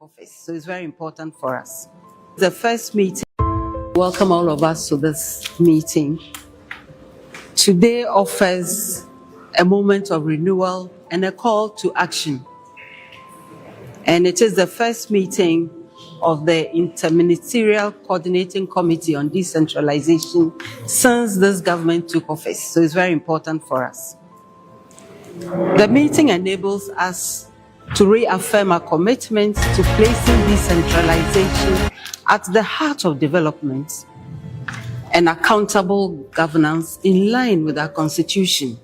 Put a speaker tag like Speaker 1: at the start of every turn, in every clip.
Speaker 1: took office, so it's very important for us. The first meeting, welcome all of us to this meeting. Today offers a moment of renewal and a call to action. And it is the first meeting of the Interministerial Coordinating Committee on Decentralization since this government took office, so it's very important for us. The meeting enables us to reaffirm our commitment to placing decentralization at the heart of development and accountable governance in line with our Constitution.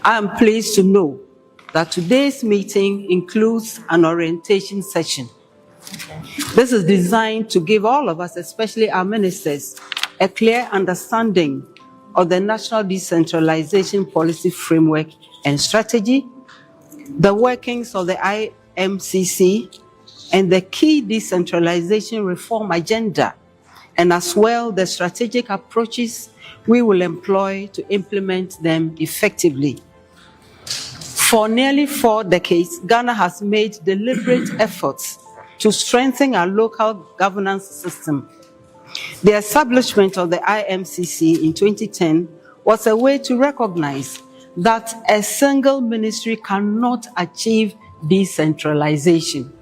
Speaker 1: I am pleased to know that today's meeting includes an orientation session. This is designed to give all of us, especially our ministers, a clear understanding of the National Decentralization Policy Framework and Strategy, the workings of the IMCC, and the key decentralization reform agenda, and as well the strategic approaches we will employ to implement them effectively. For nearly 4 decades, Ghana has made deliberate efforts to strengthen our local governance system. The establishment of the IMCC in 2010 was a way to recognize that a single ministry cannot achieve decentralization.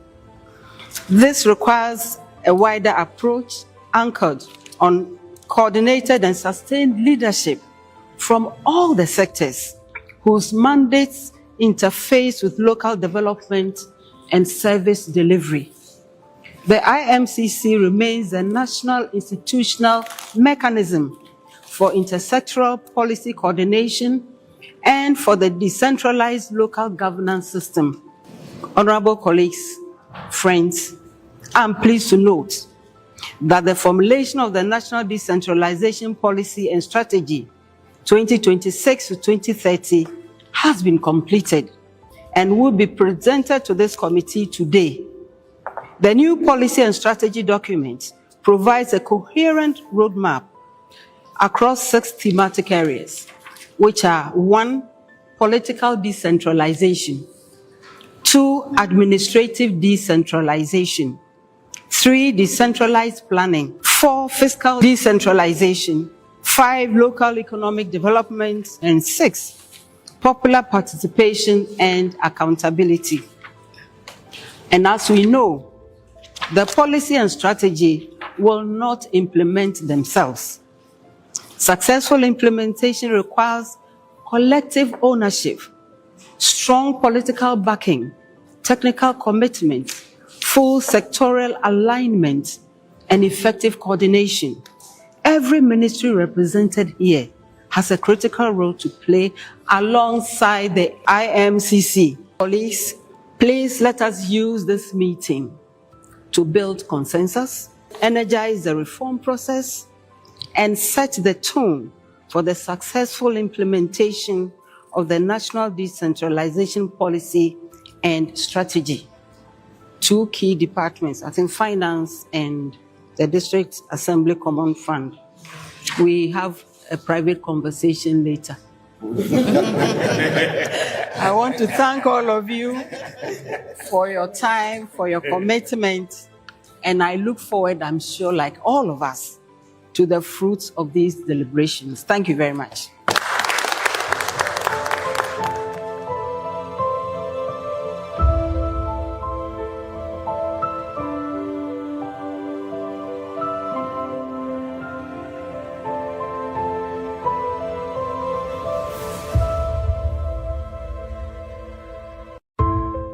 Speaker 1: This requires a wider approach anchored on coordinated and sustained leadership from all the sectors whose mandates interface with local development and service delivery. The IMCC remains a national institutional mechanism for intersectoral policy coordination and for the decentralized local governance system. Honorable colleagues, friends, I'm pleased to note that the formulation of the National Decentralization Policy and Strategy 2026 to 2030 has been completed and will be presented to this committee today. The new policy and strategy document provides a coherent roadmap across 6 thematic areas, which are 1, political decentralization, 2, administrative decentralization, 3, decentralized planning, 4, fiscal decentralization, 5, local economic development, and 6, popular participation and accountability. And as we know, the policy and strategy will not implement themselves. Successful implementation requires collective ownership, strong political backing, technical commitment, full sectoral alignment, and effective coordination. Every ministry represented here has a critical role to play alongside the IMCC. Colleagues, please let us use this meeting to build consensus, energize the reform process, and set the tone for the successful implementation of the National Decentralization Policy and Strategy. 2 key departments, I think Finance and the District Assembly Common Fund. We have a private conversation later. I want to thank all of you for your time, for your commitment, and I look forward, I'm sure, like all of us, to the fruits of these deliberations. Thank you very much.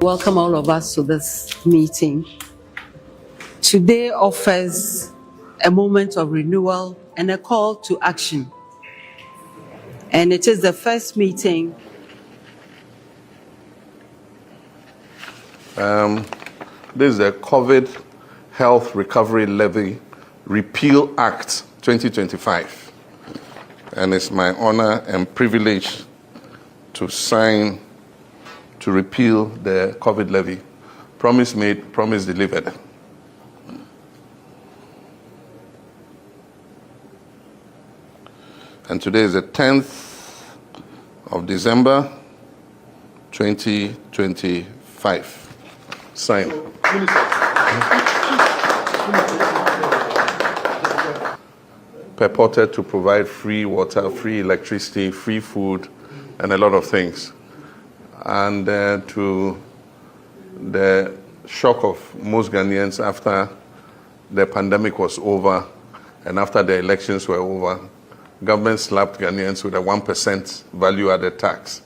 Speaker 1: Welcome all of us to this meeting. Today offers a moment of renewal and a call to action. And it is the first meeting.
Speaker 2: This is the COVID Health Recovery Levy Repeal Act 2025. And it's my honor and privilege to sign to repeal the COVID levy. Promise made, promise delivered. And today is the 10th of December, 2025. Sign. purported to provide free water, free electricity, free food, and a lot of things. And to the shock of most Ghanaians after the pandemic was over and after the elections were over, government slapped Ghanaians with a 1% value-added tax,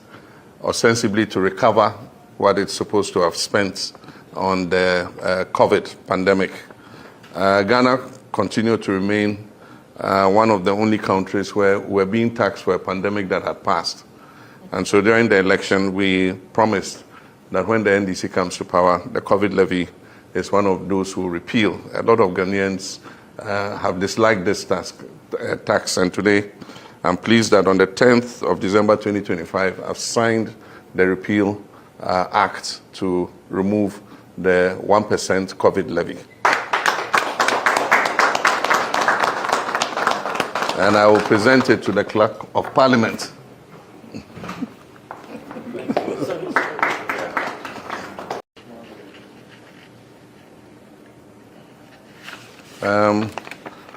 Speaker 2: ostensibly to recover what it's supposed to have spent on the COVID pandemic. Ghana continued to remain one of the only countries where we're being taxed for a pandemic that had passed. And so during the election, we promised that when the NDC comes to power, the COVID levy is one of those who repeal. A lot of Ghanaians have disliked this tax, and today I'm pleased that on the 10th of December 2025, I've signed the repeal act to remove the 1% COVID levy. And I will present it to the Clerk of Parliament.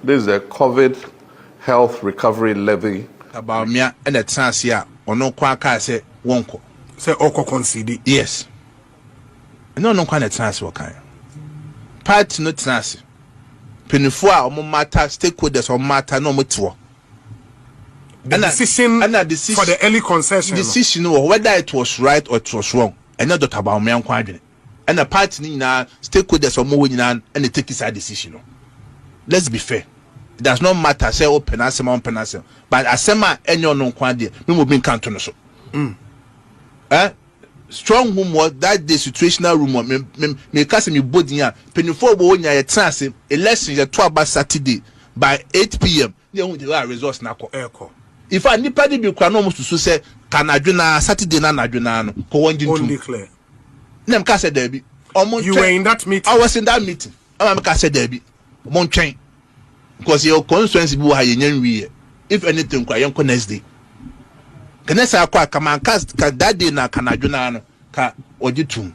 Speaker 2: This is the COVID Health Recovery Levy.
Speaker 3: About me and the chance here, or no quack, say, won't say, Oko concede. Yes. No, quite a chance, what kind. Part no chance. Penifua or matter, stakeholders or matter no mutual. And decision for the early concession. Decision or whether it was right or it was wrong. And not about me and quadrant. And a party now, stakeholders or more and they take his decision. Let's be fair. It does not matter, say, open asema, but asema, any or no quantity, we will be counting so. Strong room was that the situational room, me cast me body here, penny for when you chance, election is 12 Saturday by 8 p.m. You won't allow resource now. If I need party be almost to say, can I do na Saturday na Junano, only clear. Nem cast a debby. You were in that meeting. I was in that meeting. I'm a cast a debby. Won't change. Because your constituency will have a if anything, quite young next day. Can I say, come and cast that day na Canadunano, ka or you too.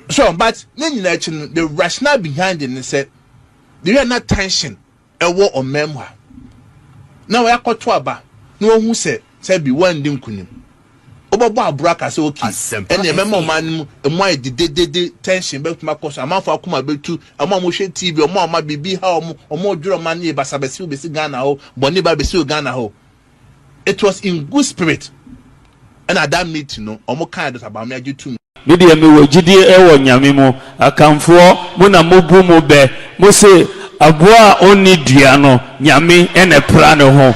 Speaker 3: So, but then the rationale behind it said, there are not tension, a war or memoir. Now I caught Twaba, no one who said, be one dim kunim. Oba braka so okay. And the memo man, why the tension back to my course, a month for Kuma Betu, a more motion TV, or more my baby home, or more drum money, Basabesu, Bessi Ghana, Boniba Besu Ghana ho. It was in good spirit. And at that meeting, no, or more kind of about me, you too.
Speaker 4: Media me wo gidi ewo nyamimo akamfo mo na mobu mo be mo se aboa oni dua no nyame ene pra ne ho.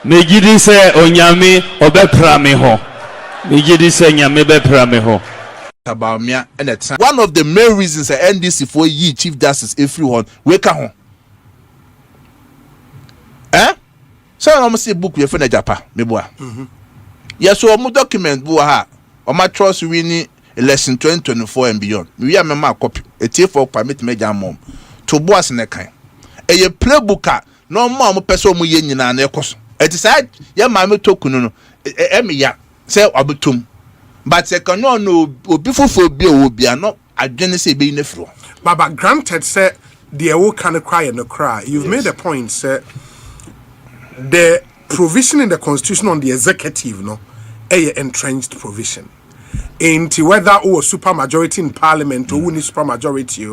Speaker 4: Megidi se onyame obepra me ho. Megidi se nyame bepra me ho.
Speaker 3: About me and the time. One of the main reasons the NDC for ye Chief Justice everyone wake up. So I'm say book we friend Japa me boa. Yes, so mo document boa ha. O ma trust we ni election 2024 and beyond. We are member copy. A T4 permit me jam mom. To boas ne kan. E ye playbook a no mo person mo ye nyina na ekoso. It is said ya ma me tokunu no. Me ya say obetum. But se kan no obi fofo bi o bi ano adwene se be ne fro. Baba granted say the wo can cry and cry. You've made a point say the provision in the constitution on the executive no a entrenched provision into whether or super majority in parliament or only super majority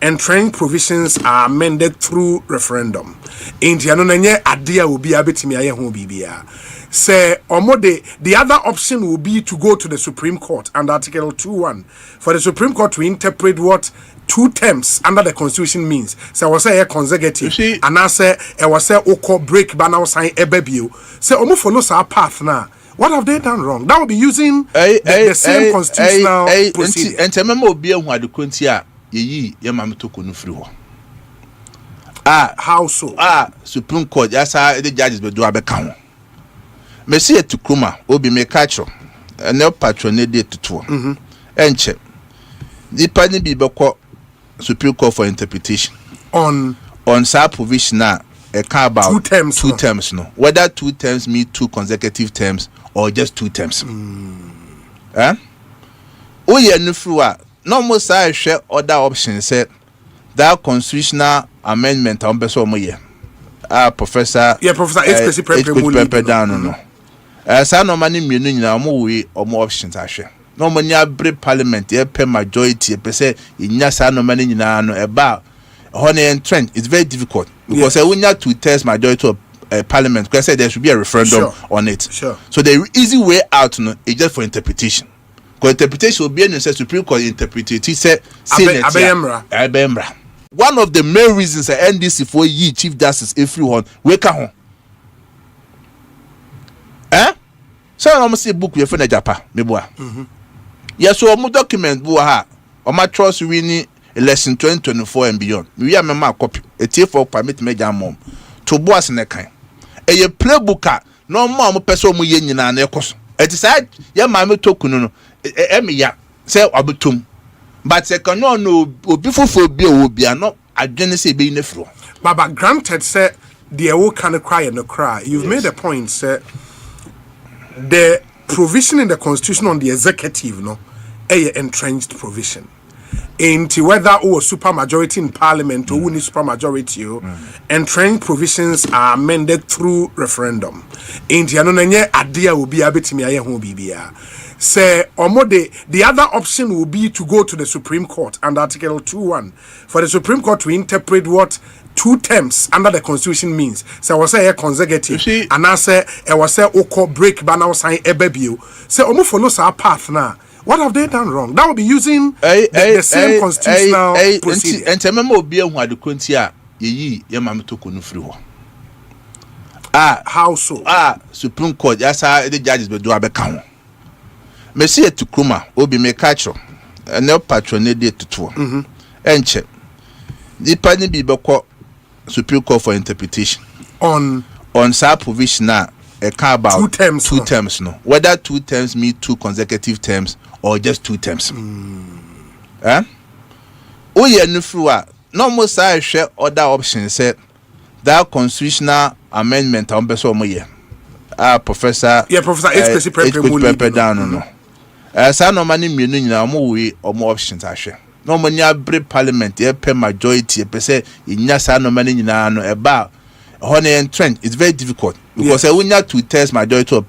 Speaker 3: entrenched provisions are amended through referendum into anonye idea will be abetimi aye ho bibia say the other option will be to go to the Supreme Court under Article 2:1 for the Supreme Court to interpret what two terms under the constitution means. So I was say a consecutive and I say I was say oko break but now sign ebebio. Say omo follow our path now. What have they done wrong? That would be using the same constitutional procedure. And remember obi ehun adekonti a yeyi ye mam to kunu free ho. How so? Supreme Court yes the judges be do abeka ho. Me see to Kruma obi me catch and no patronate to two. Enche. The pani be beko Supreme Court for interpretation on sa provision about
Speaker 5: 2 terms.
Speaker 3: Two terms, no. Whether 2 terms mean 2 consecutive terms or just 2 terms. Eh? Oh yeah, no frua. No more say share other options said that constitutional amendment on beso mo ye. Professor.
Speaker 5: Yeah, Professor
Speaker 3: H. down no. Sa no mani mienu nyina mo we or more options ahwe. No mo nya bre parliament e pe majority e pe say inya sa no mani nyina no eba honey and trend. It's very difficult because when you have 2/3 majority of parliament, because there should be a referendum on it.
Speaker 5: Sure.
Speaker 3: So the easy way out, no, is just for interpretation. Because interpretation will be an Supreme Court interpreted. He said, Abemra. One of the main reasons I NDC for ye Chief Justice everyone wake up home. So I'm say book we for Japan, meboa. Yes, so mo document bu ha. O ma trust we ni election 2024 and beyond. We are my copy. A tier for permit me jam mom. To boss in a kind. A ye playbook no more person mu yen na na ekos. It is said ya mama token no. Emi ya say abutum. But se kan no obi fofo bi o bi no adwene say be na fro.
Speaker 5: Baba granted say the wo can cry and cry. You've made a point say the provision in the constitution on the executive no a entrenched provision. Into whether or super majority in parliament or who super majority, entrenched provisions are amended through referendum. Into anonye idea will be able to me aye bibia. Say the other option will be to go to the Supreme Court under Article 2:1 for the Supreme Court to interpret what 2 terms under the Constitution means. So I was say consecutive, and I say I was say oko break banner sign ebebio. Say omo follow our path now. What have they done wrong? That would be using the same constitutional procedure.
Speaker 3: And remember, obi ehun adekunti a yeyi ye mam to kunu free ho.
Speaker 5: How so?
Speaker 3: Supreme Court yasa the judges be do abeka ho. Me see to Kuma obi me catcho. No patronate dey tutu. Enche. The pani bi beko Supreme Court for interpretation
Speaker 5: on
Speaker 3: sa provision na about 2 terms no. Whether 2 terms mean 2 consecutive terms or just 2 terms. Oh yeah, no frua. No more say share other options said that constitutional amendment on beso mo ye. Professor.
Speaker 5: Yeah, Professor H.
Speaker 3: down no. Sa no mani mienu nyina mo we or more options ahwe. No mo nya bre parliament e pe majority e pe say inya sa no mani nyina no eba honey and trend. It's very difficult because when you have 2/3 majority of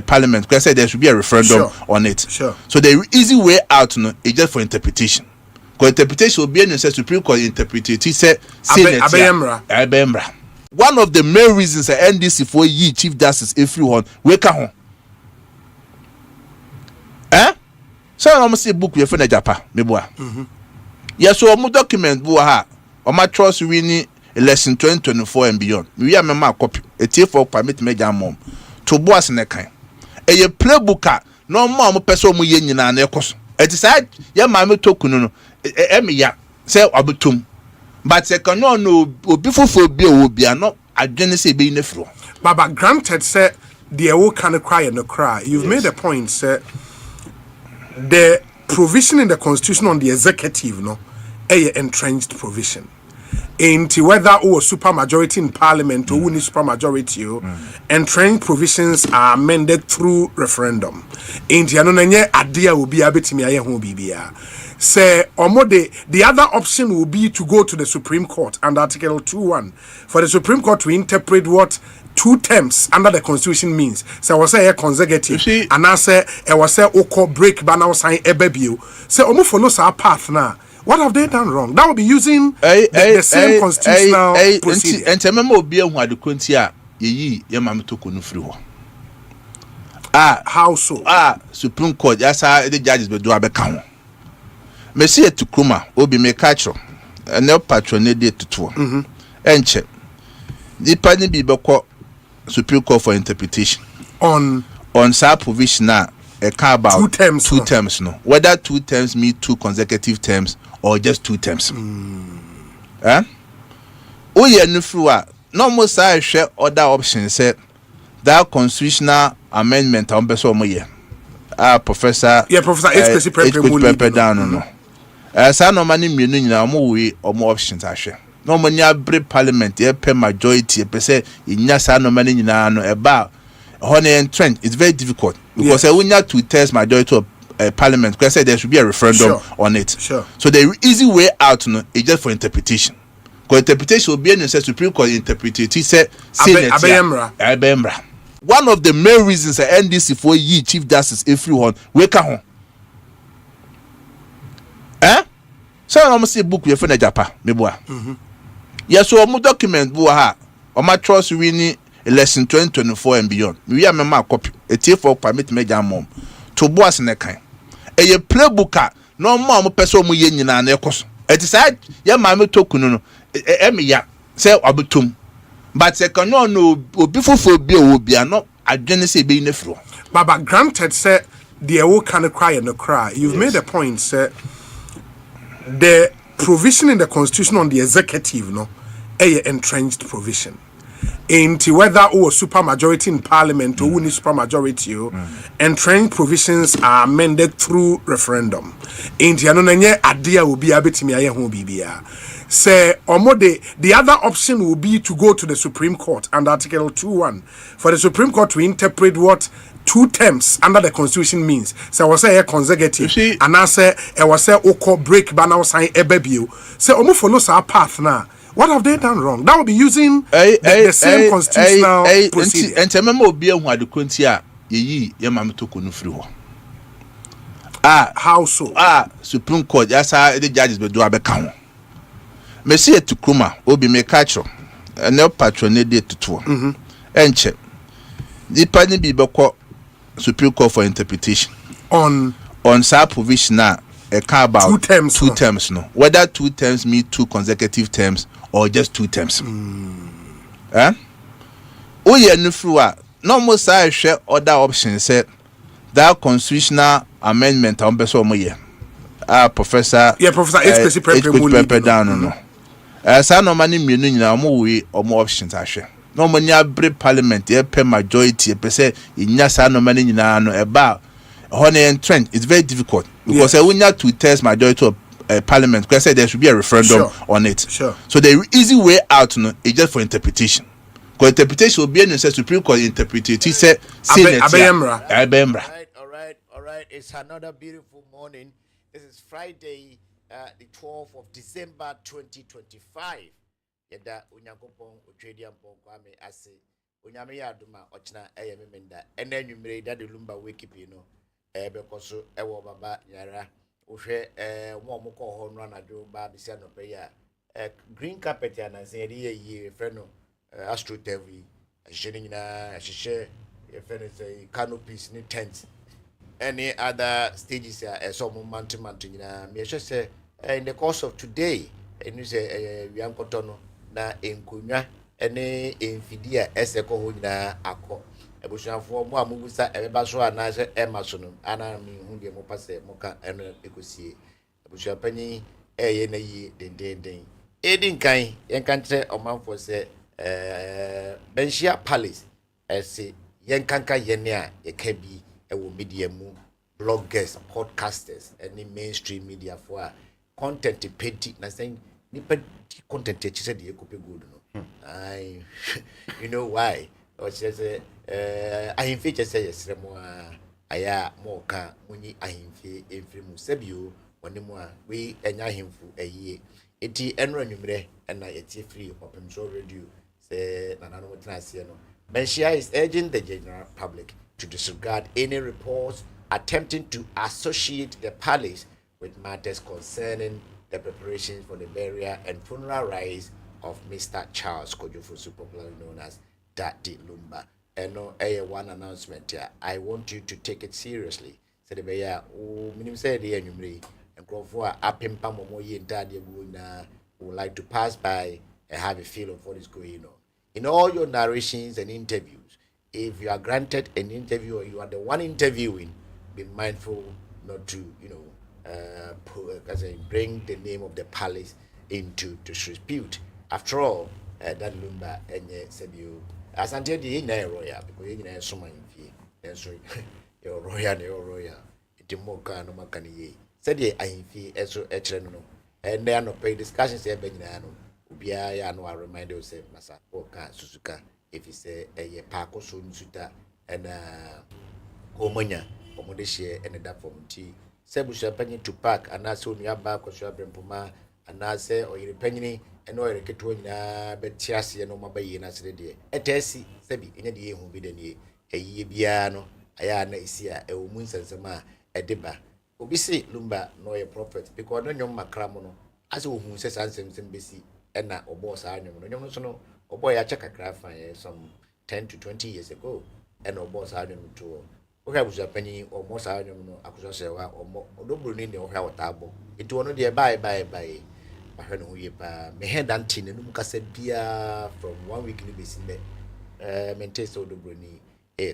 Speaker 3: parliament, because there should be a referendum on it.
Speaker 5: Sure.
Speaker 3: So the easy way out, no, is just for interpretation. Because interpretation will be an Supreme Court interpreted. He said, Abemra. One of the main reasons I NDC for ye Chief Justice everyone wake up home. So I'm say book we for Japan, meboa. Yes, so mo document bu ha. O ma trust we ni election 2024 and beyond. We are my copy. A tier for permit me jam mom. To boss in a kind. A ye playbook no more person mu yen na na ekos. It is said ya mama token no. Emi ya say abutum. But se kan no obi fofo bi o bi no adwene say be na fro.
Speaker 5: Baba granted say the wo can cry and cry. You've made a point say the provision in the constitution on the executive no a entrenched provision. Into whether or super majority in parliament or who super majority, entrenched provisions are amended through referendum. Into anonye idea will be able to me aye bibia. Say the other option will be to go to the Supreme Court under Article 2:1 for the Supreme Court to interpret what 2 terms under the Constitution means. So I was say consecutive, and I say I was say oko break banner sign ebebio. Say omo follow our path now. What have they done wrong? That would be using the same constitutional procedure.
Speaker 3: And remember, obi ehun adekunti a yeyi ye mam to kunu free ho.
Speaker 5: How so?
Speaker 3: Supreme Court yasa the judges be do abeka ho. Me see to Kuma obi me catcho. No patronate dey tutu. Enche. The pani bi beko Supreme Court for interpretation
Speaker 5: on
Speaker 3: sa provision na about 2 terms no. Whether 2 terms mean 2 consecutive terms or just 2 terms. Oh yeah, no frua. No more say share other options said that constitutional amendment on beso mo ye. Professor.
Speaker 5: Yeah, Professor H.
Speaker 3: down no. Sa no mani mienu nyina mo we or more options ahwe. no many abre parliament ye per majority per se inya sa no many nyina no eba honey and trend it's very difficult because when you 2/3 majority of parliament because there should be a referendum on it.
Speaker 5: Sure.
Speaker 3: So the easy way out no is just for interpretation. Because interpretation will be an Supreme Court interpreted. He said Abemra. One of the main reasons the NDC for ye Chief Justice everyone wake up. So I almost see book we for Japan, meboa. Yes, so mo document bu ha. O ma trust we ni election 2024 and beyond. We are my copy. A tier for permit me jam mom. To boss in the kind. A playbook no more person mu yen na na ekoso. It is I ya mama toku no. Emi ya say obutum. But se kan no obi fofo bi o bi no adwene se be na firo.
Speaker 5: Baba granted say the will can cry and cry. You've made a point say the provision in the constitution on the executive no a entrenched provision into whether or super majority in parliament or who super majority entrenched provisions are amended through referendum into anonye adia will be abetimi aye ho bibia say omode the other option will be to go to the Supreme Court under Article 2:1 for the Supreme Court to interpret what 2 terms under the constitution means. So I was say consecutive and I say I was say oko break but now sign ebebio. Say omo follow our path now. What have they done wrong? That would be using the same constitutional procedure.
Speaker 3: And remember obi ehun adekonti a yeyi ye mam to kunu free ho.
Speaker 5: How so?
Speaker 3: Supreme Court yasa the judges be do abeka ho. Me see to kuma obi me catcho. Na patronate dey tutu. Enche. The party be beko Supreme Court for interpretation
Speaker 5: on
Speaker 3: sa provision now about 2 terms no whether 2 terms mean 2 consecutive terms or just 2 terms oye no fruwa no mo say hwe other options say that constitutional amendment on person mo ye professor H. down no sa no mani mienu nyina mo we omo options ahwe no many abre parliament ye per majority per se inya sa no many nyina no eba honey and trend it's very difficult because when you 2/3 majority of parliament because there should be a referendum on it.
Speaker 5: So
Speaker 3: the easy way out no is just for interpretation. Because interpretation will be an Supreme Court interpreted. He said
Speaker 5: Abemra.
Speaker 6: All right. It's another beautiful morning. This is Friday, the 12th of December 2025. Yeda unyakopon utredia Kwame ase unyame ya aduma ochina memenda ene nwumire da de lumba wake up no bekoso ewo baba nyara uhwe mo mko ho no anadwo ba bisia no pe ya green carpet ya na se ye fe no astro tv jeni nyina hihye ye fe no say canopies ni tent any other stages ya so mo manto nyina me hye say in the course of today enu say wi ankoto no na enkonwa ene enfidia eseko ho nyina akọ ebusuafo mo amugusa ebeba so ana se emaso no ana mi hu de mo pase mo ka eno ekosie ebusuapanyi eye na yi dendenden edin kan yenkantre omanfo se benshia palace ese yenkanka yene a yekabi ewo media mu bloggers podcasters any mainstream media for content petty na saying nipa content echi said you copy good no you know why or say I feature say yes remo aya mo ka munyi ahimfie emfiri mu sabio wonemu a we enya ahimfu aye eti enro nwumre na yeti free opem so radio say nana no tenase no Mensah is urging the general public to disregard any reports attempting to associate the palace with matters concerning the preparations for the burial and funeral rites of Mr. Charles Kojofosu, popularly known as Daddy Lumba. And no, one announcement here. I want you to take it seriously. Said the bear, minimum said the enemy, and go for a pimpa momoy and daddy would like to pass by and have a feel of what is going on. In all your narrations and interviews, if you are granted an interview or you are the one interviewing, be mindful not to, bring the name of the palace into disrepute. After all, that Lumba and Sebio, as until the royal, because you know, so many your royal, it moka no makani. Said ye, I feel as so etreno, and they are not pay discussions here, Benano, Ubia ya no remind you say masa oka susuka if you say eye paako so nsuta and komonya omode share and that from tea say busha panyin to park and na so nua ba ko so abrempoma and na say oyire panyini and no yire keto nyina betiase no mabayi na sere de etasi sabi enya de ehu bi de ne eyiye bia no aya na isi a ewo mu nsensema edeba obi si lumba no ye prophet because no nyom makra mo no ase ohun se sansem besi ena obo sa anyom no nyom so no obo ya check kakra fan some 10 to 20 years ago ena obo sa anyom to o ha buza panyi omo sa anyom no akuso se wa omo odobro ni ne o ha otabo enti wono de bye ahwe no ye pa me head anti ne num kasa bia from 1 week ni besi ne mente so odobro ni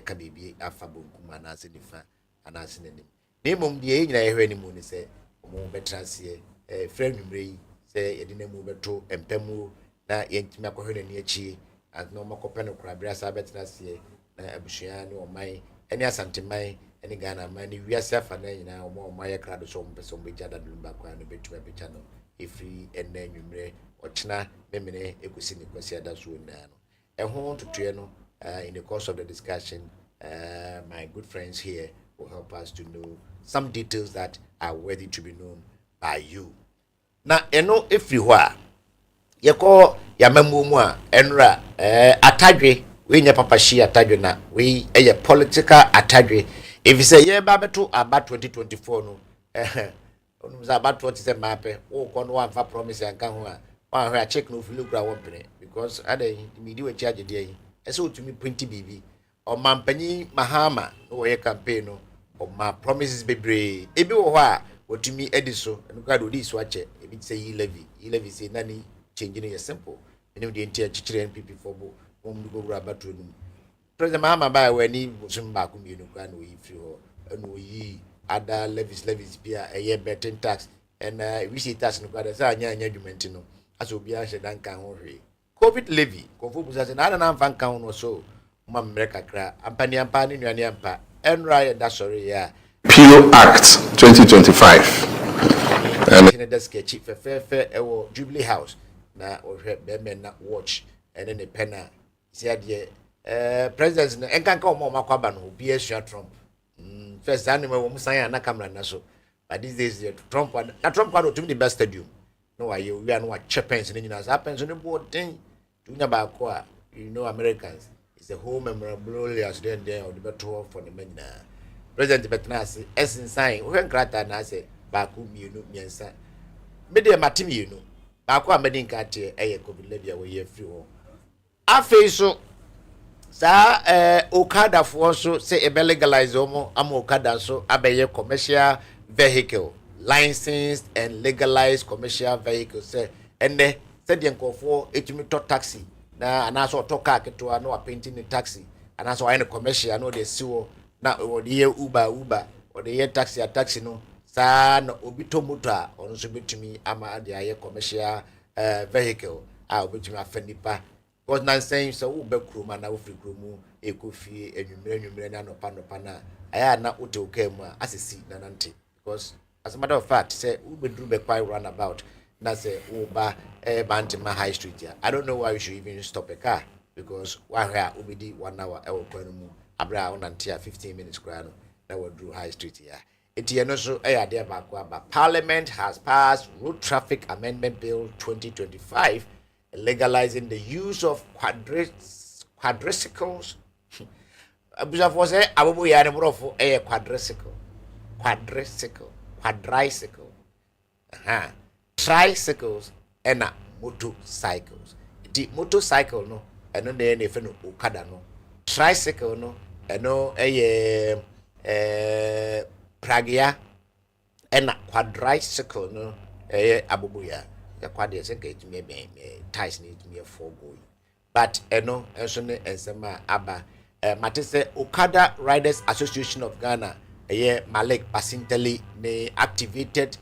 Speaker 6: ka bibi afa bonkuma na ase nifa ana ase ne nemom de nyina ehwe ni mu ni se omo betrase friend numre yi se yede na mu beto empamu na yentimi akohwe na ni achi and no makope no kura bra sa betrase na abusua ni oman eni asanteman eni Ghana man ni wiase afa na nyina omo aye krado so mpese omo jada dumba kwa no betuma becha no efri enne nwumre ochina memene ekusi ni kwasi ada so na no ehon tutuye no in the course of the discussion my good friends here will help us to know some details that are worthy to be known by you. Na eno efri ho a yeko yamamu mu a enra atadwe we nya papa shi atadwe na we eye political atadwe if say ye ba beto aba 2024 no onu za aba 27 mape wo ko no amfa promise anka ho a wa hwe a check no filu gra wompene because ade midi we charge dey ese otumi print bibi o mampanyi mahama no we campaign no o ma promises bebre ebi wo ho a otumi ediso no ka do this wache ebi say levy say nani change no simple ene de ntia chichire NPP for bo mum go gura batro no president mahama ba we ni musum ba ku mienu ka no yi free ho no yi ada levies bia eye betting tax and we see tax no ka da sa anya adwumenti no aso obi a hye dan kan ho hwe COVID levy konfo busa se na na mfa kan no so ma America kra ampani ampani nuane ampa enra ya da sorry ya
Speaker 2: Peel Act 2025
Speaker 6: and in the sketch fe ewo Jubilee House na ohwe be men na watch and then the penna see ade president na enkan ka omo makwaba no obi asua Trump first animal wo musan na camera na so but these days Trump kwado to the best stadium no why you are no chepens ni nyina happens no boarding dunya ba ko a you know Americans is a whole memorabilia as then on the battle for the men president betnase esin sign wo nkrata na say ba ko mienu miensa media matimi you know ba ko amedi nkate eye covid levy we ye free ho afi so sa okada for so say e legalize omo am okada so abeye commercial vehicle licensed and legalized commercial vehicles say ene said the nkofo etumi to taxi na anaso to car keto na wa painting the taxi anaso wa commercial no dey siwo na o dey uber o dey taxi no sa na obi to motor a ono so betumi ama dey aye commercial vehicle a obetumi afanipa because nan saying so wo be kroma na wo free kromu ekofi enwumre na no pa na aya na wote okam a asesi na nante because as a matter of fact say we bedru be quite run about na say uba bantima high street here. I don't know why we should even stop a car because why here obedi 1 hour e wo kwanu mu abra on antia 15 minutes kra no na we drew high street here. Eti no so e ade ba kwa ba Parliament has passed Road Traffic Amendment Bill 2025 legalizing the use of quadricycles. Abuja for say abobo ya ne brofo e quadricycle tricycles and motorcycles. The motorcycle no eno na ne fe no okada no tricycle no eno pragia and quadricycle no aboboya ya kwade se ka etumi me ties ni etumi for going but eno enso ne ensema aba matese Okada Riders Association of Ghana Malik Pasinteli ne activate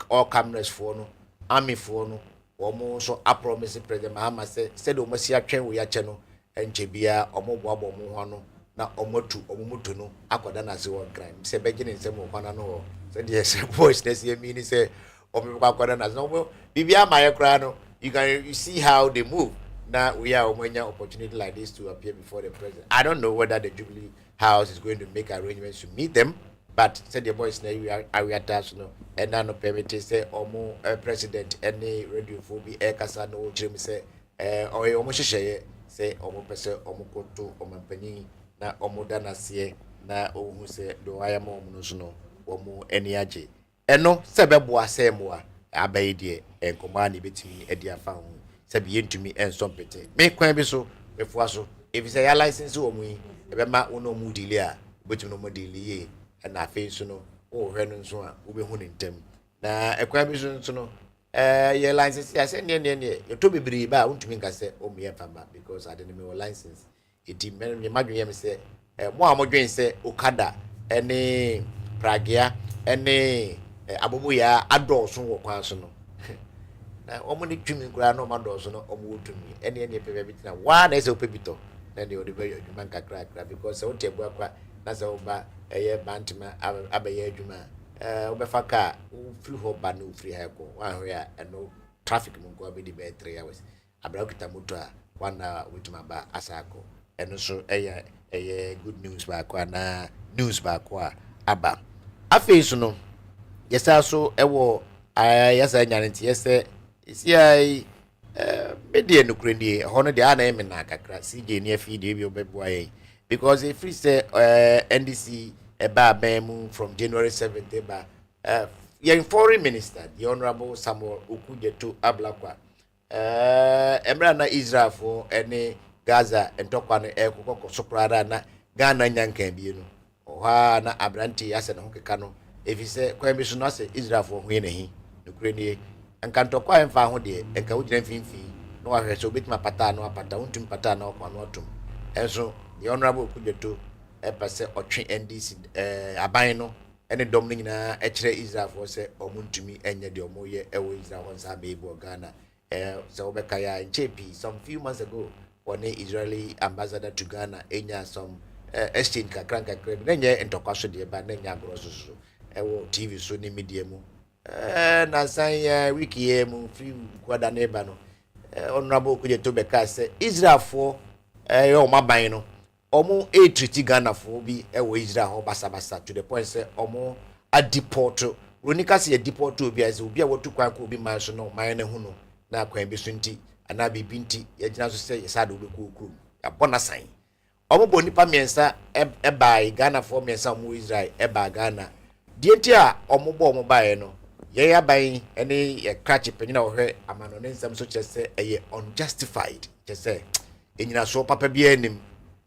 Speaker 6: all cameras for no army for no omo so a promise president Mahama said o masi atwen we ache no enche bia omo boabo omo ho no na omotu no akoda na se won crime se beje ne nsem okwana no se de se voice na se mi ni se omo akoda na no bibia maye kra no you see how they move. Now we are when opportunity like this to appear before the president. I don't know whether the Jubilee House is going to make arrangements to meet them, but said the boys now we are attached no and now no permit say omo president any radio for be air kasa no chim say or omo hyehyɛ say omo pese omo koto omo panyin na omo dana se na ohu say do ayama omo no so no omo ani agye eno se beboa say moa abayi de enkomaa ne betimi edi afa ho sabi yentumi enso pete me kwan bi so before so if say ya license omo yi ebe ma ono mu delay a betimi no mo delay and na fe so no o hwe no so a wo be hu ne ntem na ekwan bi so no your license ya say ne you to bebre ba untumi nka say o me fama because I didn't me license edi me madwen me say mo a modwen say okada ene pragia ene abomu ya adolso wo kwan so no na omo ni twimi kura no madolso no omo wotumi ene pepe bitina wa na say opebito na de odi be adwuma kakra because o tebu akwa na say oba eye bantima abaye adwuma obefa ka free ho ba no free ha ko wa hwe a no traffic mo ko be di be 3 hours abra kita moto a wana wituma ba asako eno so eye good news ba ko na news ba ko aba afi so no yesa so ewo yesa nyanenti yesa isi ai media no krendie hono de ana eme na kakra CJ ni afi de bi obeboa ye because if free say NDC eba bemu from January 7th eba your foreign minister the honorable Samuel Okujeto Ablakwa emra na Israel for any Gaza entokwa no ekokoko soprara na Ghana nyanka bi no oha na abranti ase na hokeka no efi se kwa bi so no ase Israel for hwe na hi no krenie enka ntokwa emfa ho de enka wo gyina finfi no wa hwe so betima pata no apata untum pata na okwa no otum enso the honorable Okujeto epase otwe NDC aban no ene dom no nyina ekire Israel for se omuntumi enye de omoye ewo Israel on sa be bo Ghana so obeka ya nchepi some few months ago one Israeli ambassador to Ghana enya some exchange kakranka kreb nenye entokwaso de ba nenya grosso ewo TV so ni media mu na san wiki mu free kwada neba no honorable Okujeto beka se Israel for yo maban no omo treat Ghana for bi ewo Israel ho basa to the point say omo a deport ronika se deport obi as obi a wotu kwan ko obi man so no man ne hu no na kwan bi so nti ana bi binti ya gina so say yesa do ko kru ya bona san omo bo nipa miensa e bai Ghana for miensa omo Israel e ba Ghana die nti a omo bo omo bai no ye ya bai ene ye crash penina wo hwe amano ne nsam so chese eye unjustified chese enyina so papa bi anim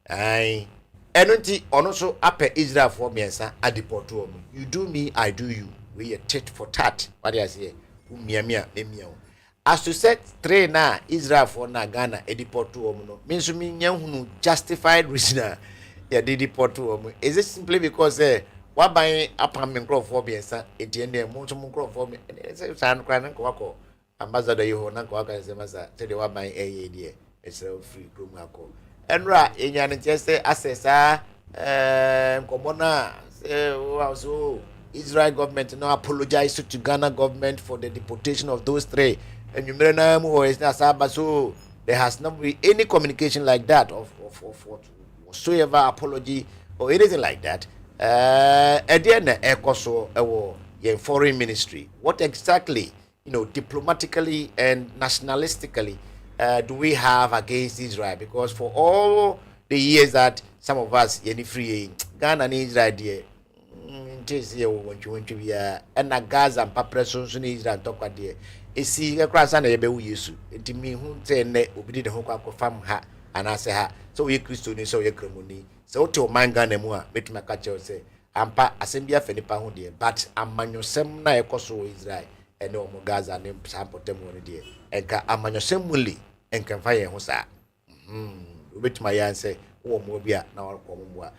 Speaker 6: ai enunti ono so ape Israel for miensa adeport omo you do me I do you we a tit for tat what do I say umiamia emia as to set 3 na Israel for na Ghana edeport omo no means me nyahunu justified reason ya deport omo is it simply because waban apam microphobia etiende mo so microphobia say san kran nko wako ambassador yeho na nko waka say masa say the waban die it's free room ako enra enya ne chese assessa komona so Israel government no apologize to Ghana government for the deportation of those 3 and you remember mo is na saba so there has not been any communication like that of whatsoever apology or anything like that again ekoso ewo your foreign ministry what exactly diplomatically and nationalistically do we have against Israel? Because for all the years that some of us any free Ghana and Israel there and na Gaza and Papreso in Israel talk there see a cross and a baby use it me who say ne obi de ho kwa fam ha and I say ha so we Christian so we kremoni so to man Ghana mu a metima ka che say ampa asembia fenipa ho there but amanyosem na ekoso Israel and no Gaza ne sampotem woni there enka amanyosem muli enka fa ye ho sa obetima yan say wo mo bia na wo mo a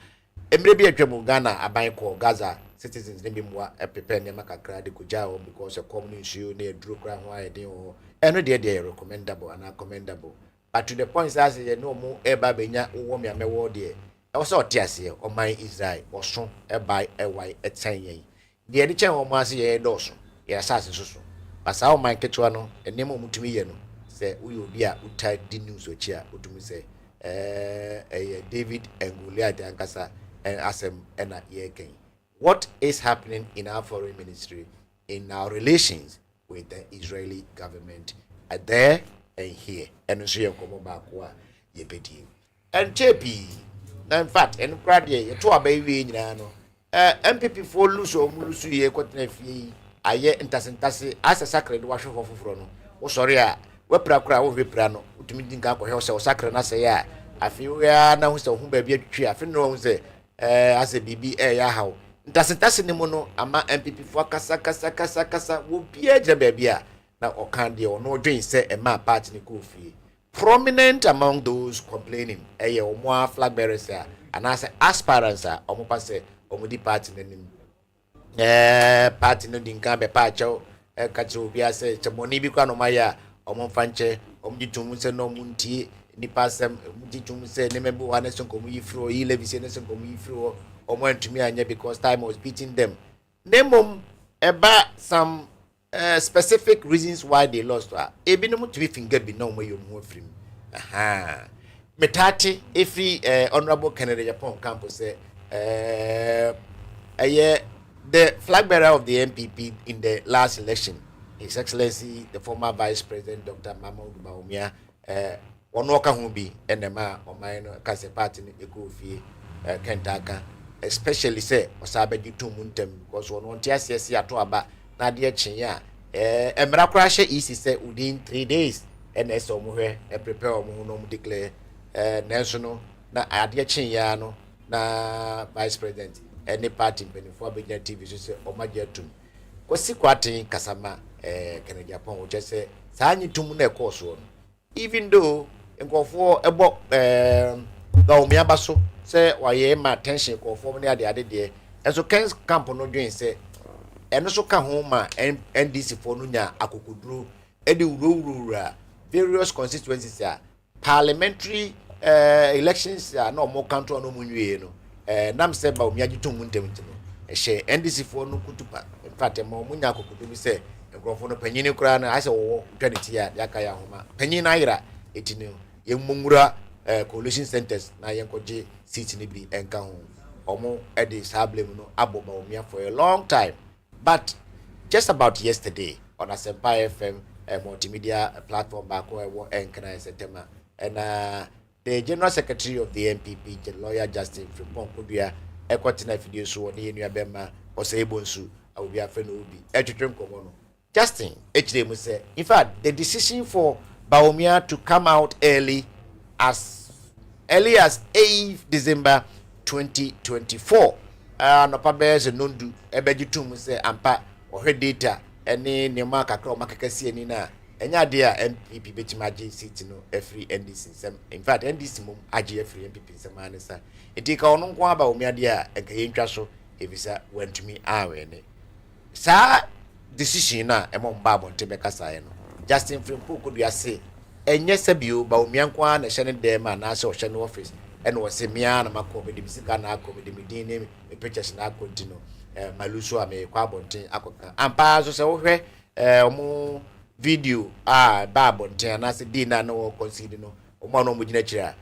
Speaker 6: emre bi atwam Ghana aban ko Gaza citizens ne bi mo a prepare ne makakra de kujao because a common issue ne duro kra ho aye den ho eno de recommendable and commendable but to the point say ye no mo eba benya wo me amewo de e wo say otiase o man Israel oso eba ewai eten yen de edi chen wo mo ase ye doso ye asase soso basa o man ketwa no enemo mutumi ye no say we will be a utai di news which ya utumi say David and Goliath ankasa and asem and yeken. What is happening in our foreign ministry, in our relations with the Israeli government, there and here, and so you come back ye bedi. And JP, in fact, and crady, to a baby in Yano, MPP for Luso, Mulusu, ye quatnefi, a ye intasentasi as a sacred wash of Frono. Oh, sorry, we prakra over prano, ultimating Kako or sacred Nasaya. I feel we are now so whom baby a tree. I feel no say, as a BB air how. Doesn't ni mono ama MPP for kasa will be a jabia na okandi or no dream say a ma party ni kofi. Prominent among those complaining a more flag bearers and as aspirants are omopase omudi party nim party no dinka be pacho kacho bia say chamoni bi kwa no maya omfanche omditum se no munti ni pasem omditum se ne mebu wane son komu yifro yi levi ne son komu yifro went to me because time was beating them. Name about some specific reasons why they lost. Ebinum to be finger be no way you move from. Aha. Metati, if honorable Kennedy Japan campus say, the flag bearer of the MPP in the last election, His Excellency, the former Vice President Dr. Mahmoud Bawumia, Onoka Humbi, and the ma or mine, Kase Party, Ekofi, Kentaka. Especially say osabe di tumuntem because one want yes ato aba na de chinya emra krashe isi say within 3 days and eso mo hwe prepare mo no mo declare national na ade chinya no na vice president any party benefo abenya TV so say o magye tum kwasi kwatin kasama Kennedy Japan o say sanyi tum na ekoso no even though nkofo ebo ga omiaba so say why my attention ko form ne ade de enso Kens camp no dwen say eno so ka ho ma NDC for no nya akokuduro e de wurowura various constituencies parliamentary elections na omo country no munwie no nam say ba omi agitum ntem no she NDC for no kutupa in fact mo munya akokuduro say enkrofo no panyini kura na ase wo twaniti ya yakaya homa panyina ayira etinu yemmumura coalition centers na yenkoje seat ni bi enka ho omo e dey sablem no aboba omia for a long time. But just about yesterday on Asempa FM multimedia platform back where we enkana setema and the general secretary of the MPP the lawyer Justin Frimpong Kudua ekwatina video so ne yenu abema osebonsu obi afeno obi etwetwem komo no Justin hdm say in fact the decision for Bawumia to come out as early as 8th December 2024. No pabes nondu ebejitum say ampa ohwe data ene nema kakra o makakasi ani na enya de a MPP betimaje seat no every NDC sem in fact NDC mum age every MPP sem anisa etika ono nko aba omi ade a enka yentwa so ebisa wantumi awe ne sa decision na emomba abonte bekasa ye no Justin Frimpong Kudua say enye sabio ba omiankwa na hye ne dem na se o hye no office ene wo se mia na makobe de bisika na akobe de medin ne pictures na akontino maluso ame kwa abonten akoka ampa so se wo hwe omo video ba abonten na se din na no consider no omo no mo gina kira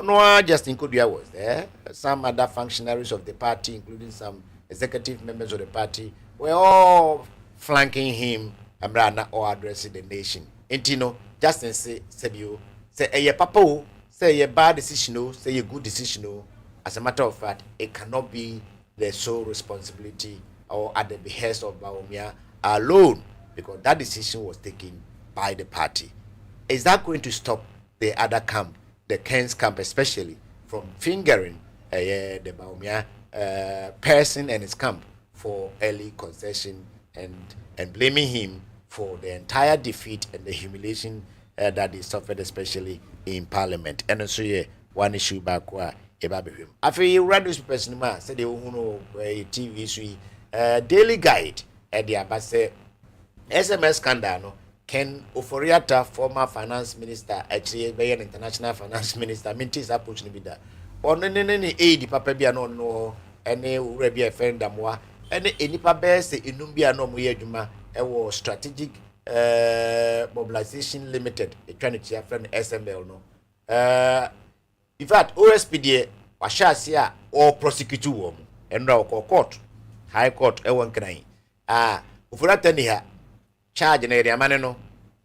Speaker 6: no Justin Kudua was there. Some other functionaries of the party including some executive members of the party were all flanking him amrana or addressing the nation intino Justin say sebio say a papa say a bad decision say a good decision as a matter of fact it cannot be the sole responsibility or at the behest of Bawumia alone because that decision was taken by the party. Is that going to stop the other camp, the Kens camp especially, from fingering the Bawumia person and his camp for early concession and blaming him for the entire defeat and the humiliation that they suffered, especially in Parliament? And so, one issue back where Ebabihim. After you read this person, said they will TV daily guide at the Abase SMS scandal. Ken Oforiata, former finance minister, actually an international finance minister, mintis approach ni bida. On any aid, Papa Biano no, any Rebia Fendamwa, any Papa say Inumbia no Muyajuma, a strategic Mobilization Limited, a trying to friend SML no. In fact, OSPD washasia or prosecute wom and now court, high court, ewan crying. Ufuratani ha charge an area maneno,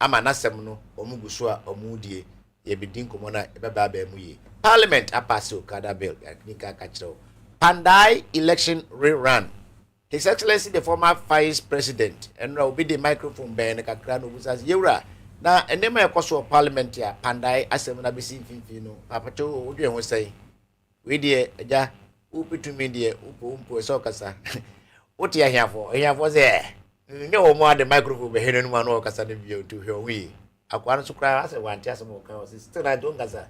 Speaker 6: amanasemno, omugusua, omudie, ye bidin komona, ebabe muye. Parliament apaso kada bill, nika kachro. Pandai election rerun. His Excellency the former Vice President and now be the microphone ban kakra no busas yura. Na enema yakoso parliament ya Pandai asem na bisi mfimfino. Papa cho odwe ho say. We die eja upitu me die upo so kasa. Oti ahiafo say ne o mo the microphone be henu ma no kasa ne bio to hwe wi. Akwa no so kra ase wanti asem o kan still na don kasa.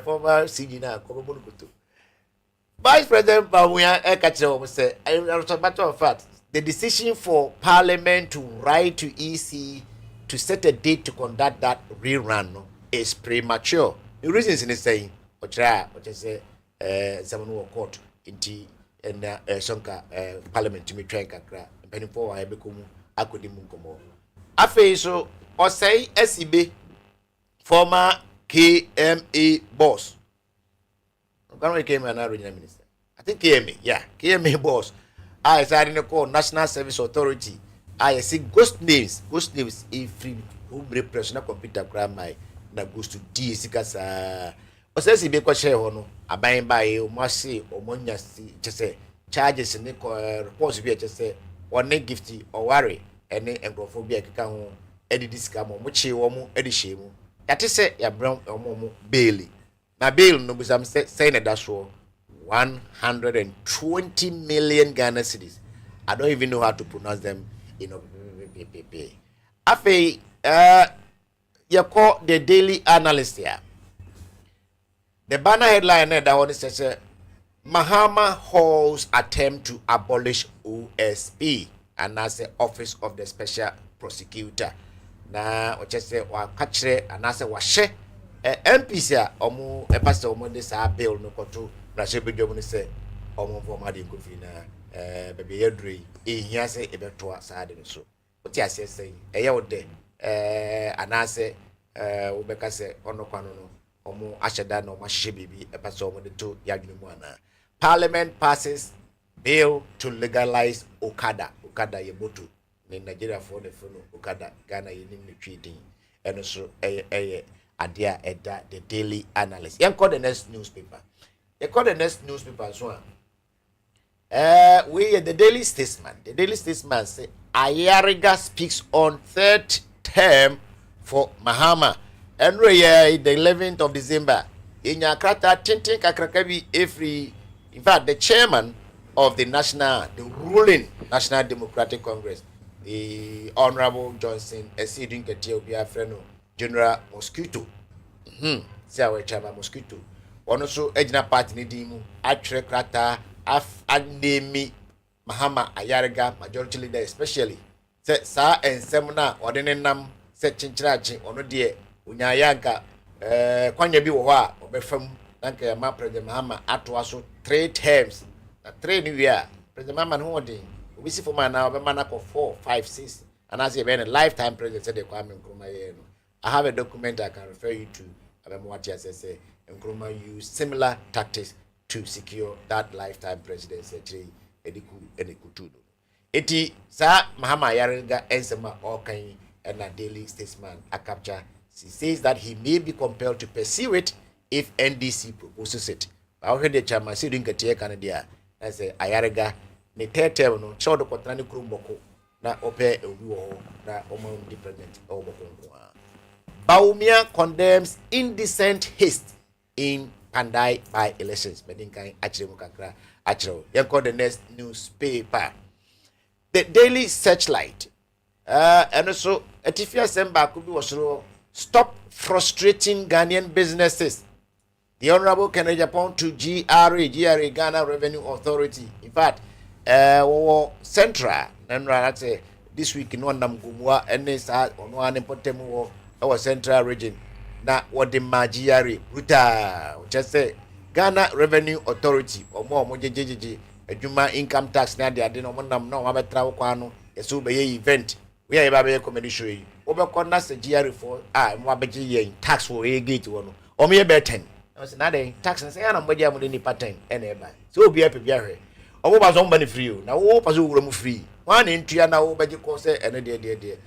Speaker 6: Former CG na ko bo kutu. Vice President Bamuya Ekachewo said, as a matter of fact, the decision for Parliament to write to EC to set a date to conduct that rerun is premature. The reasons in saying, which I say, someone court in T and Sonka Parliament to me train kakra, and penny for I become Akudimunkomo. Afe so, or say SEB, former KMA boss. When came an regional minister. I think KMA, yeah, KMA boss. I started to call National Service Authority. I see ghost names if free who personal computer crime my na goes to DSC. O says he be kwa share hono abayin by o masi o monya just say charges in the reports be just say or ne gifty or worry any engrophobia kika ho edi discount mo chi wo mo edi shemu. That is say ya brown mo bailey. Na bail no be some saying that so 120 million Ghana cedis. I don't even know how to pronounce them in Afe you call the Daily Analyst here. The banner headline that one says Mahama holds attempt to abolish OSP and as the Office of the Special Prosecutor. Na what say wa kachre and as wa she MPC a omo e pastor omo de sa bill no koto na she be dwom ni say omo for ma de kofi na bebe yedri e hia say e beto sa de so what you say e ye wo de anase wo be ka say ono kwano no omo ahyeda na omo hye bibi e pastor omo de to yadwene mu ana. Parliament passes bill to legalize Okada ye moto in Nigeria for the phone Okada Ghana ye nim treating and so Adia Edda, the Daily Analyst. You call the next newspaper. You call the next newspaper as well. We the Daily Statesman. The Daily Statesman say Ayariga speaks on third term for Mahama. And the 11th of December. In Yakrata, Tintin Kakrakabi every. In fact, the chairman of the ruling National Democratic Congress, the Honorable Johnson, Esidin Ketiobi Freno. General Mosquito. Say our chairman Mosquito. One also ejina party ni dimu atre krata anemi Mahama Ayariga majority leader especially. Say sa ensemna odenenam se chinchirachi ono de unyayanka kwanya bi wo ha obefam nanka ya ma president Mahama atwa so 3 terms. Na 3 new year president Mahama no odin obisi for man na obema na 4 5 6 and as a lifetime president said the Kwame Nkrumah. I have a document I can refer you to. What I say, Nkrumah used similar tactics to secure that lifetime presidency. Eti sa Mahama Ayariga ensema okay and a Daily Statesman a capture. He says that he may be compelled to pursue it if NDC proposes it. I heard the chairman sitting at Canada. I say Ayariga ne tete no show the kotrani krumboko na ope ewu na omo independent oboko. Baumia condemns indecent haste in Pandai by elections. Medinkai Achiremu Kakra Achiro. You call the next newspaper. The Daily Searchlight. And also Etifia Semba could be also stop frustrating Ghanaian businesses. The Honorable Kennedy Japan to GRA Ghana Revenue Authority. In fact, Central and this week in one Namgumwa and this on one important our central region na what the magiari ruta just say Ghana Revenue Authority or more mojejeje adwuma income tax na de ade no monam na wa betra kwano yeso be event we are ba be comedy show yi wo be ko na se GR for mo be yen tax for e gate wo no o me be 10 I say na dey tax say na mo dia mo ni pattern e na e ba so obi ape bia hwe o mo ba so mba ni free o na wo pa so wura mu free wan ntua na wo be ko say ene de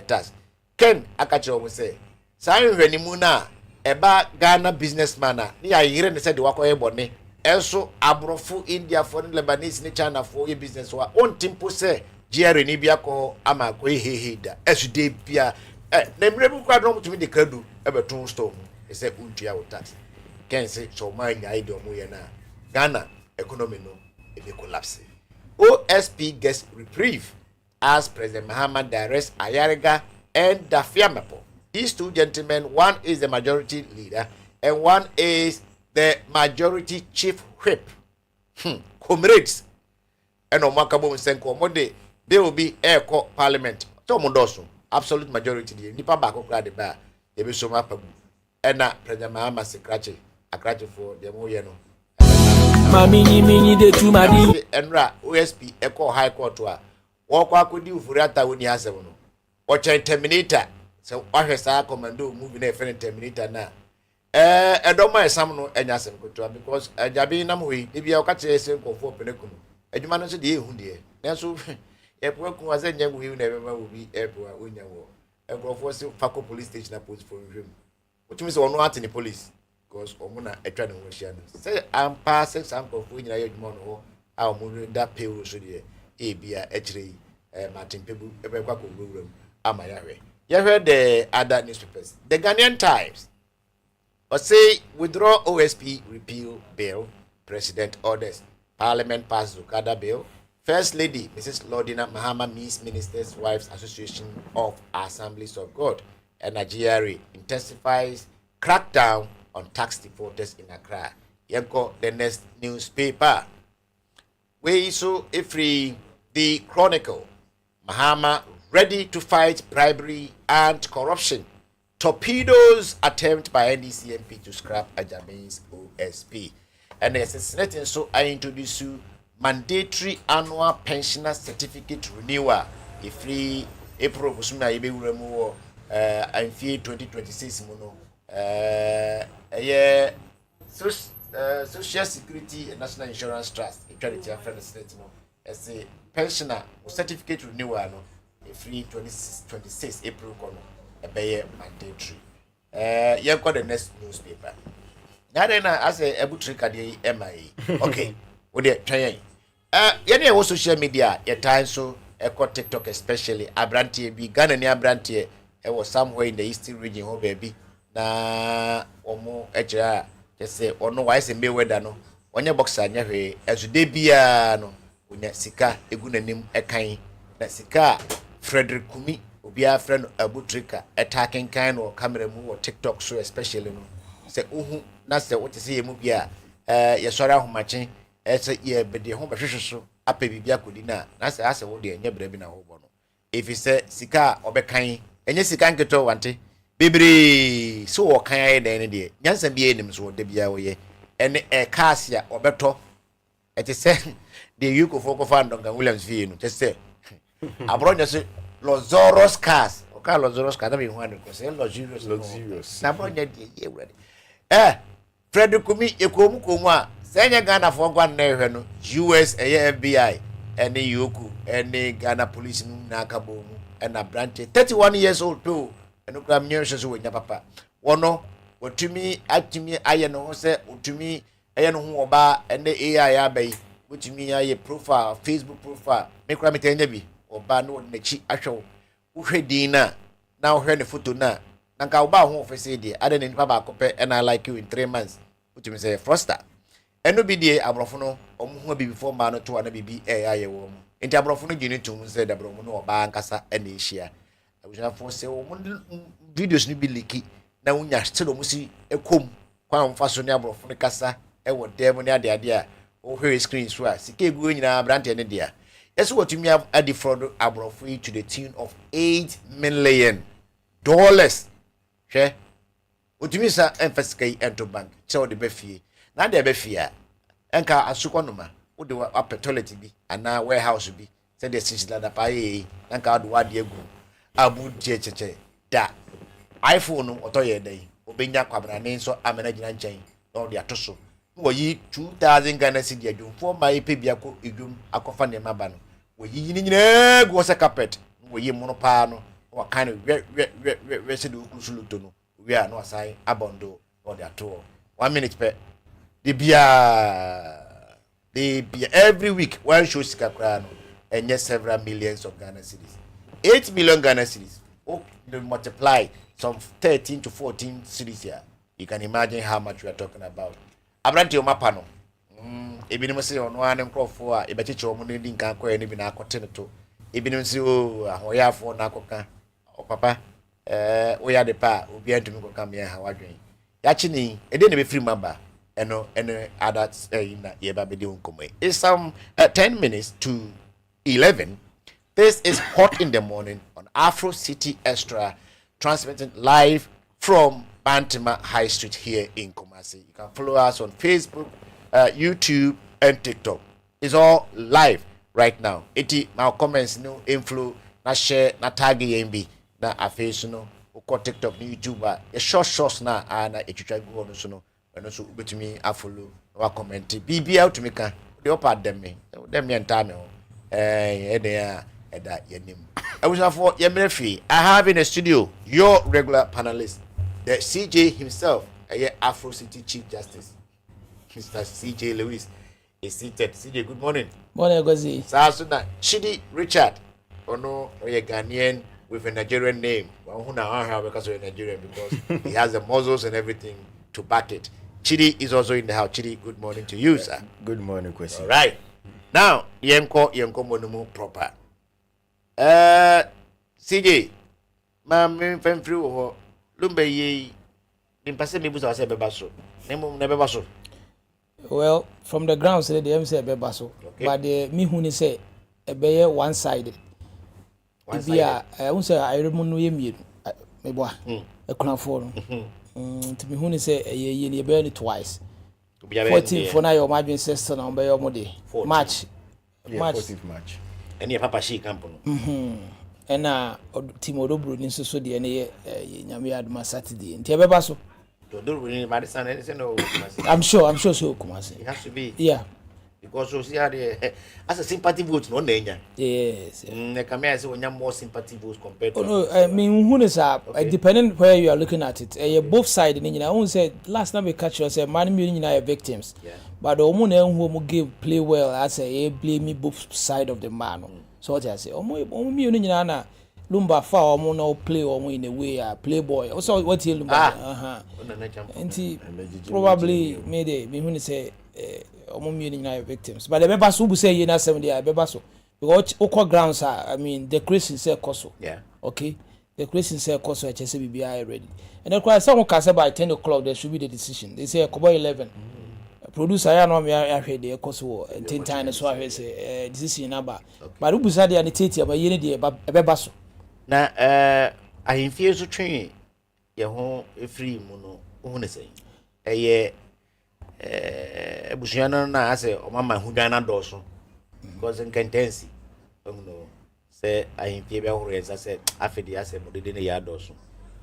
Speaker 6: tax ken akache wo say sa hwani mu na eba Ghana businessman na ya yire ne say de wakoye bone enso abrofo India for Lebanese ni China for ye business wa on timpo say GR ni bia ko ama ko hehe da esude bia na mrebu kwa no mutumi de kadu ebeton store e say untua wo tax ken say so man nya ide omo ye na Ghana economy no e be collapse. OSP gets reprieve as President Muhammad arrests Ayariga and Dafiamapo. These two gentlemen, one is the majority leader and one is the majority chief whip. Comrades. And on Makabo Senko Monday, they will be air court parliament. So Mondoso, absolute majority. Nipa Bako Kradi Ba, they be so mapabu. And President Muhammad Sekrachi, a crash for the Moyano.
Speaker 7: Mini de tu madi.
Speaker 6: Enra OSP Eco High Court wa. Wokwa kodi ufuriata woni asem no. Ochen terminator. So wahwe sa commando movie na efene terminator na. Edoma esam no enya asem koto because ajabi nam hui bibia okache ese nkofo penekunu. Adwuma no so de ehu de. Nanso epo ku wa ze nyangu hui na bema obi epo onya wo. Nkofo se fako police station na post for him. Otumi se ono ate ni police. Because omuna etwa ne ho hia no say am pass some of we nyina yedwuma no ho a omu da pay so de e bia ekire Martin Pebu ebe kwa ko wuram ama yahwe the other newspapers. The Ghanaian Times say withdraw OSP repeal bill, president orders parliament pass Zukada bill. First Lady Mrs. Lordina Mahama meets Ministers' Wives Association of Assemblies of God and Nigeria intensifies crackdown on tax defaulters in Accra. Yanko the next newspaper. We so free the Chronicle. Mahama ready to fight bribery and corruption. Torpedoes attempt by NDCMP to scrap Ajame's OSP. And as a Senate so I introduce you mandatory annual pensioner certificate renewal. If free April Busuna Ibe Uremu and 2026 mono. Social Security and National Insurance Trust, a charity affair state, as a pensioner certificate renewal, a free 26 April corner, a bay mandatory. You got the next newspaper. Now then, as a butcher the MIA. Okay, with the trying. Yeah, also social media, your time so, TikTok especially, Abrantie, be Ghana near Abrantie, it was somewhere in the eastern region, oh baby. Na omo echa say ono wise mbe weda no onye boxer anya hwe ezude bia no onya sika egu nanim ekan na sika Frederick Kumi obia friend Abutrika attacking kind or camera mu or TikTok so especially no say uhu na say what say mu bia ye sori ahomachen say ye bede ho behwehwe so apa bibia kodi na say ase wo de anya bra bi na ho bo no if you say sika obekan enye sika nketo wante Bibri so kan aye den de nyansa bi enim so de bia wo ye ene kasia obeto ete se de yuko foko fando nga Williams vie no te se abronya se Lozoros cars o ka Lozoros cars na be 100 ko se luxurious na abronya de ye wrede Frederick Kumi ekomu komu a senya Ghana fo gwa na ehwe no US eye FBI ene yoku ene Ghana police nu na akabo mu ena branch 31 years old too. And look at me, so with your papa. One, what to me, at me, I know, say, to me, I know who about and the AI bay, which me, I profile, Facebook profile, make me tell you, or bano the cheap actual, who had dinner, now heard the photo now. Nanka about home for say, I didn't papa compare, and I like you in 3 months, which me say, Froster. And no be the Abrofono, or who be before man to an BB AI woman. In Tabrofono, you need to say the Bromono or Bancasa and Asia. I was not for say videos ni bi leaky na unya still musi ekom kwa mfaso ni abro fo kasa e wo dem ni ade ade a o hwe screen so a sike egu nyina brand ne dia yes what you have ade fraud abro fo to the tune of $8 million hwe otumi sa emphasize ento bank so de be fie na de be fie a enka asukonoma wo de apetolity bi ana warehouse bi Say the sisi la paye nanka do wade egu abu cheche da iPhone no otoye dai obenya kwabra ne so amena gina nchen no de atoso wo yi 2000 Ghana cedi adwumfo ma yepe bia ko edwum akofa ne maba no wo yi nyina go se carpet wo yi mono pa no wa kind of we se do kusuluto no we are no asai abondo or the ato 1 minute per the bia every week one show sika kra no and yes several millions of Ghana cedis 8 million Ghana cedis oh they multiply some 13 to 14 cedis here you can imagine how much we are talking about abrante o mapa no ebinim se ono ane nkrofo a ebecheche o mo ne din kan koye ne bi na akotene to ebinim se o ahoyafo na akoka o papa oya de pa obi antumi ko kam ye ha wadwen ya chi ni ede ne be free mamba eno others na ye ba be de nkomwe it's 10 minutes to 11. This is Hot in the Morning on Afro City Extra, transmitting live from Bantima High Street here in Kumasi. You can follow us on Facebook, YouTube, and TikTok. It's all live right now. Iti my comments no inflow, na share, na tag YMB, na aface no, uko TikTok, ni YouTube. A short na na echucha go on so no, and also ubetumi afollow, wa comment. BBL to me can the upper them me and time. I have in the studio your regular panelist, the CJ himself, Afro City Chief Justice, Mr. CJ Lewis, is seated. CJ, good morning.
Speaker 7: Morning, Gozi.
Speaker 6: Sasuna Chidi Richard, or no, or a Ghanaian with a Nigerian name. Well, who now because of a Nigerian because he has the muscles and everything to back it. Chidi is also in the house. Chidi, good morning to you, sir.
Speaker 8: Good morning, Kwasi.
Speaker 6: All right. Now, yenko monumu proper. CJ, ma me free ho lumbe yi impase me busa se bebaso. Nemo ne bebaso.
Speaker 7: Well, from the ground say the say bebaso, but the me hu ni say e be one sided. Bia I say I remunu ye mi me boa. E kuna fo no. To me hu ni say ye ni be twice. 14 for now your margin system on by your mode March.
Speaker 8: Yeah, 14th March.
Speaker 6: And your papa she camp no.
Speaker 7: And Team Odobro ni so de na nyame aduma Saturday. Nti e beba so.
Speaker 6: Odobro ni Madison and say no.
Speaker 7: I'm sure so Kumasi.
Speaker 6: It has to be.
Speaker 7: Yeah.
Speaker 6: Because so see as a sympathy vote no nenya.
Speaker 7: Yes.
Speaker 6: The camera say we more sympathy votes compared to.
Speaker 7: Oh no, I mean who is depending where you are looking at it. Both sides ni nyina won say last time we catch you say man me nyina victims.
Speaker 6: Yeah.
Speaker 7: But the woman who give play well as a blame me both side of the man. So what I say me nyina na Lumba fa omo na play omo in a way playboy. Also what you Lumba Nti probably made me who say omo nyina victims. But the member so say you na 70 beba so because okwa grounds I mean the Christian say koso.
Speaker 6: Yeah.
Speaker 7: Okay. The Christian say koso HSC BBI ready. And the cry some can say by 10 o'clock there should be the decision. They say kobo 11. Producer ya no me ahwe de koso and 10 times so ahwe say decision number. But ubusa de anitete aba yene de beba so.
Speaker 6: Na ahemfie so twen ye ho free mu no hu ne sei ebusuano na ase o mama hu Ghana doso because incantancy no say ahemfie be horo esa say afedi ase mo de ne ya doso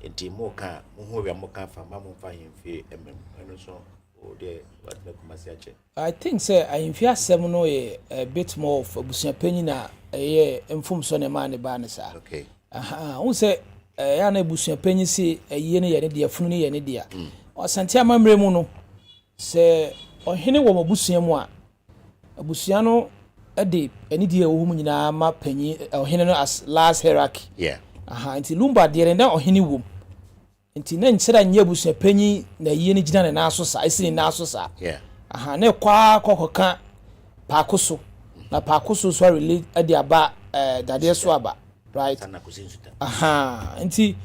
Speaker 6: enti mo ka mo hu we mo ka fa ma mo fa ahemfie emem eno so o de what na Kumasi ache. I
Speaker 7: think say ahemfie asem no a bit more of abusuan panyin na mfum so ne ma ne ba ne sa.
Speaker 6: Okay.
Speaker 7: Who say ya na abusuan panyin si ye ne ye ne de afunu ne ye ne de o santi amamre mu no se ohene wo mabusuan mu a abusuan no de ani de wo mu nyina ma panyin ohene no as last hierarchy.
Speaker 6: Yeah.
Speaker 7: Nti lumba de na ohene wo nti na nkyira nya abusuan panyin na ye ne gina ne na aso sa esi ne na aso sa.
Speaker 6: Yeah.
Speaker 7: Na kwa kokoka pakoso na pakoso so relate ade aba dade so aba right. Nti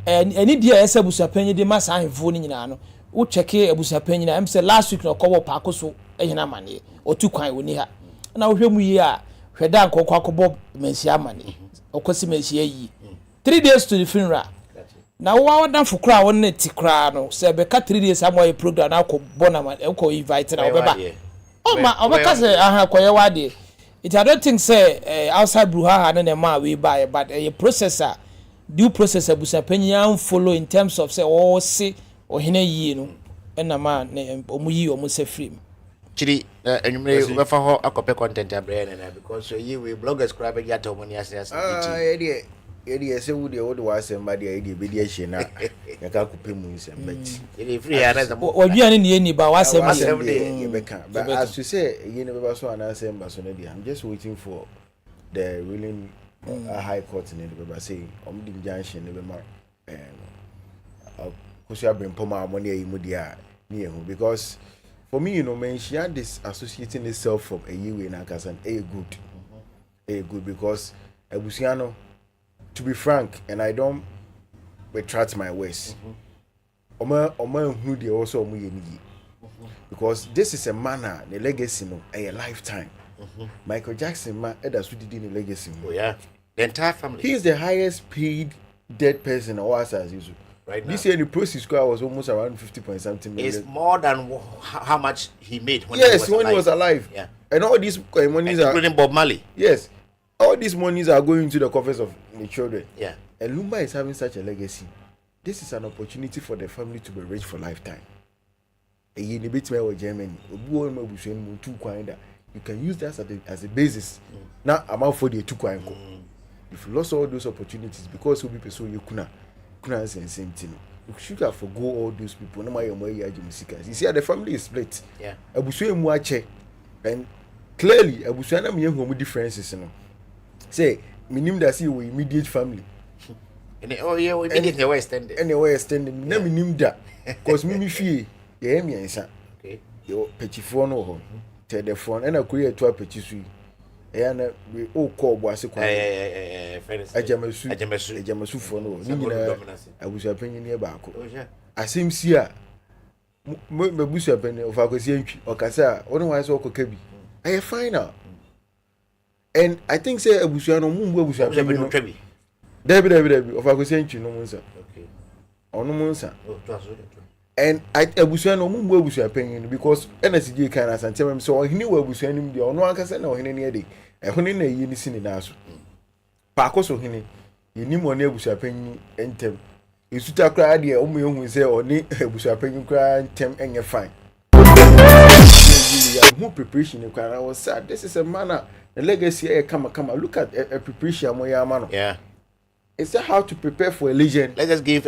Speaker 7: any dia esa busapanyi de masa ahemfo ni nyina no wo cheke abusapanyi na say last week na kowo pakoso ehina mane otukwan woni ha na wo hwemu yi a hweda nkokwa akobo mensia mane okosi mensia yi 3 days to the funeral. Na wo dan fukura won na tikra no say be ka 3 days amoy program na ko bona man ko invite na obeba o ma obeka say koye wade I don't think say outside Bruhaha and ma we buy, but a processor, due processor busapenyan follow in terms of say say or hine ye no, and a man omuyi almost free.
Speaker 6: Chidi, and you may refer a copy content because you will bloggers grab a yato when you say,
Speaker 8: Eddie, say would the old was somebody idea mediation. I can't pay me some bet.
Speaker 7: Or you are in the end, but what's
Speaker 8: but as you say, you never saw an answer, I'm just waiting for the ruling high court in the say, the junction, never mind. Because you have been Poma money near because for me, man, she had this associating itself from a year in Akasan, a good because a Busiano. To be frank, and I don't retract my words. Oma who they also because this is a manner, the legacy no, a lifetime. Michael Jackson, man, that's what did in the legacy.
Speaker 6: Oh yeah, the entire family.
Speaker 8: He is the highest paid dead person or as usual.
Speaker 6: Right now.
Speaker 8: This year the proceeds score was almost around 50 point something million.
Speaker 6: It's more than how much he made when
Speaker 8: he was alive.
Speaker 6: Yeah,
Speaker 8: and all these monies are
Speaker 6: including Bob Marley.
Speaker 8: Yes. All these monies are going into the coffers of the children.
Speaker 6: Yeah.
Speaker 8: And Lumba is having such a legacy. This is an opportunity for the family to be rich for lifetime. You can use that as a basis. Now I'm out for the two coin. If you lost all those opportunities because we be so you kuna same thing. You should have forgo all those people. No matter where you see, the family is split.
Speaker 6: Yeah.
Speaker 8: And clearly, Abusuana me who differences. Say, minim that see we immediate family.
Speaker 6: And we immediately were extended.
Speaker 8: Anyway, extended. Na minim da. Cause me fie, ye me ansa. Okay. Yo pettifo no ho. Te the phone and I create to a pettisu. E na we o call boase kwa. Ajamasu phone no. Ni nyina abusu apanyin ne ba ko. Asim si a me busu apanyin of akosi antwi. Okasa, wonu wan so okoka bi. Aye final. And I think say Abusuano mumbu Abusuano. Debi of Agosenchi no munsa. Okay. Or no munsa. And I Abusuano mumbu Abusuapen because NSG can as and tell him so he knew Abusuanim the no one can say no in any day. A honey in sin in us. Pacoso hini. You knew one Abusuapen and tem. You should have cried the only who say or need Abusuapen cry tem and you're fine. More preparation you can. I was sad. This is a manner. The legacy come look at a preparation man.
Speaker 6: Yeah.
Speaker 8: It's how to prepare for a legend.
Speaker 6: Let's just give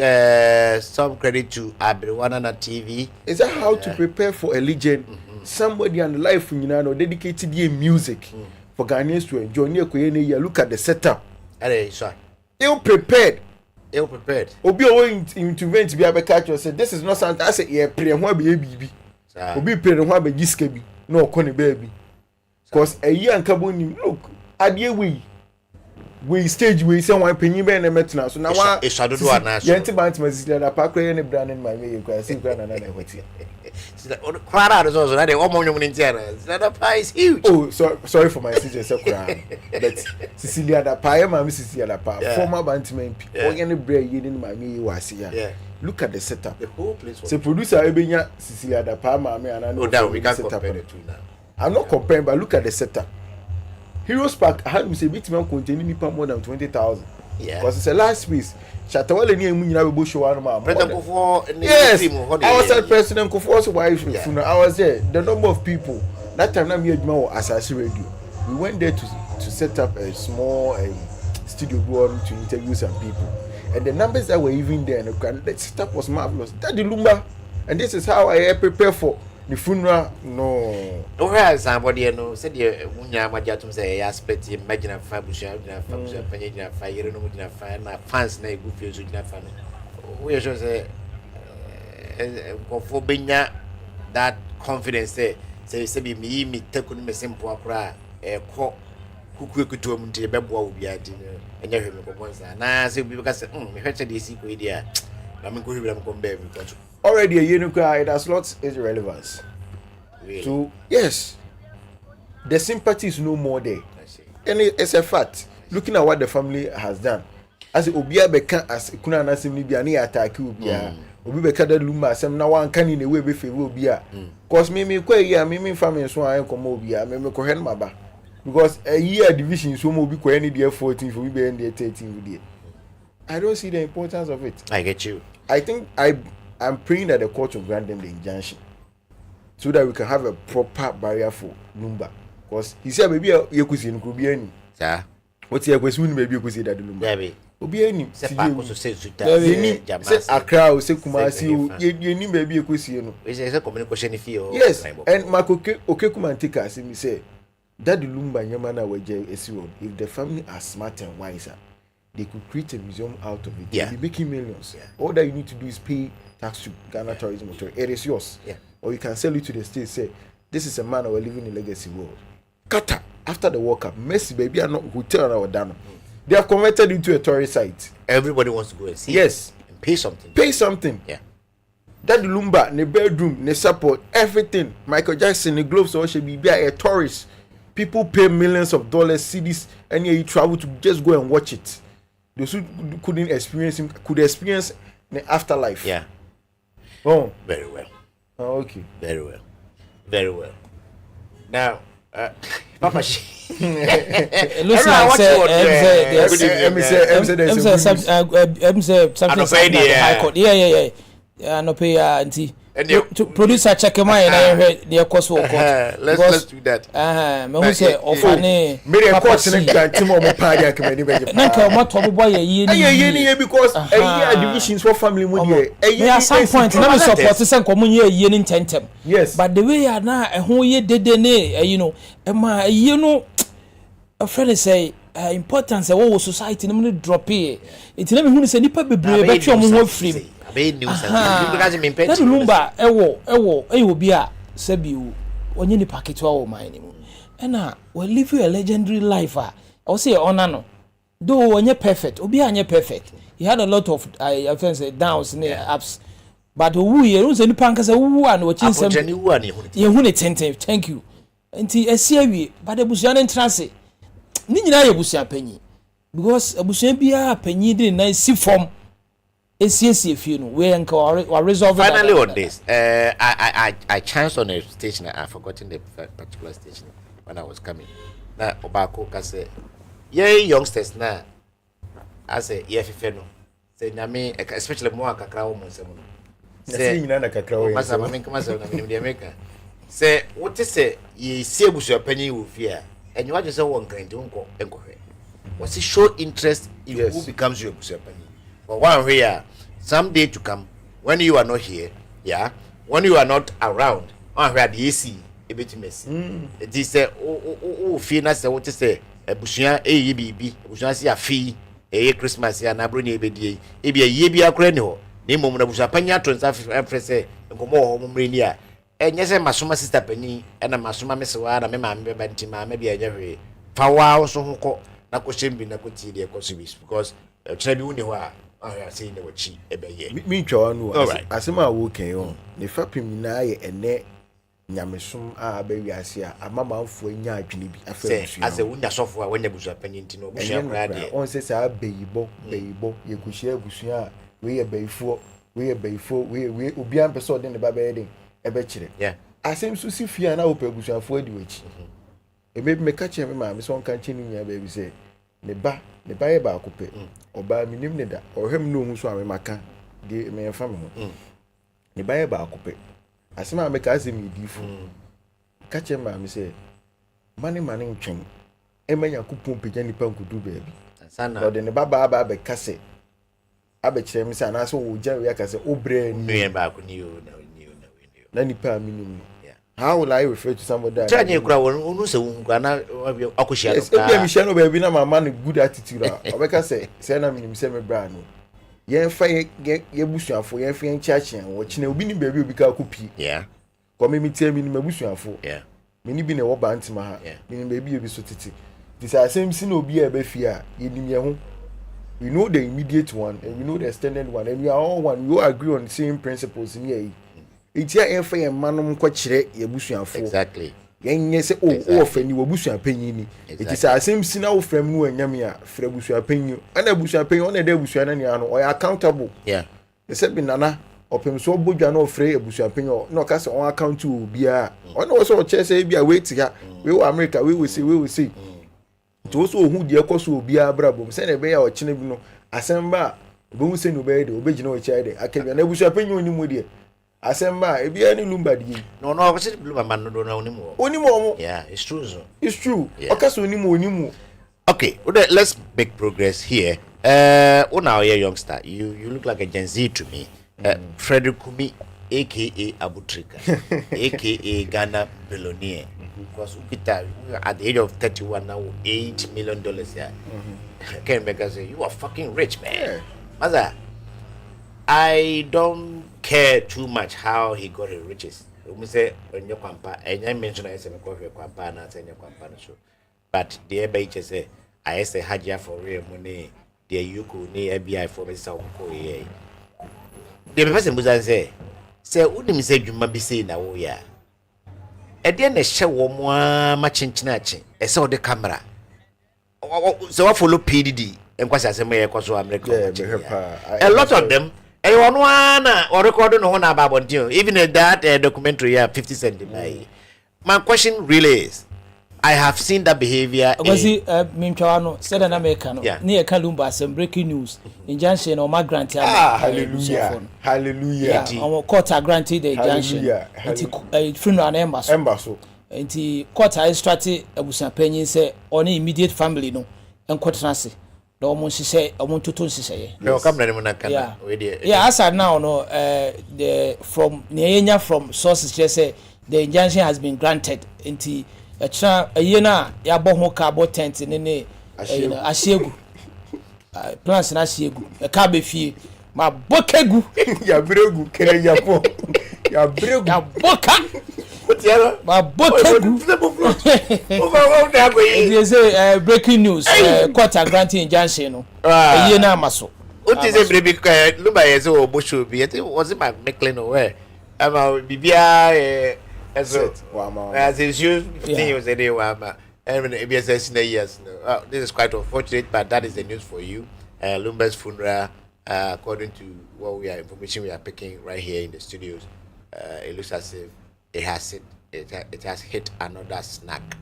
Speaker 6: some credit to Abirwanana TV.
Speaker 8: It's how to prepare for a legend. Somebody on the life dedicated to music for Ghanaians to enjoy. Look at the setup. Ill prepared. Obi into event to be able to catch you. Said this is not something. I said yeah, pray and baby. Obi pray and what be no corny baby. Because a year and Kabuni, look, at the we stage we say one penny ben and metna. So now I
Speaker 6: shadow do an answer.
Speaker 8: Yentibant Mazilla, Park and brand in my way. You can see another way.
Speaker 6: Crowd is also that one moment in Terra. That pie is huge.
Speaker 8: Oh, sorry for my sister, but Cecilia, the pie, my Cecilia, the pie, former bantman, or any bread in my me was here. Look at the setup. The whole place. So producer Ebenya, Cecilia, the pie, mammy, and I know that we can't compare the two now. I'm not comparing, but look at the setup. Heroes Park, I had to say, bit man containing more than 20,000. Yeah. Because it's a last piece. Shatawale near Munyabu Bush one man. Yes, I was at President Kofo's wife. I was there. The number of people. That time, I'm here as I radio. We went there to set up a small studio board to interview some people. And the numbers that were even there, and the setup was marvelous. Daddy Lumba. And this is how I prepare for the funeral. No.
Speaker 6: Where somebody know said you Munyamajatum say aspect imagine a fabusha, fire, no fire, fans na good feels with that family. We should say for being that confidence say me take on me simple cry a cock who could to him to the bebo will be at dinner and you hear me once. Now, say because me heard this idea. I'm going to come back because
Speaker 8: already a year it has lost its relevance. Really? So yes, the sympathy is no more there. I see. And it's a fact. Looking at what the family has done, as Obia Beka as Kuna Nasim Biani attack Ubia, Obi Beka the Luma, some now one can in a way be favor Bia. Cause me family so I come Obia, me Kohen Maba. because a year division so mo be ko any there 14 for we be any 13 there. I don't see the importance of it.
Speaker 6: I get you.
Speaker 8: I think I'm praying that the court will grant them the injunction so that we can have a proper barrier for Lumba. Because he said maybe you could see in Kubiani.
Speaker 6: Sir.
Speaker 8: What's your question? Maybe you could see that Lumba.
Speaker 6: Baby.
Speaker 8: Obiani.
Speaker 6: Say
Speaker 8: Accra, say Kumasi, you need maybe you could see.
Speaker 6: It's a communication if you.
Speaker 8: Yes. And Makoke Kumantika, see me say that the Lumba Yamana were jail. If the family are smart and wiser, they could create a museum out of it.
Speaker 6: Yeah.
Speaker 8: They'll be making millions.
Speaker 6: Yeah.
Speaker 8: All that you need to do is pay tax to Ghana Tourism Authority. It is yours.
Speaker 6: Yeah.
Speaker 8: Or you can sell it to the state. Say, this is a man who are living in a legacy world. Qatar, after the World Cup, Messi, baby, are not hotel or Dano. They have converted into a tourist site.
Speaker 6: Everybody wants to go and see.
Speaker 8: Yes.
Speaker 6: And pay something.
Speaker 8: Pay something.
Speaker 6: Yeah.
Speaker 8: That Lumba, the bedroom, the support, everything. Michael Jackson, the gloves, all should be a tourist. People pay millions of dollars, cities, and you travel to just go and watch it. Those who couldn't experience him could experience the afterlife.
Speaker 6: Yeah.
Speaker 8: Oh.
Speaker 6: Very well.
Speaker 8: Oh, okay.
Speaker 6: Very well. Very well. Now, Papa,
Speaker 7: producer check him out near Koso.
Speaker 6: Let's do that.
Speaker 7: Me say ofane.
Speaker 8: Me dey court in the more party I can
Speaker 7: Nanka mo to boy ye
Speaker 8: because a year divisions for family money.
Speaker 7: At some point na me support say nkomo ye ni tentem.
Speaker 8: Yes.
Speaker 7: But the way na ehun ye dede ne you know e ma ye no a friend say importance e wo society no drop e. It na me hu say nipa bebre be twa mo ho free. That Lumba ewo bi a sabi onye ni packet wa wo man ni mu na we live a legendary life I say honor no though onye perfect obi anye perfect he had a lot of I can say downs near ups but who ye no say ni panka say who an wo chin sem ye hu ne tenten thank you enti esia wi but ebusuan entrance ni nyina ye ebusuan panyi because ebusuan bia panyi de na si form if you know we are resolved
Speaker 6: finally on this I chanced on a station. I've forgotten the particular station when I was coming now Obako can say youngsters now I say no say nyame especially more kakra wo monsem no
Speaker 8: say nyina na kakra wo
Speaker 6: masa mama nkama say na me America say what say ye see abusu apanyi wo fia enye waje say won krenti nko enkohwe was show interest in who becomes your abusu apanyi for one here someday to come when you are not here when you are not around on where the AC e beti mess it is say o feel na say what say ebusuan ye bibi ebusuan say afi Christmas ya na bro ni ebedie e bia ye bia akra ni ho na mom na busu apanya tonsa frese nkomo ho momre ni a enye se masoma sister pani na masoma mesewa na me ma me ba ntima ma bia nyehwe fa wa so ho ko na ko shembi na ko ti de ko service because try bi woni ho a I say the wachi ebeye
Speaker 8: me twa no asema wo kan on ne fapem na ye ene nyamesom a ba wiase a amamanfo anya adwene bi afa
Speaker 6: busu ase wonya sofo a wonya busu apanyi ntino busu akra de
Speaker 8: on se sa beyibo ye kuhia busu a we ye beyifo we obi an person de ne ba be den ebe kire asem so si fia na wo pa busu afo adi wachi e me ka kire me ma me so on kan chini nya ba bi se ne ba ye ba akupe oba minim ne da ohwem no hu so a me maka de me fa me ho ne ba ye ba akupe asema me ka asem idifo ka che ma me se mane ntwen e manya kupon pegya nipa nkudu baabi sana de ne ba be kase abe kire me se na so wo gya we akase obre
Speaker 6: ni ba ku ni o
Speaker 8: na nipa minim how will I refer to somebody that
Speaker 6: Tanya kura wonu se wu na akohia
Speaker 8: no ka yes me no baby na mama no good attitude obeka say na minim se me bra no ye fa ye busuafo ye fa nchache wo kine obi ni baby obi ka kopi ko me tie mi ni mabusuafo me ni bi na wo ba ntima ha me ni baby obi so titi this same sin obi e ba fi a ye nim ye ho we know the immediate one and we know the extended one and we are all one we all agree on the same principles in here itia enfa ye manom kwa kire ye busuafo
Speaker 6: exactly
Speaker 8: yenye se o ofani wo busuapanyi ni it is asem sina wo frem no anyame a fra busuapanyi ana busuapanyi ona da busuana ni ano o accountable
Speaker 6: yeah
Speaker 8: se bi nana opem so bodwa no free abusuapanyo no ka se on account to bia ono wo so che say bia wait ha we wo America we will see to so hu de ekoso bia brabom se na be ya o chine bi no asemba be hu se no be de obegina o chai de akabia na abusuapanyo oni mu de asemba e bia ni lumba de
Speaker 6: no I was lumba man no na oni
Speaker 8: mo
Speaker 6: yeah it's true so
Speaker 8: it's true okaso oni mu
Speaker 6: okay let's make progress here now you're a youngster you look like a Gen Z to me. Frederick Kumi, aka Abutrika, aka Ghana billionaire. Because at the age of 31 now, $8 million here. Can make us say you are fucking rich, man. Mother, I don't care too much how he got his riches. We say when you compare, and I mentioned I said because you compare and I say you compare so. But the ABH say I say Hajia for real money. The you could need FBI for me so the person was say wouldn't say you might be saying that oh yeah at the end the show one more matching chinach I saw the camera so I follow PDD and Kwasi Mensah a lot of them one or recording on about you even that documentary 50 cent my question really is I have seen that behavior.
Speaker 7: Kwasi Mensah said an American. Near Kalumba, some breaking news. Injunction or my grant.
Speaker 8: Hallelujah. Hallelujah.
Speaker 7: Our court are granted the injunction. A funeral embassy. And the court are instructed Abusa Penny say on immediate family no and court nasi. The almost say I want to say.
Speaker 6: No, come
Speaker 7: yeah, as I now know the from Nyenya from sources just say the injunction has been granted into a year ya boho cabo tent ne asiegu plans na asiegu e ka be fie ma bokegu
Speaker 8: ya bregu kere ya po ya bregu
Speaker 7: ya boka ma bokegu they say breaking news court granting injunction no a year na maso
Speaker 6: what is a baby lumba yeso obosho bi it was my McLean where bibia as it's used 15 years a day, and years. This is quite unfortunate, but that is the news for you. Lumba's funeral, according to what information we are picking right here in the studios, it looks as if it has hit another snack.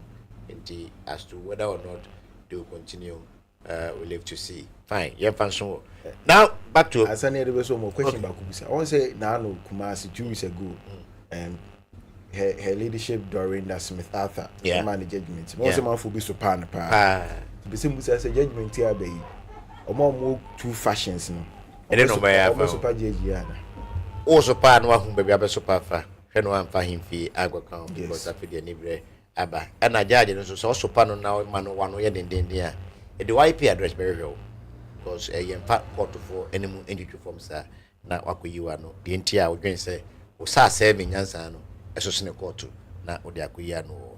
Speaker 6: As to whether or not they will continue, we'll live to see. Fine, yeah, so now back to.
Speaker 8: As I need to more question about Kubisa. I want to say now, Kumasi 2 weeks ago, her leadership during that Smith Arthur man judgment. Most of my for be so pan pa. The same as a judgment here be. More two fashions no.
Speaker 6: I don't know where I
Speaker 8: super JG.
Speaker 6: Also pan wa hu baby super fa. Hwe no amfa himfi agwaka because afi de nibre aba. And na judge no so so pan no man one ye den dia. E the IP address very well. Because yem fa court for any entity from sir na wakoyiwa no. The ntia odwen say o sa serve nyansa no. Esosine court na odi akoyia no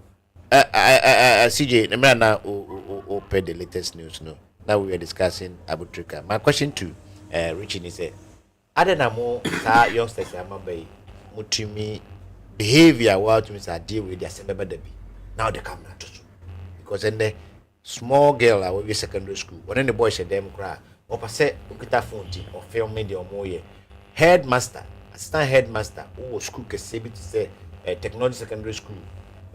Speaker 6: CJ remember na o pay the latest news no. Now we are discussing Abutrika. My question to Richie is other than more youngsters amambe mutimi behavior what means I deal with their sember debi now they come now because in the small girl I was secondary school when the boy said them cry or passe ukita phone or film media or more headmaster assistant headmaster who school can say to say technology secondary school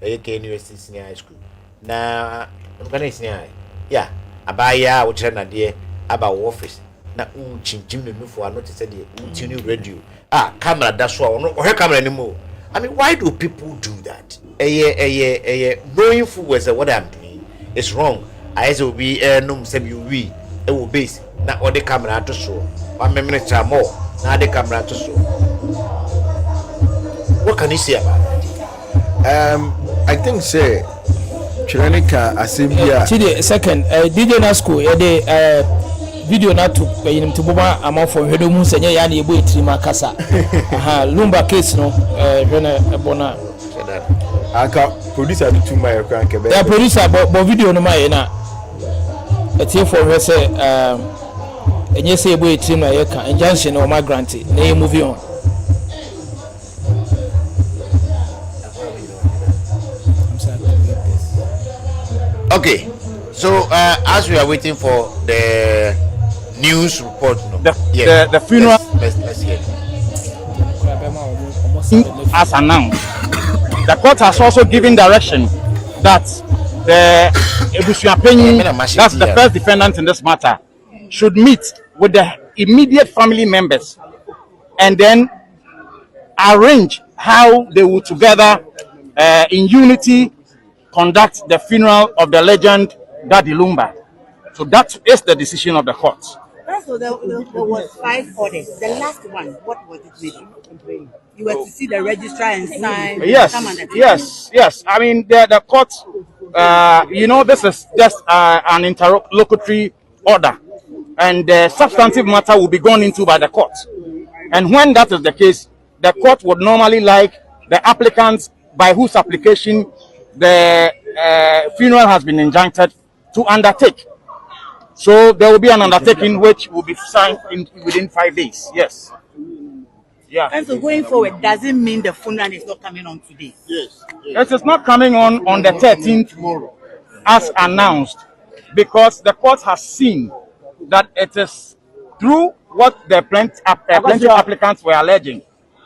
Speaker 6: KNUST senior high school na ngana senior yeah abaya wo kire na de aba office na chinchim me for not say the tune radio camera that so no camera anymore. I mean, why do people do that? Knowing full well what I'm doing is wrong. I will be no say you we will base na all the camera to show 1 minute more na the camera to show. What can you say about that?
Speaker 8: I think say Chirenika Asibia
Speaker 7: Chide second DJ na school video na to yinim to boba amount for hedo mu senye ya na ebo etirima kasa lumba case no hwena ebona
Speaker 8: aka producer do too my crank be
Speaker 7: the producer bo video no my na etie for hwe say enye say ebo etirima ye ka injunction no ma grant na e movie on.
Speaker 6: Okay, so as we are waiting for the news report, no?
Speaker 3: The funeral.
Speaker 6: Let's hear.
Speaker 9: as announced. The court has also given direction that the Ebusuapenyi, that's the first defendant in this matter, should meet with the immediate family members and then arrange how they will together in unity conduct the funeral of the legend Daddy Lumba. So that is the decision of the court.
Speaker 10: So there was 5 orders. The last one, what was it with? You were to see the registrar and sign.
Speaker 9: Yes. I mean, the court, this is just an interlocutory order, and the substantive matter will be gone into by the court. And when that is the case, the court would normally like the applicants by whose application the funeral has been injuncted to undertake. So there will be an undertaking which will be signed within 5 days. Yes. Yeah.
Speaker 10: And so going forward, does it mean the funeral is not coming on today?
Speaker 9: Yes. It is not coming on the 13th as announced, because the court has seen that it is through what the plaintiff applicants were alleging,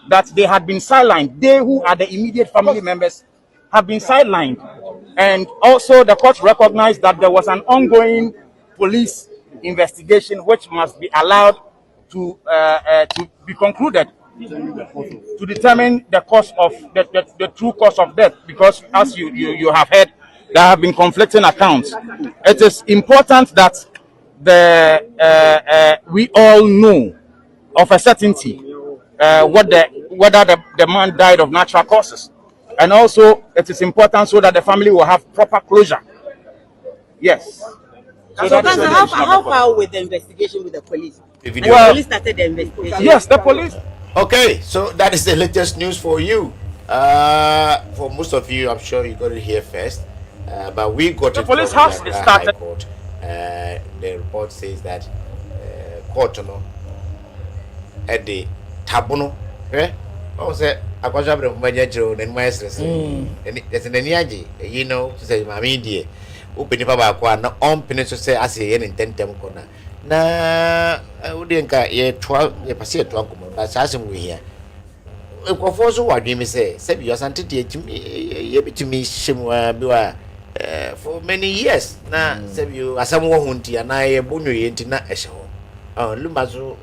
Speaker 9: that they had been sidelined. They who are the immediate family members have been sidelined. And also the court recognized that there was an ongoing police investigation which must be allowed to be concluded to determine the cause of the true cause of death, because as you have heard, there have been conflicting accounts. It is important that we all know of a certainty whether the man died of natural causes, and also it is important so that the family will have proper closure. Yes.
Speaker 10: So how far with the investigation with the police? The police started the investigation.
Speaker 9: Yes, the police.
Speaker 6: Okay, so that is the latest news for you. For most of you, I'm sure you got it here first. But we got
Speaker 9: the
Speaker 6: it
Speaker 9: police
Speaker 6: from
Speaker 9: has
Speaker 6: the
Speaker 9: started.
Speaker 6: High Court. The report says that court at the tabuno, oh, say I got job of my judge and my sister. And there's an energy, to say, my media. Open papa kwa na on peninsula say as a yen intentem kona na udenka ye 12 ye passe 12 komo ba sasem we here ekofo so wadwe me say you asante de ye bitimi shimwa biwa for many years na say you asam wo hunti ana ye bonyo ye nti na ehye ho lumba so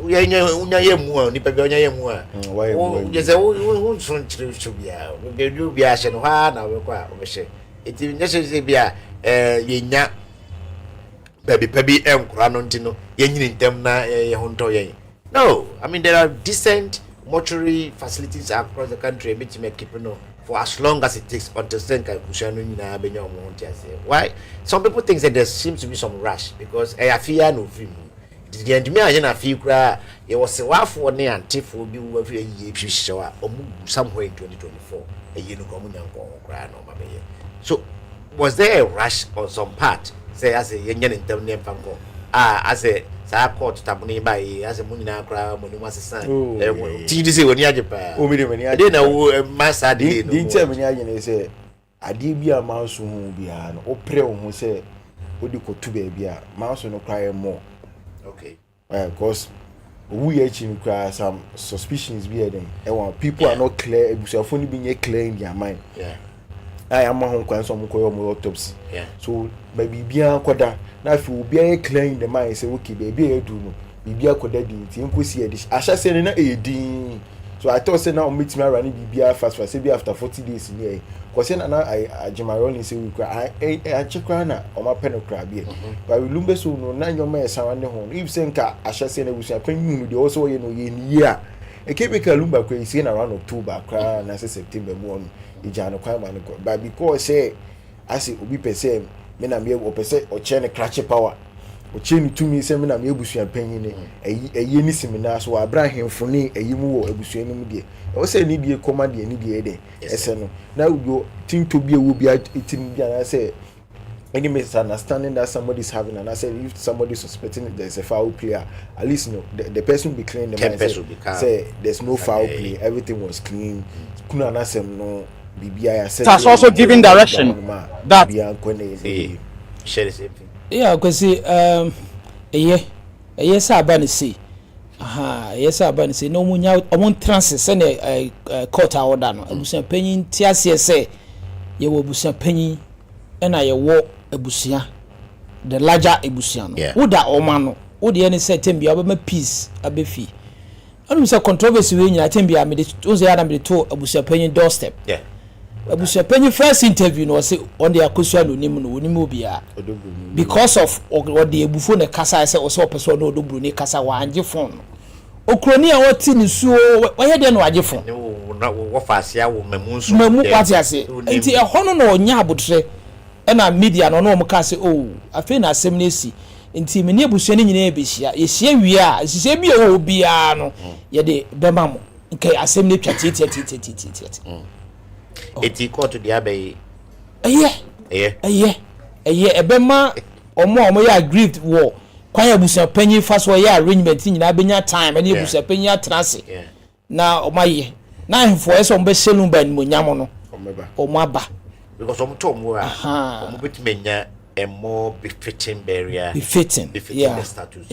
Speaker 6: unya ye mu ni pa bi onya ye mu a ye say wo so ntire so bia be du bia hye no ha na we kwa we hye iti nyese bia yenya baby enkura no ntino yenyini ntem na ye honto ye. No, I mean there are decent mortuary facilities across the country which make keep for as long as it takes until senka kushanu nyina benya omonti ase. Why some people think that there seems to be some rush because fear no film the end me anya na fi kura ye was wafo ne antefo bi wo afi ye hwehyewa omu somewhere in 2024 eye no komu nyanko kura no mabeye. So, was there a rush on some part? Say, as a young and tell me, as a court tabuni by as a munina crowd when you was a son. TDC when you had I didn't know Massa didn't tell me. I say, I did be a mouse who be an opera who say, would you go to baby? Mouse no cry more. Okay. Because we actually cry some suspicions be them. And people are not clear, if you're only being clear in their mind. Yeah. I am home when some autopsy. Yeah. So baby bia koda na fi obi clear in the mind say okay baby do no bibia koda din ti enko si edi asha say na edin. So I thought say now meet me run bibia fast say be after 40 days in here. Cause na I Jimaroni say we cry I check na o ma pen cry be. But we lumbe so no na nyoma e san ne ho. If say nka asha say na busia pan yunu de also ye no ye ni year. E keep make lumba kwa isi na around October cry na say September mo ijano kwa man ko but because say as obi pese me na me opese o che ne crash power o che ni tumi say me na me ebusua panyin ne eyi ni seminar so Abraham funi eyi mu wo ebusua ni mu de o say ni die command ni die de ese no na you think to be a will be eating bi and say any misunderstanding that somebody is having, and I said if somebody is suspecting there's a foul play, at least the person will be clean. The mind say there's no foul play, everything was clean.
Speaker 9: That's also giving direction that
Speaker 7: yeah, because yes, I ban see Yes, I say no munya omon trans send a court order no abusia panyin ti ase say ye wo abusia panyin na ye wo abusia the larger abusia no wo da oma no wo de any say tembia obema peace abefi anu say controversy we nyina tembia me de to say adam de to abusia panyin doorstep abusia panyin first interview no say on the akosua no nim no onim obia because of what the ebufo na kasa say o say person no odobru ni kasa wa anje phone okroni a woti ni suo waye de no waje phone
Speaker 6: wo fasia wo mamunso
Speaker 7: mamu kwati ase enti ehono no onya abotre na media no no mka say oh afi na asem na esi enti me ne ebusua ni nyina ebehia yehia wie a sise bi e obia no ye de bema mo nke asem na twa tete
Speaker 6: eti court dia be
Speaker 7: ebema omo ya aggrieved wo kwanya busia panyin fa so ya arrangement nyina benya time ene busia panyin atrase na omaye na himfo eso mbe selu ban monyam no omo aba
Speaker 6: because omo to omo omo betimenya a more befitting barrier
Speaker 7: befitting
Speaker 6: the status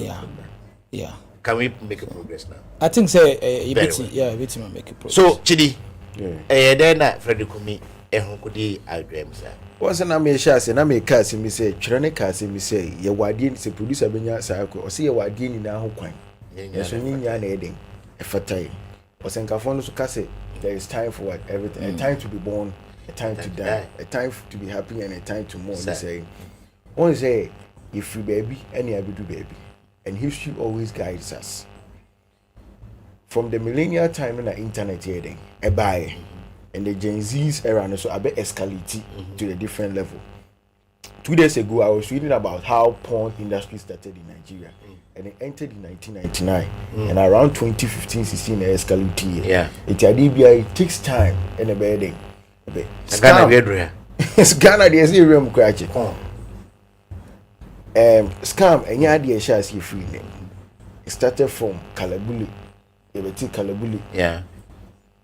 Speaker 7: yeah
Speaker 6: can we make a progress now?
Speaker 7: I think say bit make a progress.
Speaker 6: So Chidi then Fredikumi ehukudi adwem sir
Speaker 8: was na me sha say na me ka say me say twere ne ka say me say ye wade say producer benya say ko o say ye wade ni na ho kwan so ni nya na eden e fatai o say nkafo no so ka say there is time for what everything a time to be born, a time to die, a time to be happy and a time to mourn. Say one say if you baby any abidu baby, and history always guides us from the millennial time in the internet here then a buy and the Gen Z's era so I bet escalate to a different level. 2 days ago I was reading about how porn industry started in Nigeria and it entered in 1999 and around 2015-16 it escalated. It takes time and a bedding. It's Ghana there's a room crash. Scam and ya idea shares you free name. It started from Kalabuli. Kalabuli.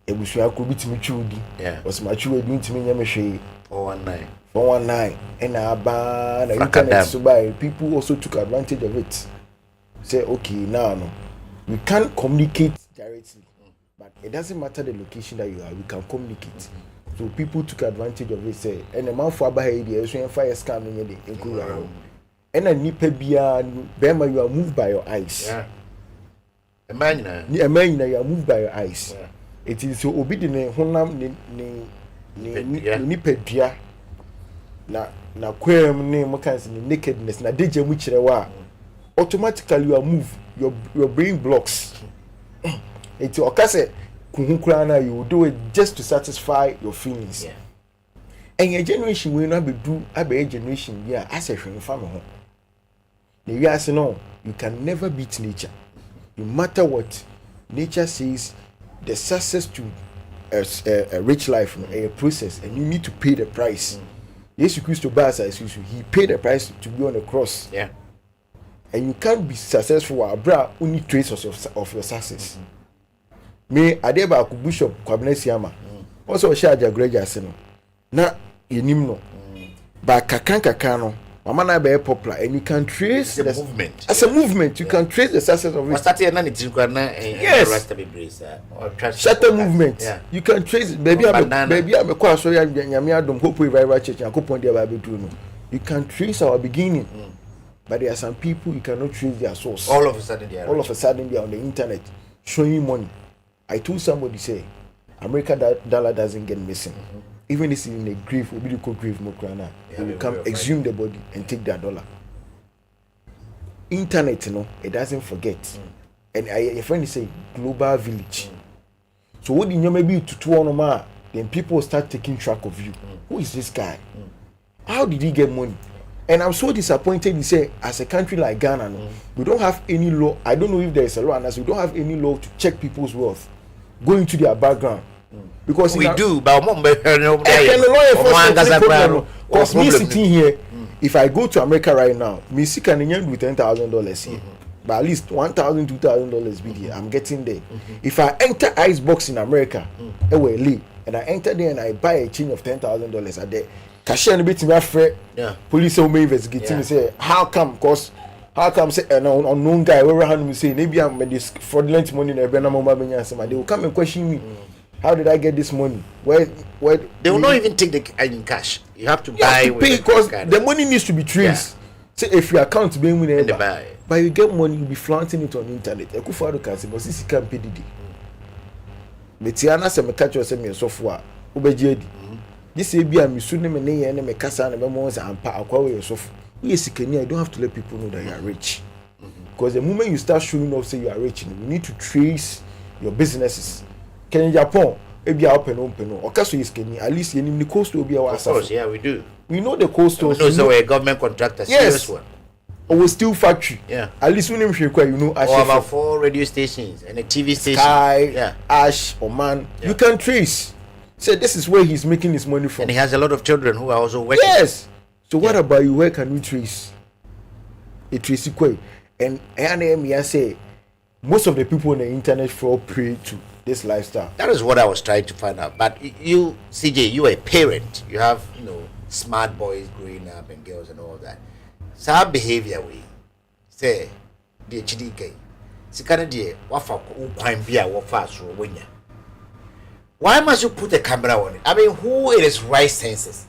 Speaker 8: Ebusua ko bitimi chudi was my chudi ntimi nyame hwe 419 and aba na internet so by people also took advantage of it. Say okay now no we can't communicate directly but it doesn't matter the location that you are, we can communicate. So people took advantage of it. Say and the man for aba here dey so fire scam in dey enku and a nipa bia bema you are moved by your eyes. A man you are moved by your eyes. It is so obedient honam ni nipadua na kwem ne mokansi ni nakedness na deje mu kirewa automatically you are move your brain blocks. It's okase kuhunkura na you do it just to satisfy your feelings. And your generation will not be do a generation yeah as a family home. The years no you can never beat nature. No matter what nature says. The success to a rich life, a process, and you need to pay the price. Jesus Christ to buy us, he paid the price to be on the cross. And you can't be successful abroad only traces of your success. Me, Adeba Bishop Kwabnesiama, also share your great asino. Na yenimno, but Kakano. Mama na be popular and you can trace
Speaker 6: the movement.
Speaker 8: As a movement, you can trace the success of it. Yes. Shatter movement. You can trace it. Baby, I'm a quite sorry. I'm hope we very church and coupon the Bible. You can trace our beginning, but there are some people you cannot trace their source.
Speaker 6: All of a sudden, they
Speaker 8: are on the internet showing money. I told somebody say, America dollar doesn't get missing. Even if it's in a grave, we will call grave Mokrana. They will come exhume the body and take their dollar. Internet, it doesn't forget. And a friend say global village. So what do you maybe to 2 then people start taking track of you. Who is this guy? How did he get money? And I'm so disappointed. He say, as a country like Ghana, we don't have any law. I don't know if there is a law, and we don't have any law to check people's wealth, go into their background. Because
Speaker 6: we do, but
Speaker 8: because me sitting here, if I go to America right now, me see can with $10,000 here, but at least $1,000, $2,000 be here. I'm getting there. If I enter Icebox in America, and I enter there and I buy a chain of $10,000 a day, cashier and bit me afraid. Police will investigate me say how come? Because how come say an unknown guy where hand me say maybe I'm this fraudulent money in a benamoma benya, they will come and question me. How did I get this money? Where
Speaker 6: they will not even take the in cash. You have to buy
Speaker 8: to pay because the money needs to be traced. Say if your account being winning, but you get money, you'll be flaunting it on the internet. I could follow can say, but this can't pay the day. But Tiana said, me catch yourself in software. Ubejedi. This ABI, I'm soon and me casa and memoirs and acquire your software. Yes, I don't have to let people know that you are rich. Because the moment you start showing off, say you are rich, you need to trace your businesses. Can Japan, maybe open, or Casso is Kenya, at least in the coast will be our
Speaker 6: source. Of course, yeah, we do.
Speaker 8: We know the coast.
Speaker 6: We know so a government contractor,
Speaker 8: yes,
Speaker 6: one.
Speaker 8: Or steel factory.
Speaker 6: Yeah.
Speaker 8: At least we require, you know,
Speaker 6: or about 4 radio stations and a TV station.
Speaker 8: Sky, yeah. Ash, or man. Yeah. You can trace. Say this is where he's making his money from.
Speaker 6: And he has a lot of children who are also working.
Speaker 8: Yes. So what about you? Where can we trace? A trace equate. And I say most of the people on the internet fall prey to this lifestyle.
Speaker 6: That is what I was trying to find out. But you, CJ, you are a parent. You have, smart boys growing up and girls and all that. So our behavior we say the HDK. Sikana die wafa ukwan bia wafa so wonya. Why must you put a camera on it? I mean, who in his right senses?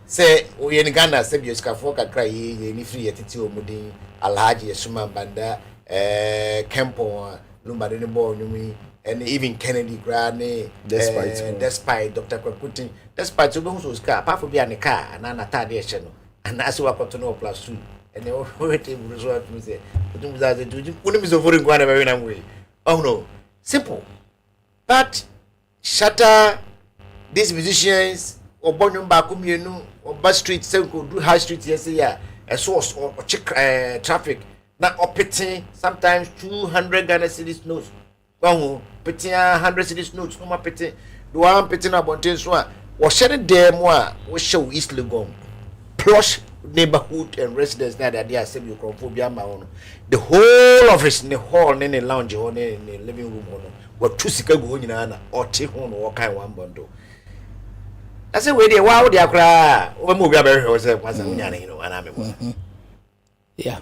Speaker 6: Say we in Ghana say you ska for kakra ye ni free etiti omudin Alhaji Esuma Banda Kempo Lumba de Bo Nyumi and even Kennedy Granny despite Dr. Kwakutin despite so who ska apart from being a car and an atade channel and that's what got to know plus 2 and they already resort to say put me so for going a very long way. Oh no, simple. But shatter these musicians or Bonum Bakumienu or Bus Street Circle do High Street yes yeah a source or check traffic not operating sometimes 200 Ghana cedis notes. Well, petty 100 cedis notes, no more petty. Do one petty about this one. Was shedding there more, we show East Legon. Plush neighborhood and residents that they are semi chromophobia. The whole office in the hall, in the lounge, or in the living room, were 2 seconds going in or take home or kind one bundle. I said, wait, wow, they are cry. When we are was and I'm
Speaker 7: yeah.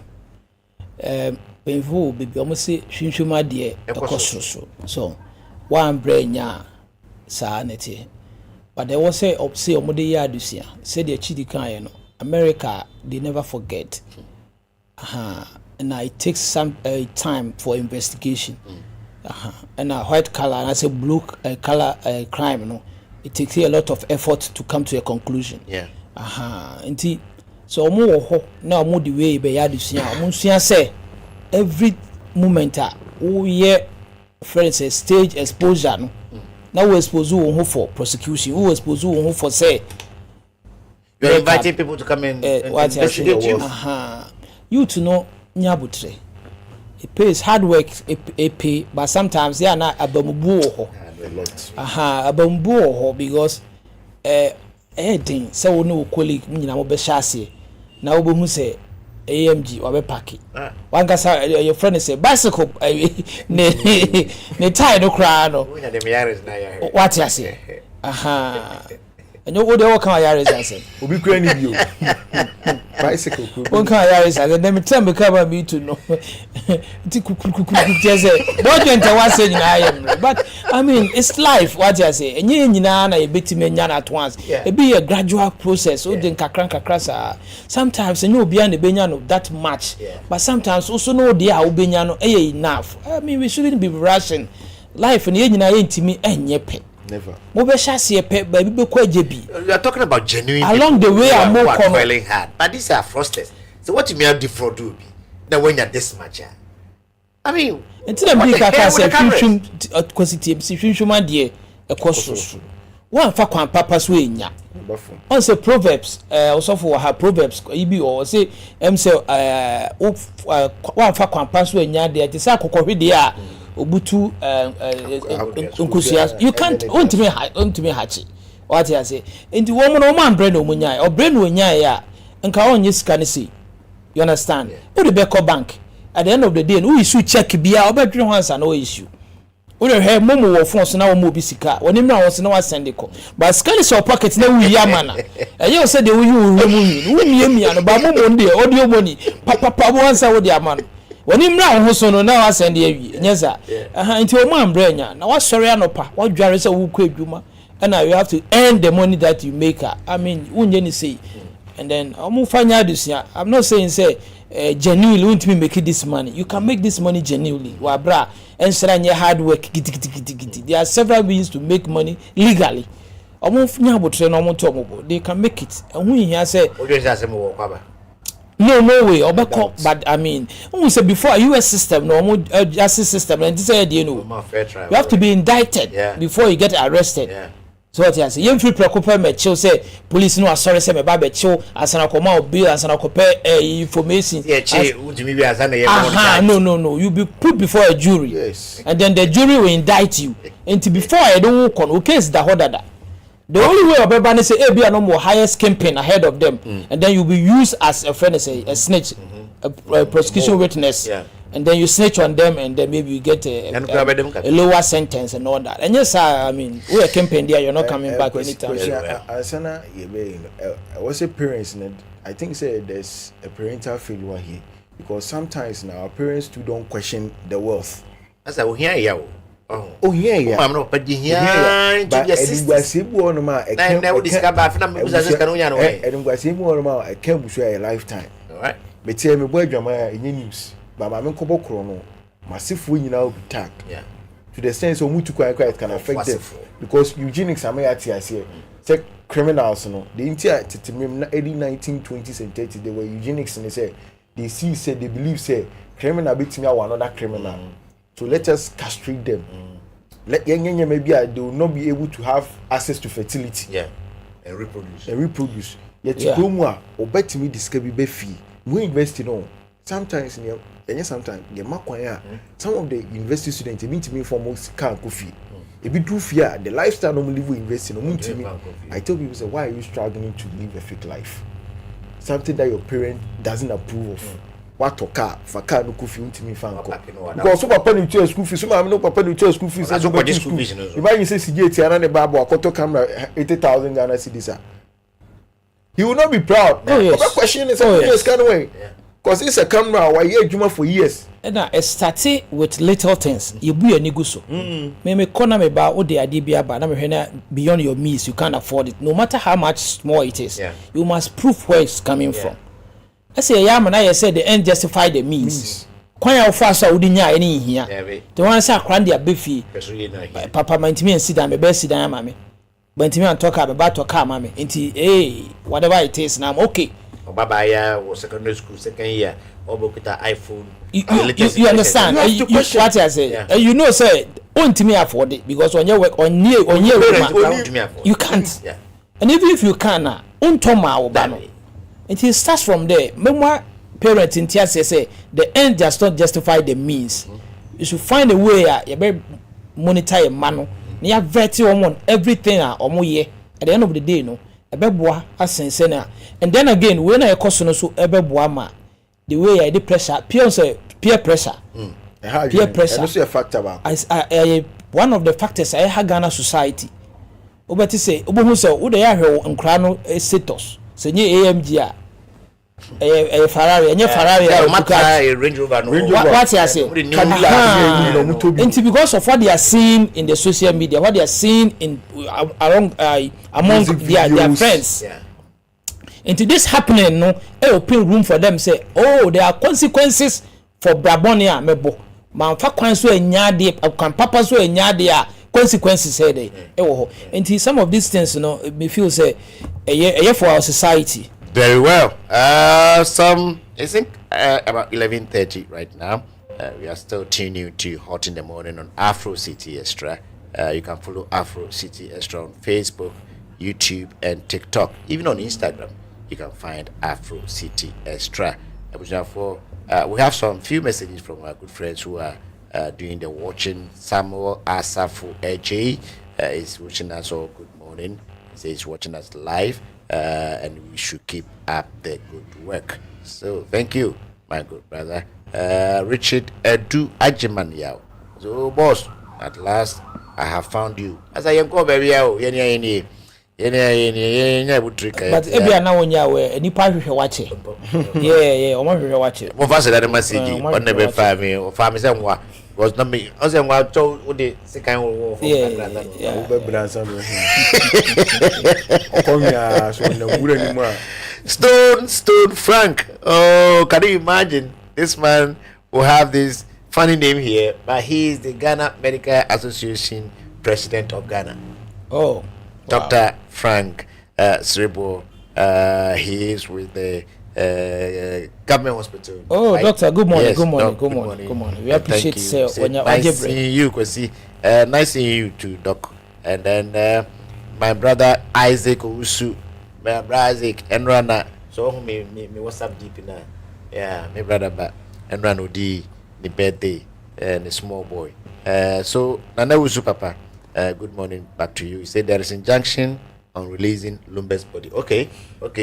Speaker 7: Painful, baby, almost say, Shinshuma dear, a cost so one brain ya sanity. But there was a say Omode Yadusia, said the Chidikayano, America, they never forget. And it takes some time for investigation. And a white color, and I say blue color crime, no. It takes a lot of effort to come to a conclusion.
Speaker 6: Yeah.
Speaker 7: Indeed. So more now more the way be Yadusia, say every moment friends stage exposure no. Now we expose who for prosecution, who expose who for say
Speaker 6: you're inviting people to come in and investigate you.
Speaker 7: You to know nyabutre. It pays hard work it pay, but sometimes they are not abamubu abambu because thing so no colleague nyina mo be shase na obohu say AMG or be party. One guy your friend say bicycle ne tie no cry no. What you say? And you go there come Yaris answer.
Speaker 8: Obi kura ni bio. Bicycle.
Speaker 7: One come Yaris and then me tell me come me to know. Ti kuku just say. What you enter one say I am. But I mean it's life what you say. Enye nyina na e betime nya at once. It be a gradual process. So then kakra sometimes you obi an e benya no that much. But sometimes also no dey a obenya no enough. I mean we shouldn't be rushing. Life and nyina entimi enye pe.
Speaker 8: Never.
Speaker 6: You are talking about genuine
Speaker 7: along the way I'm more
Speaker 6: toiling hard, but these are fraudsters. So what you mean defraud do be? Now when you're this much, I mean,
Speaker 7: until I'm big a cost. One for papa's way, on say proverbs, also for her proverbs, or say, say, one for papa's way, there, the sack of Obutu you can't want me hachi. What I say? Into woman or man brain or munya or brain wonya ya and can yes can see. You understand? Put the Beko bank at the end of the day, who issue check be our bedroom once and no issue. we have momo wɔ phone so na wo mo bi sika woni mra wo se na wa send ko but scan is your pocket na we ya mana you say they will you we mia no ba momo ndi audio money papa wo ansa wo di amano woni mra wo so no na wa send awie nyeza nti o mo ambranya na wa sori anopa wa dware say wo kɔ adwuma and now you have to earn the money that you make. I mean, unye say, and then I'm not saying say genuinely won't me make this money. You can make this money genuinely. Wabra and your hard work. There are several ways to make money legally. They can make it. And when you say, no way. But I mean, who say before a US system, no justice system, and this idea, you know, you have to be indicted before you get arrested. Yeah. So what you say? You free preoccupy me. Chill say police no sorry say me babe chill as an akoma bill as an akope information. Yeah, chill. No. You be put before a jury. Yes. And then the jury will indict you. And before I don't work on case the order. The only way of everybody say be no more highest campaign ahead of them, and then you be used as a friend, say a snitch, a prosecution witness, and then you snitch on them, and then maybe you get a lower sentence and all that. And yes, I mean, we are campaign there, you're not coming back anytime.
Speaker 8: I was a parents, I think say there's a parental failure here because sometimes now our parents too don't question the wealth.
Speaker 6: That's how we hear.
Speaker 8: Oh yeah.
Speaker 6: I'm not but here
Speaker 8: but one ma
Speaker 6: and now discover after
Speaker 8: I can't share a lifetime.
Speaker 6: All right.
Speaker 8: But tell me boy drama in news. But my kobo krono massive win now be tagged. Yeah. To the sense of mutu quite can affect them because eugenics are my atias here. Take criminals no. The entire early 1920s and 30s they were eugenics and they say they said they believe say criminal beat me one another criminal. So let us castrate them. Let young maybe they will not be able to have access to fertility.
Speaker 6: Yeah. And reproduce.
Speaker 8: Yet to go more or bet me discover be fee. We invest in all. Sometimes sometimes some of the university students mean to me for most can't go fee. If you do fear the lifestyle normally we invest in I tell people say why are you struggling to live a fake life? Something that your parent doesn't approve of. What to car for car no coffee to me fan because so papa no tell school fees so no papa no tell school fees so go school fees you buy you say CGT and the babo akoto camera 80,000 Ghana cedis he will not be proud. Oh yes. Question is kind of way because it's a camera why you juma for years
Speaker 7: and it started with little things you be a niguso me corner me ba o de ade bia ba na me hwe beyond your means you can't afford it no matter how much small it is. You must prove where it's coming from. I say I said the end justify the means. Kwan ya ofa so wodi nya ene hia. The one say akran dia befi. Papa mantimi and sit down me be sit down mama. Mantimi and talk about talk mama. Nti whatever it is now I'm okay.
Speaker 6: Baba ya was secondary school second year. Obokuta iPhone.
Speaker 7: You understand? What I say? You know say ontimi afford it because when you work on year you can't. Yeah. And even if you can na ontoma obano. It starts from there. Memoir parents in tears say the end does not justify the means. You should find a way you better monitor your man. You have vetted on everything at the end of the day, no. Ebeboa asensena. And then again, when I question so ebeboa ma the way I did pressure, peer pressure. Peer pressure.
Speaker 8: And a factor
Speaker 7: one of the factors I have Ghana society. Obeti say, obo say, wo dey ahwe nkra no status. Senye AMG a Ferrari, and your Ferrari,
Speaker 6: a Range Rover.
Speaker 7: What you say? And because of what they are seeing in the social media, what they are seeing in among their friends. And to this happening, no, open room for them. Say, oh, there are consequences for Brabonia, mebo. Man, fa kwan so enyade, kan papa so enyade consequences say they. And some of these things, you know, me feel say for our society.
Speaker 6: Very well. I think about 11:30 right now. We are still tuning to Hot in the Morning on Afro City Extra. You can follow Afro City Extra on Facebook, YouTube, and TikTok. Even on Instagram, you can find Afro City Extra. We have some few messages from our good friends who are doing the watching. Samuel Asafu AJ is watching us all. Good morning. He says he's watching us live. And we should keep up the good work. So thank you, my good brother. Richard Edu Ajiman Yao. So boss, At last, I have found you. As I am called baby, any. But
Speaker 7: every now when you are any part of your watch it. Yeah, or one watch it.
Speaker 6: More faster than a message. One never find me or farm is was not me. I was what told the second war. Stone Frank. Oh, can you imagine? This man will have this funny name here, but he is the Ghana Medical Association president of Ghana.
Speaker 7: Oh.
Speaker 6: Dr. Frank Sribo, he is with the government hospital.
Speaker 7: Oh, right? Doctor, good morning,
Speaker 6: yes,
Speaker 7: good morning,
Speaker 6: doc,
Speaker 7: good morning, good morning. We appreciate you. When you're
Speaker 6: nice seeing you, Kwasi. Nice seeing you too, Doc. And then my brother Isaac Usu, my brother Isaac, and Rana. So me what's up deep in there? Yeah, my brother, but and Rana Odi, the birthday, and the small boy. So Nana Usu Papa. Good morning back to you. You said there is injunction on releasing Lumbe's body. Okay,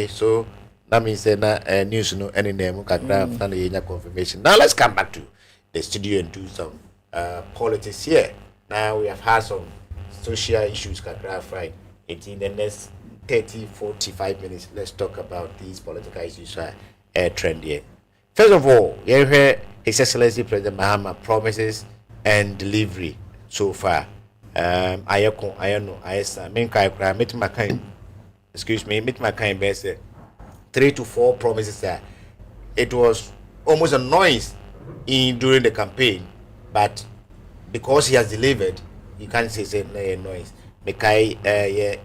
Speaker 6: so that means news no any name confirmation. Now let's come back to the studio and do some politics here. Now we have had some social issues right. In the next 30-45 minutes, let's talk about these political issues trend here. First of all, you hear His Excellency President Mahama promises and delivery so far. Excuse me, meet my kind best 3 to 4 promises that it was almost a noise during the campaign, but because he has delivered, you can't say noise. Mekai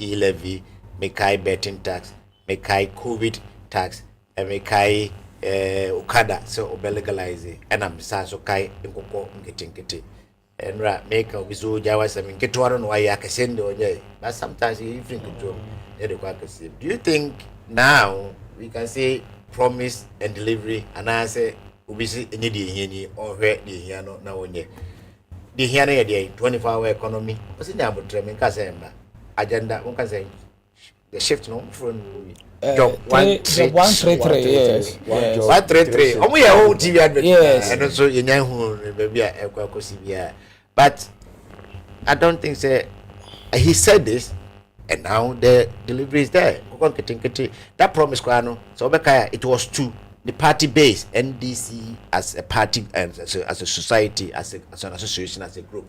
Speaker 6: e-levy, mekai betting tax, mekai COVID tax, and mekai Okada, so legalize, and I'm so kai getting. And make a wizard Jawas. I mean, get to I don't know why I can send or but sometimes you think do you think now we can say promise and delivery and I say we see any or where the here now on ye the here 24-hour economy what's in about training agenda one can say the shift no from job
Speaker 7: 133 yes
Speaker 6: 133 we are all TV yes and also you know baby but I don't think he said this and now the delivery is there. That promise so it was to the party base NDC as a party and as a society as an association as a group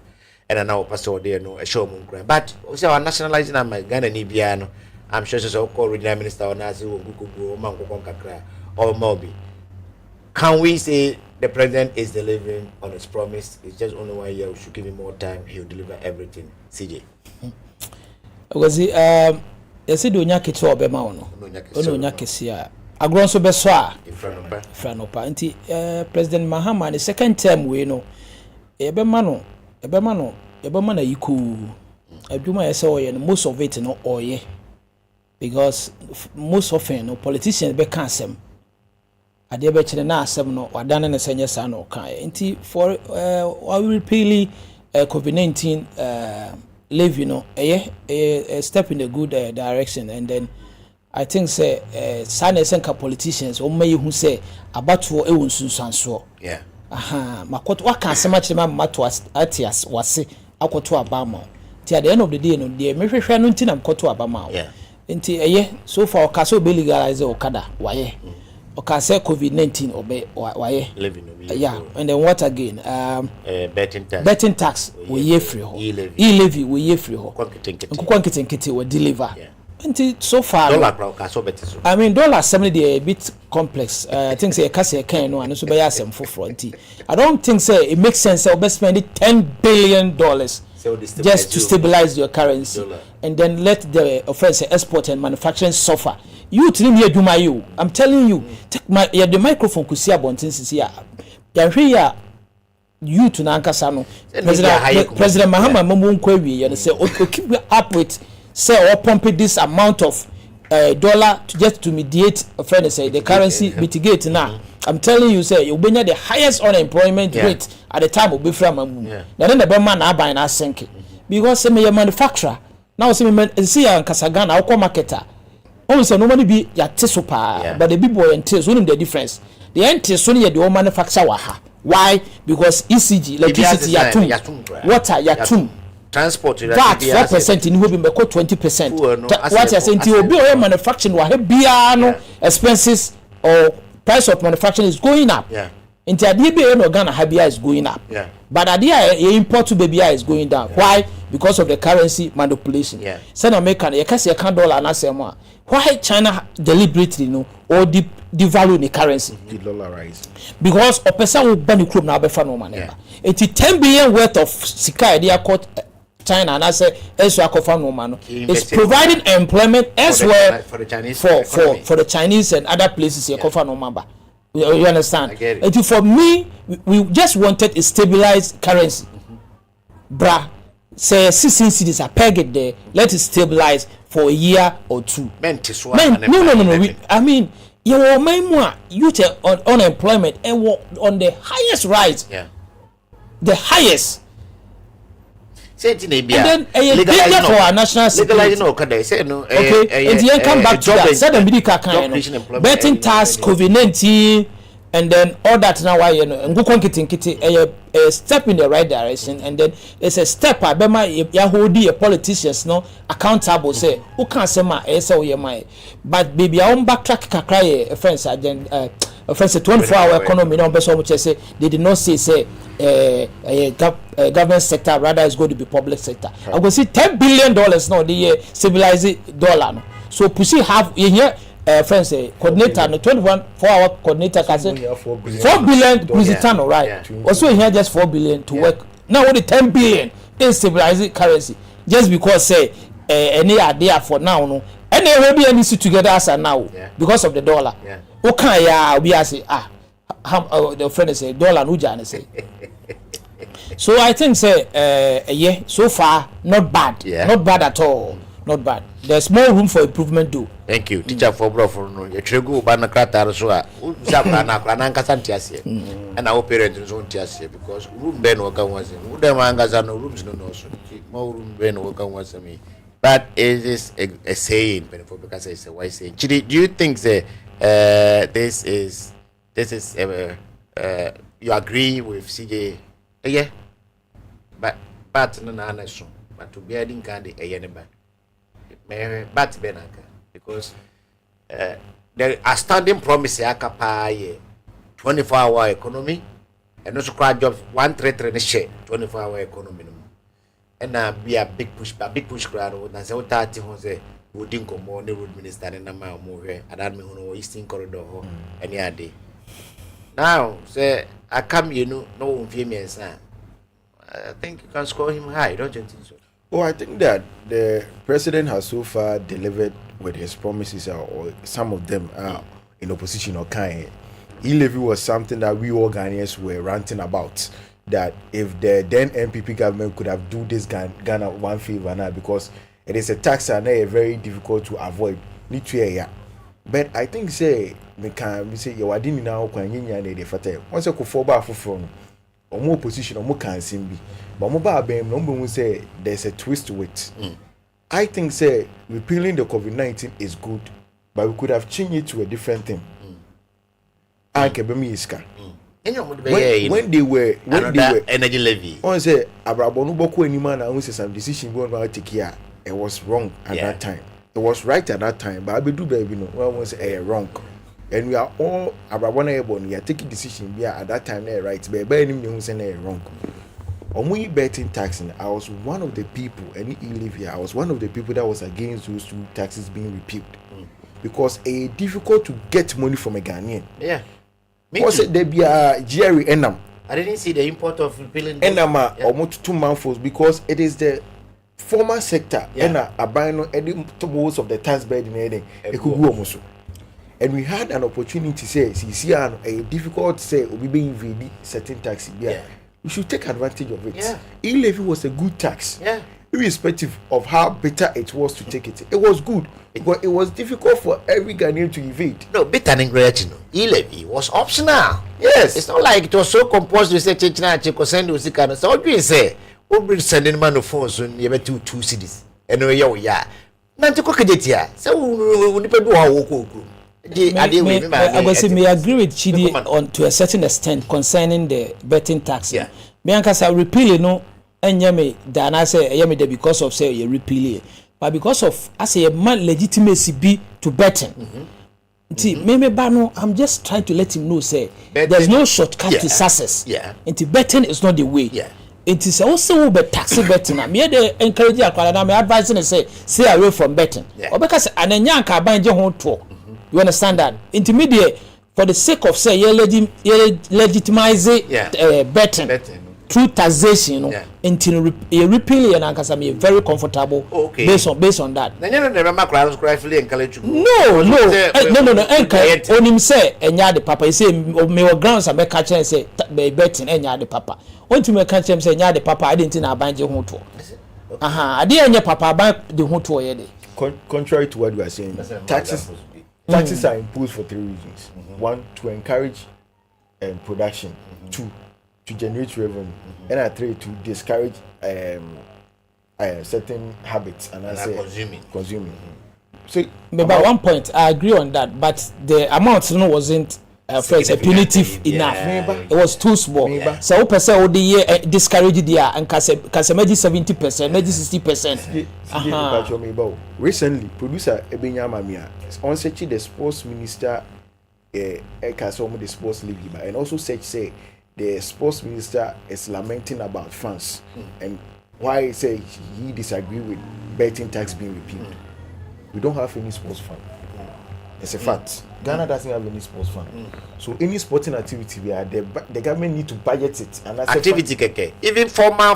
Speaker 6: and now pastor there no a show but also our nationalizing my Ghana Nibiano I'm sure so called regional minister or Mobi. Can we say the president is delivering on his promise? It's just only 1 year. We should give him more time. He'll deliver everything. CJ.
Speaker 7: Because you see, do not get to Obama no. No, not Kessia. I grow so beswa. Franopa. Anti President Mahama the second term we know. Ebemano. Yiku. Ebuma say most of it no oye. Because most often no politicians be cancel. Ade be kire na asem no wadane ne senye sa no kan nti for we repeatedly COVID-19 leave a step in a good direction and then I think say sana senka politicians o may hu say abato e wonsunsanso
Speaker 6: yeah
Speaker 7: makoto waka asem a kire ma mato atias wase akoto abama ti at the end of the day no de mehwehwe no ntina makoto abama
Speaker 6: yeah
Speaker 7: nti so far okaso be legalize okada waye okay, say COVID-19 obey why yeah and then what again betting tax we ye free ho e-levy we ye free ho nkwankete we deliver until so far I mean dollar 70 a bit complex I think say kase kan no and so be asem foforo nti I don't think say it makes sense say we spend $10 billion just to stabilize your currency and then let the offense export and manufacturing suffer. You tell me do my you. I'm telling you, take my the microphone could see about things here. Here you to Nankasano. President Mahama Mamun Kwewi and say, keep up with say or pump this amount of dollar to just to mediate offense say the currency mitigate now. I'm telling you, say you'll be the highest unemployment rate at the time of Bifra Mamun. Then the man are buying us sink because some manufacturer now see Kasagana or marketer. Also, nobody be ya tesopa, but the big boy and tears, the difference. The entities only the manufacturer waha. Why? Because ECG, electricity, yatum, water, yatum.
Speaker 6: Transport,
Speaker 7: VAT 4% in who be 20%. What you saying? To be manufacturing, what expenses or price of manufacturing is going up.
Speaker 6: Yeah.
Speaker 7: Into ADB no Ghana habia is going up.
Speaker 6: Yeah.
Speaker 7: But idea import to baby is going down. Why? Because of the currency manipulation.
Speaker 6: Yeah.
Speaker 7: Send American, you can say $1 and say more. Why China deliberately or devalue the currency?
Speaker 8: De-dollarize.
Speaker 7: Because a person will ban the group now be no money. It's 10 billion worth of sika idea called China and I say elsewhere no man. It's providing employment elsewhere
Speaker 6: for the Chinese
Speaker 7: for the Chinese and other places here no member. You understand?
Speaker 6: I get it.
Speaker 7: And for me, we just wanted a stabilized currency. Bra, say 16 cities are pegged there. Let it stabilize for a year or two. No. I mean, your memoir, youth on unemployment and on the highest rise.
Speaker 6: Yeah.
Speaker 7: The highest.
Speaker 6: And
Speaker 7: then a danger for our national security. Okay, and then come back to that. Said the medical kind, betting tax, COVID-19, and then all that now. Why and go a step in the right direction, and then it's a step. I bet my Yahudi politicians no accountable. Say who can't say my but baby I won't backtrack kakra friends agenda. Friends 24-hour economy no be so much say they did not say government sector rather is going to be public sector. I go see $10 billion now the year civilized dollar no. So pussy have in here friends coordinator no 24-hour coordinator can say $4 billion Lusitano right. Also in here just $4 billion to work. Now only $10 billion is civilized currency just because say any idea for now no. And they will be any together as now because of the dollar. Okay, yeah, we are say the friend say dollar no jana say. So I think say yeah, so far not bad. Not bad at all. Not bad. There's more room for improvement too.
Speaker 6: Thank you. Teacher for bro for no. You tregu ba na krata so a. Uzapra na kra na nkasa ntiase. And our parents no ntiase because room ben wo kan wase. Wo dem angaza no rooms no no so. More room ben wo kan wase me. But it is a saying, because it's a wise saying. Chidi, do you think that this is you agree with CJ? Yeah, but no, but to be adding candy but benaka because there are standing promise akapa 24-hour economy and also crowd jobs 133 share 24-hour economy. And be a big push crowd. And so that he say we didn't come on the road minister and now move here. And that me who Eastern corridor any day. Now say I come no females. I think you can score him high, don't you think so?
Speaker 8: Oh, I think that the president has so far delivered with his promises, or some of them are in opposition or kind. E-levy was something that we all Ghanaians were ranting about. That if the then NPP government could have do this Ghana one favor now, because it is a tax and very difficult to avoid. But I think say we say you are doing now once a kufoba from or more position or more can be. But mobile bam no say there's a twist to it. I think say repealing the COVID-19 is good, but we could have changed it to a different thing. When they were
Speaker 6: energy levy,
Speaker 8: on say Abrabonu Boko any man and say some decision going to take care. It was wrong at that time. It was right at that time, but I do baby no. One say wrong, and we are all Abrabonu able. We are taking decision. We are at that time right, but by any means say wrong. On we betting taxing, I was one of the people. Any here, I was one of the people that was against those two taxes being repealed because it's difficult to get money from a Ghanaian.
Speaker 6: Yeah.
Speaker 8: Was it there be a Jerry Enam?
Speaker 6: I didn't see the import of repealing
Speaker 8: Enama almost 2 months because it is the formal sector and a buying any most of the tax burden it could go almost. And we had an opportunity to say, see, a difficult say, we being really certain taxes. Yeah, we should take advantage of it. Yeah, e-levy was a good tax. Yeah, irrespective of how better it was to take it, it was good. But it was difficult for every Ghanaian to evade.
Speaker 6: No, better than Gretchen. E-levy was optional.
Speaker 8: Yes,
Speaker 6: it's not like it was so composed. You say, send you kind of so. What do you say? We bring sending man of phones soon. You have two cities. Anyway, yeah. Nanti ko kejetia. So we need to do our work.
Speaker 7: may agree with Chidi on to a certain extent concerning the betting tax.
Speaker 6: Yeah.
Speaker 7: Me ankasa repeal no enye me da na say enye me there because of say you repeal, but because of as a man legitimacy be to betting. Me ba no, I'm just trying to let him know say there's no shortcut to success.
Speaker 6: Yeah.
Speaker 7: Into betting is not the way.
Speaker 6: Yeah.
Speaker 7: It is also be taxi betting. Me dey encourage akwala na me advising say stay away from betting. Or because anenya nka ban je ho to. You understand that? Intermediate for the sake of say you legitimize betting through taxation, you know, until repeal and ankasa me very comfortable based on that.
Speaker 6: Then you remember crowds cryfully encourage you.
Speaker 7: No. Encourage onim say enya the papa. He say me wa grounds and make catch and say betting enya the papa. Onto me catch him say enya the papa I didn't na banje ho to. Ade enya papa ban the ho to ye dey.
Speaker 8: Contrary to what you are saying, taxes are imposed for 3 reasons. 1, to encourage production. 2, to generate revenue. And 3, to discourage certain habits and consuming. So,
Speaker 7: by one point, I agree on that, but the amount wasn't punitive enough. It was too small. So, percent of the year discouraged the year and can maybe 70%, maybe 60%.
Speaker 8: Recently, producer Ebenya Mamia on searching the sports minister, the sports league, and also say the sports minister is lamenting about funds and why he say he disagree with betting tax being repealed. We don't have any sports fund. It's a fact. Ghana doesn't have any sports fund. So any sporting activity we are the government need to budget it. And that's
Speaker 6: activity keke. Even former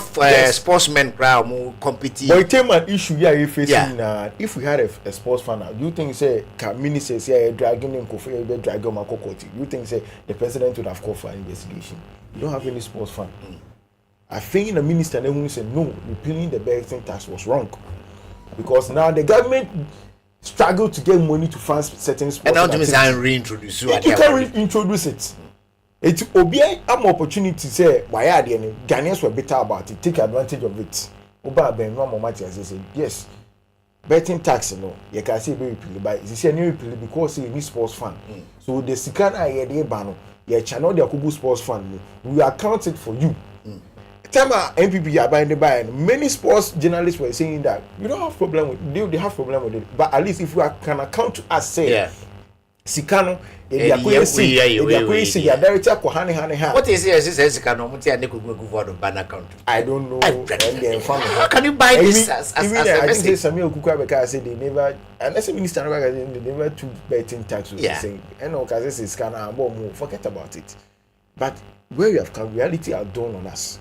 Speaker 6: sportsmen crowd more compete.
Speaker 8: But it an issue here you facing if we had a sports fund now, do you think say ministers here dragging them dragging Makokoti? You think say the president would have called for an investigation? You don't have any sports fund. I think the minister then said no, repealing the betting tax was wrong. Because now the government struggle to get money to fund certain sports.
Speaker 6: And now to reintroduce
Speaker 8: you can reintroduce it. It will be an opportunity to say why are the Ghanaians were better about it, take advantage of it. Oba Ben Mati as they say, yes, betting tax, you can say very repeal, but it's a new repeal because it's a sports fund. So the Sikana Yede Bano, your channel the Akubu sports fund, we account it for you. Tema MPP are buying the buy. Many sports journalists were saying that you don't have problem with they have problem with it. But at least if you can account to us say Sikano, they are going say director Kohane Hane.
Speaker 6: What is it? Sikano, Muti and Niku go for the bank account.
Speaker 8: I don't know.
Speaker 6: How can you buy this as
Speaker 8: a message? Samuel Kukwabeka said they never, unless the minister they never took betting tax. Saying, and no, because this is Sikano, forget about it. But where you have come, reality are done on us.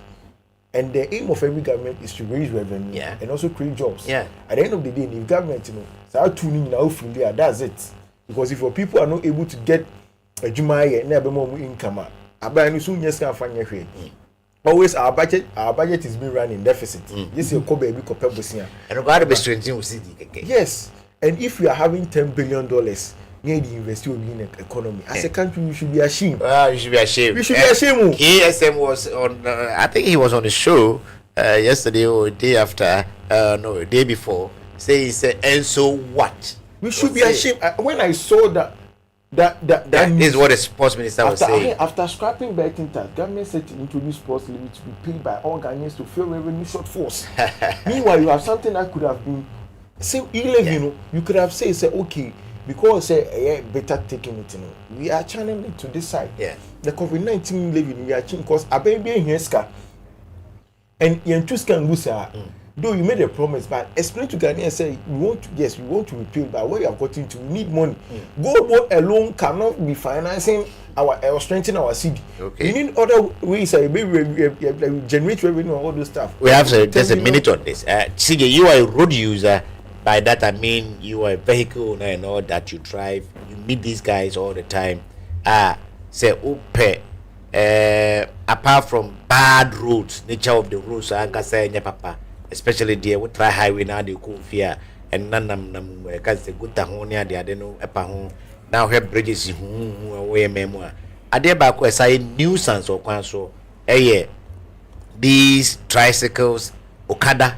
Speaker 8: And the aim of every government is to raise revenue and also create jobs. At the end of the day, the government, start tuning now from there. That's it. Because if your people are not able to get a Jumaya and never more income, always our budget is being run in deficit. This is a baby yes. And if we are having $10 billion near the investor in the economy, as a country, we should be ashamed.
Speaker 6: You should be ashamed.
Speaker 8: We should be ashamed.
Speaker 6: KSM was on. I think he was on the show yesterday or a day after. No, a day before. He said, and so what?
Speaker 8: We should be ashamed. When I saw that
Speaker 6: is what the sports minister was saying.
Speaker 8: After scrapping betting tax, government said to introduce sports limit to be paid by all Ghanaians to fill revenue shortfalls. Meanwhile, you have something that could have been same 11. You could have said okay. Because better taking it, we are channeling it to this side. The COVID-19 living we are changing because a baby in here and you can lose. Though you made a promise, but explain to Ghanaians and say we want to repeal, but where you have gotten to, we need money. Gold alone cannot be financing our strengthening our city. We need other ways. Maybe generate revenue and all those stuff.
Speaker 6: We have just a minute on this. Sige, you are a road user. By that I mean you are a vehicle owner and all that you drive. You meet these guys all the time. Say apart from bad roads, nature of the roads, papa, especially there we try highway now they go fear and none because the good tahonia they are no epa now here bridges away memoir. Are there back where say nuisance or council these tricycles, Okada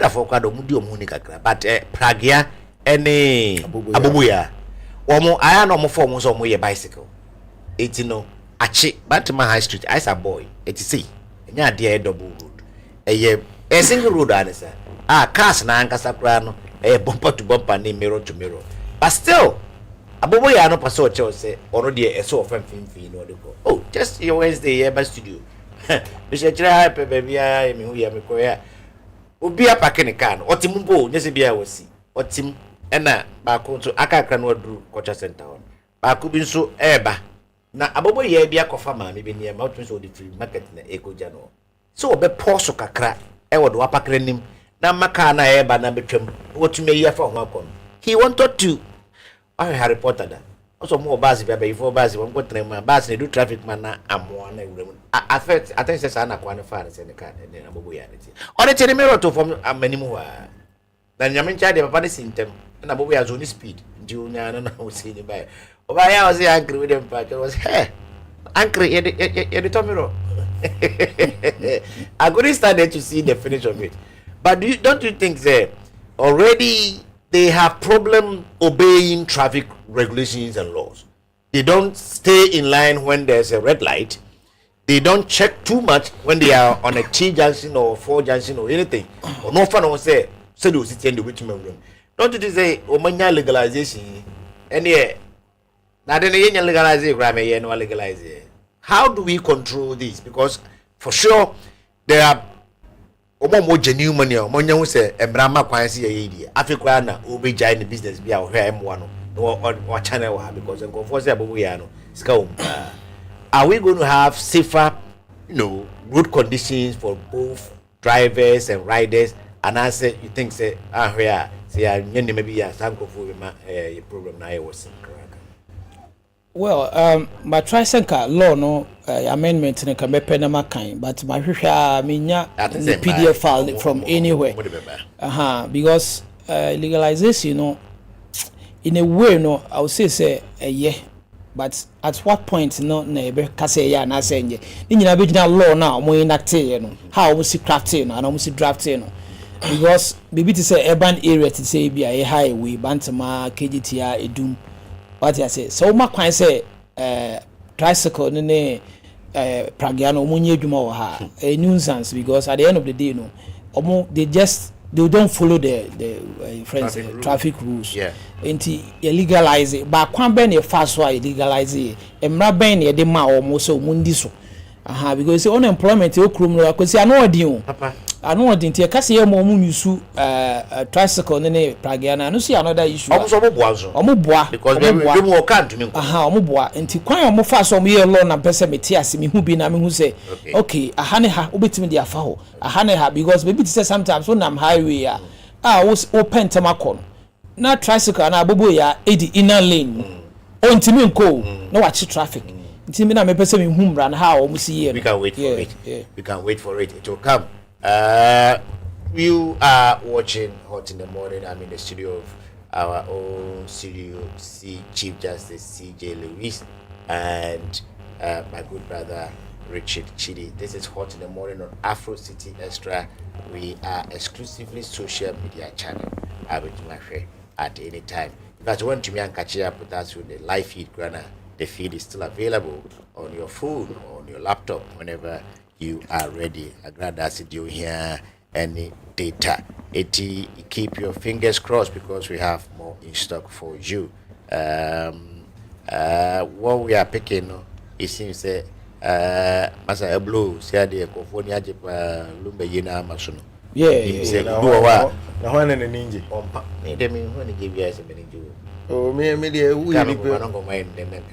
Speaker 6: for Okada mudi omuni kakra but Pragia any Abubuya Omo aya no mo form so mo ye bicycle. Eti no achi Bantama High Street I a boy. Eti see. Nya de double road. A single road anisa. Cars na ankasa kra no bumper to bumper ni mirror to mirror. But still abobo ya no paso che say ono de eso of fin no de go. Oh, just your Wednesday here by studio. We should try baby I me hu ya me ko ya. Obi apake ne car no otim mbo nyese bia wasi. Otim ena ba ko to akakra no aduru culture center on. Ba ko bi nso eba. Na abobo ya bia kofa ma me bi ne ma otum so the free market na ekoja no. So obe pause kakra wo do apakra nim. Na maka na eba na betwam wotume yi afa ho akon. He wanted to Harry Potter da. Also more bus before bus one go train man bus they do traffic man na amoa na wura mu. Affect I think say na kwa na fa na say ne ka na abobo ya ne ti. O de tene mirror to from amani mu wa. Na nyame ncha de papa ne sintem na abobo ya zo ni speed. Ndi onya na o say ni ba. O ba ya o say angry with them pa was hey. Angry ye the mirror. I couldn't stand there to see the finish of it. But don't you think that already they have problem obeying traffic regulations and laws? They don't stay in line when there's a red light. They don't check too much when they are on a T junction or 4 junction or anything. Or no fun will say they'll sit in the waiting room. Don't you say omanya legalization? And yeah, now then you legalize it, no legalize it. How do we control this? Because for sure there are more genuine money. Money will say a brahma kwansi ye idi. Africa na obe join the business be our hair M1 or channel because and go say abu ya no. Are we going to have safer, road conditions for both drivers and riders? And I say you think say here say maybe ya sanko for a problem na was.
Speaker 7: Well, my tricycle law no amendment in a Kamepenama kind, but my minya the PDF file from anywhere. Because legalization, in a way, I would say yeah. But at what point neighbor kase ya na senje. Ni nyina be law now mo enacted how we see crafting and almost drafting. Because maybe to say urban area to say be a highway, Bantama, KGTR, Edum. What I say, so my kwan say tricycle ne pragiano munye dwuma ha a nuisance because at the end of the day they don't follow the traffic rules.
Speaker 6: Yeah.
Speaker 7: Enti legalize it ba kwan ben e fast why legalize it emra ben e de ma omo so mundi so because unemployment e okrum no akosi ano odin
Speaker 6: papa
Speaker 7: ano odin tie kase ye mo mu yusu tricycle ne pragiana no see another issue omo boa
Speaker 6: because we mo kan to me
Speaker 7: omo boa enti kwan omo fa so omo ye law na pese meti ase me hu bi na me hu say okay ahane ha obetimi dia fa ho ahane ha because maybe to say sometimes when am highway wo pentem akon na tricycle na abobo ya edi inner lane ontimi nko na wachi traffic ntimi na me pese me hu mra na ha omo si ye
Speaker 6: we can wait for it. We can wait for it to come. You are watching Hot in the Morning. I'm in the studio of our own studio C Chief Justice CJ Lewis and my good brother Richard Chidi. This is Hot in the Morning on Afro City Extra. We are exclusively social media channel. I will do my share at any time. If you want to me and catch up with us with the live feed, the feed is still available on your phone or on your laptop whenever you are ready. I glad that's it. You hear any data. Keep your fingers crossed because we have more in stock for you. What we are picking, it seems that Masa Blue said the California Lumbe Yina Masuno.
Speaker 8: Yeah. Now one and a ninja.
Speaker 6: Made them when they give you as a mini Jew.
Speaker 8: Oh, me, we
Speaker 6: don't mind them.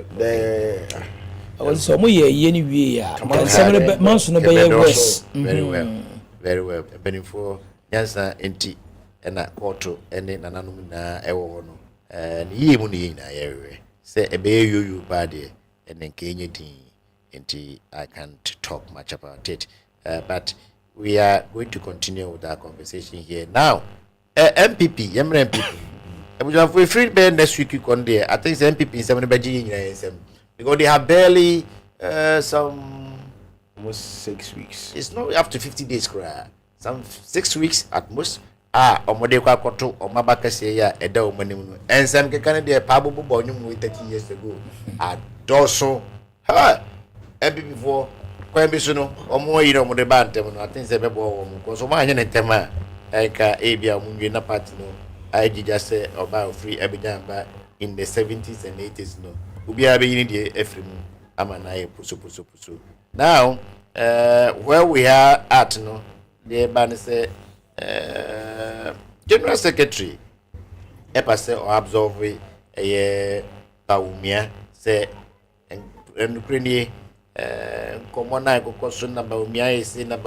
Speaker 7: So we anyway some of the months no be worse.
Speaker 6: Very well benefo yansa enti na koto ene nananum na ewo no ye mu ni na yewe say ebe you bad ene kenye din enti I can't talk much about it, but we are going to continue with our conversation here now. MPP yemre MPP we we free be next week on there. I think the MPP is 7 beji because they have barely
Speaker 8: almost 6 weeks.
Speaker 6: It's not up to 50 days, some 6 weeks at most. omode kwa koto omaba kase ya eda omanim no ensem keka ne de pa bobo onyum 30 years ago adoso ha ebi before kwa bi so no omo yi no omode ba ntem no atin se bebo omo ko so ma anye ne tema eka ebia omunwe na party no ajija se oba free ebijamba in the 70s and 80s no ubi abe yini de efrimu ama na ye puso. Now where we are at no the ban say General Secretary epase or absorb Baumia say en Ukraine common ko so na Baumia say no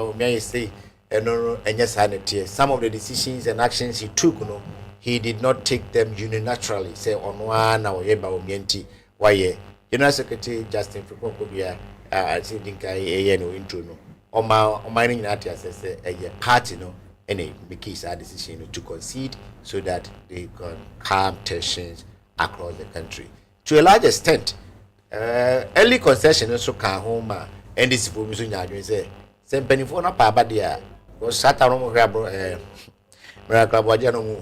Speaker 6: enya sanity. Some of the decisions and actions he took no he did not take them unilaterally say on one or Baumia why General Secretary Justin Frikobia I think I no intro no o mining that say a party no any because a decision to concede so that they can calm tensions across the country to a large extent. Early concession also can home and this information you say penny for not pa dia was sat around miracle boja no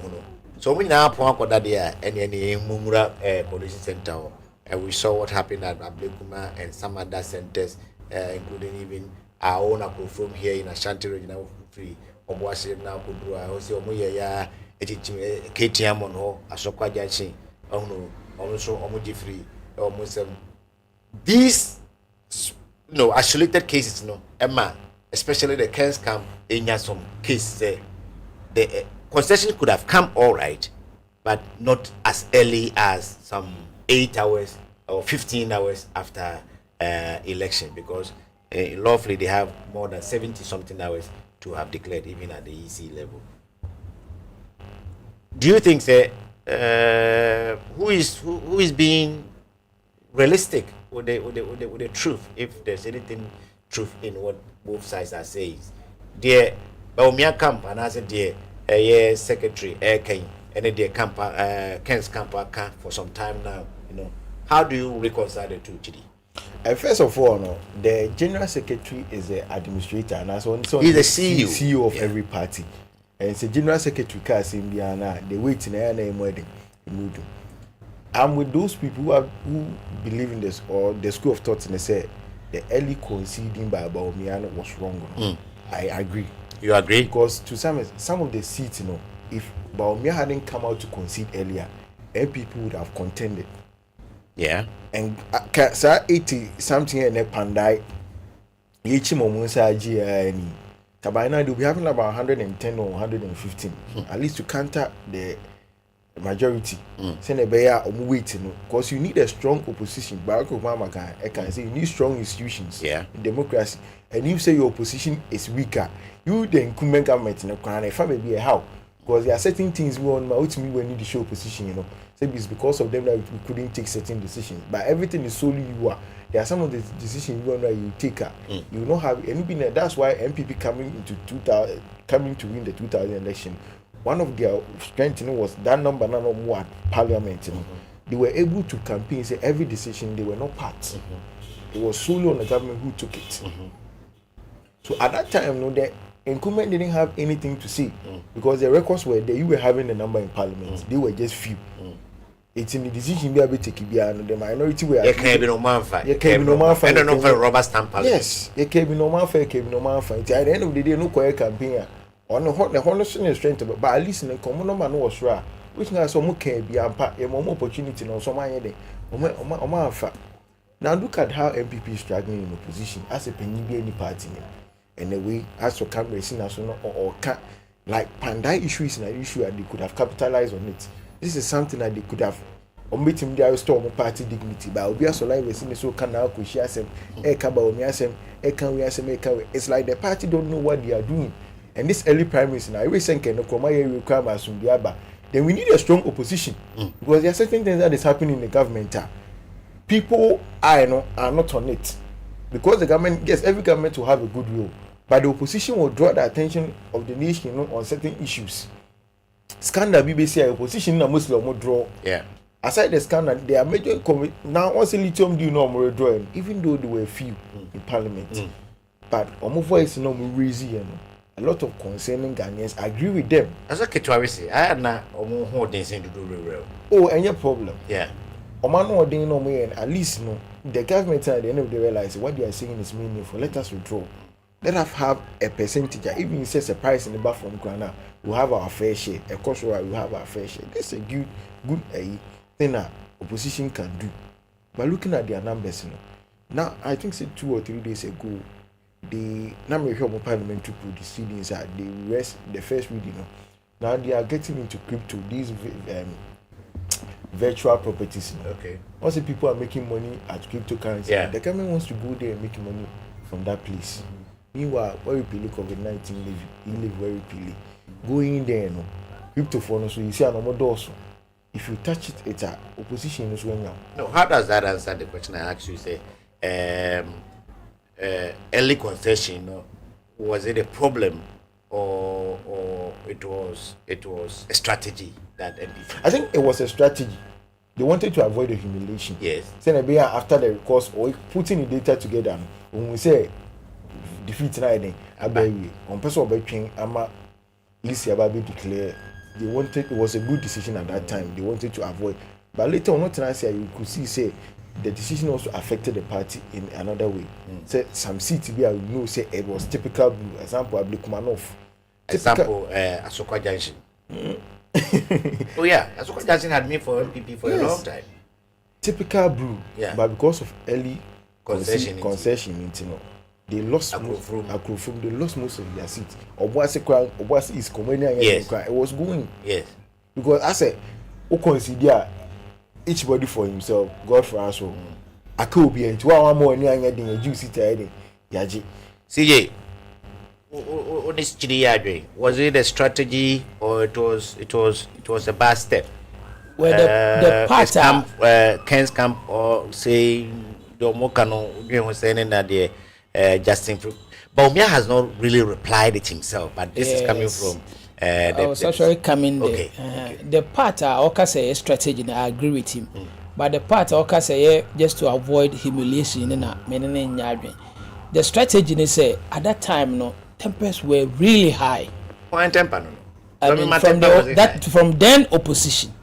Speaker 6: so we now point ko that there any mumura police center and we saw what happened at Ablekuma and some other centers including even our own from here in Ashanti region free Obuasi na kudua osi omuye ya KTM on ho asokwa janchi ono so omuji free omusem these isolated cases Emma especially the Cairns camp in some cases the concession could have come all right but not as early as some 8 hours or 15 hours after election because lawfully they have more than 70 something hours to have declared even at the EC level. Do you think who is being realistic with the truth if there's anything truth in what both sides are saying? Dear Baumia camp and as a dear secretary Kane and a dear camp Ken's camp for some time now, how do you reconcile the two today?
Speaker 8: First of all, the general secretary is the administrator, and as one, so
Speaker 6: he's the CEO
Speaker 8: of every party. And it's a general secretary, they wait in their name wedding. I'm with those people who believe in this or the school of thought, and they say the early conceding by Baumiana was wrong. I agree.
Speaker 6: You agree?
Speaker 8: Because to some of the seats, if Baumia hadn't come out to concede earlier, people would have contended.
Speaker 6: Yeah.
Speaker 8: And 80 something in a pandai. By now they'll be having about 110 or 115, at least to counter the majority. Send waiting because you need a strong opposition. Barack Obama can say you need strong institutions in democracy. And you say your opposition is weaker, you the incumbent government in the crown, if I may be a how. Because there are certain things we want me when you need to show opposition, So it's because of them that we couldn't take certain decisions. But everything is solely you are. There are some of the decisions you take. You will not have anything. That's why MPP coming to win the 2000 election. One of their strengths was that number one parliament. They were able to campaign, say every decision they were not part. It was solely on the government who took it. So at that time, the incumbent didn't have anything to say because the records were there. You were having the number in parliament. They were just few. It's in the decision we are taking. The minority were.
Speaker 6: There can be no man fight.
Speaker 8: There can be no man fight.
Speaker 6: I don't know for rubber stamp parliament.
Speaker 8: Yes, there can be no man fight. There can be no man fight. At the end of the day, no quiet campaign. On the whole strength, but at least in the common number no was rare. Which now some can be a more opportunity on some other day. Now look at how MPP is struggling in opposition as a penny any party. And the way as to come racing national or like Pandai issue is an issue and they could have capitalized on it. This is something that they could have omitted their restore party dignity. But I'll be also like we're seeing so can now Kushiasem, Ekabaomiasem, Ekan. It's like the party don't know what they are doing. And this early primaries now, every second, no Komaya requirements from the Abba. Then we need a strong opposition because there are certain things that is happening in the government. People are not on it because the government, yes, every government will have a good will, but the opposition will draw the attention of the nation on certain issues. Scandal BBC opposition na Muslim will draw.
Speaker 6: Yeah.
Speaker 8: Aside the scandal, there are major now also lithium do no more drawing, even though there were few in parliament. But voice no more easy, a lot of concerning Ghanaians agree with them.
Speaker 6: As a Ketwari, I had not holding to do real.
Speaker 8: Oh, any problem?
Speaker 6: Yeah.
Speaker 8: Oman or they know me, and at least no, the government at the end of the day realize what they are saying is meaningful. Let us withdraw. Let us have a percentage. Even if it says a price in the bar from Ghana, we'll have our fair share. Of course, we'll have our fair share. This is a good thing that opposition can do. But looking at their numbers, now I think say 2 or 3 days ago, the number of parliamentary proceedings are the first reading. Now they are getting into crypto, these virtual properties.
Speaker 6: Okay.
Speaker 8: Also, people are making money at cryptocurrency.
Speaker 6: Yeah.
Speaker 8: The government wants to go there and make money from that place. Meanwhile, very pili COVID-19 live very pili. Going in there, crypto for so you see an doors. If you touch it, it's a opposition is going on.
Speaker 6: No, how does that answer the question I asked you? Say, early concession, was it a problem or it was a strategy that NDC?
Speaker 8: I think it was a strategy. They wanted to avoid the humiliation.
Speaker 6: Yes.
Speaker 8: Saying after the recourse or putting the data together, when we say defeat now, on person between Ama Lisi Ababi declare they wanted, it was a good decision at that time. They wanted to avoid, but later on, not last year, you could see the decision also affected the party in another way. Say some seats be I know say it was typical. Example, Ablikumanov.
Speaker 6: Example, Asokwa Junction. Oh yeah, Asokwa Junction had me for MPP for a long time.
Speaker 8: Typical brew.
Speaker 6: Yeah.
Speaker 8: But because of early concession, they lost Akrofum. They lost most of their seats. Obuasi is Comedian.
Speaker 6: Yes.
Speaker 8: It was going.
Speaker 6: Yes.
Speaker 8: Because I said, who consider each body for himself, God for us all. I could be into one more near a juicy tide. Yaji.
Speaker 6: CJ, was it a strategy or it was a bad step?
Speaker 7: Where the part
Speaker 6: Ken's camp or say Domokano was saying that the Justin Baumia has not really replied it himself, but this is coming from
Speaker 7: I was actually coming there.
Speaker 6: Okay.
Speaker 7: The part Oka say strategy, and I agree with him. But the part Oka say just to avoid humiliation the strategy is say at that time tempers were really high.
Speaker 6: Point temper
Speaker 7: I mean, from then opposition.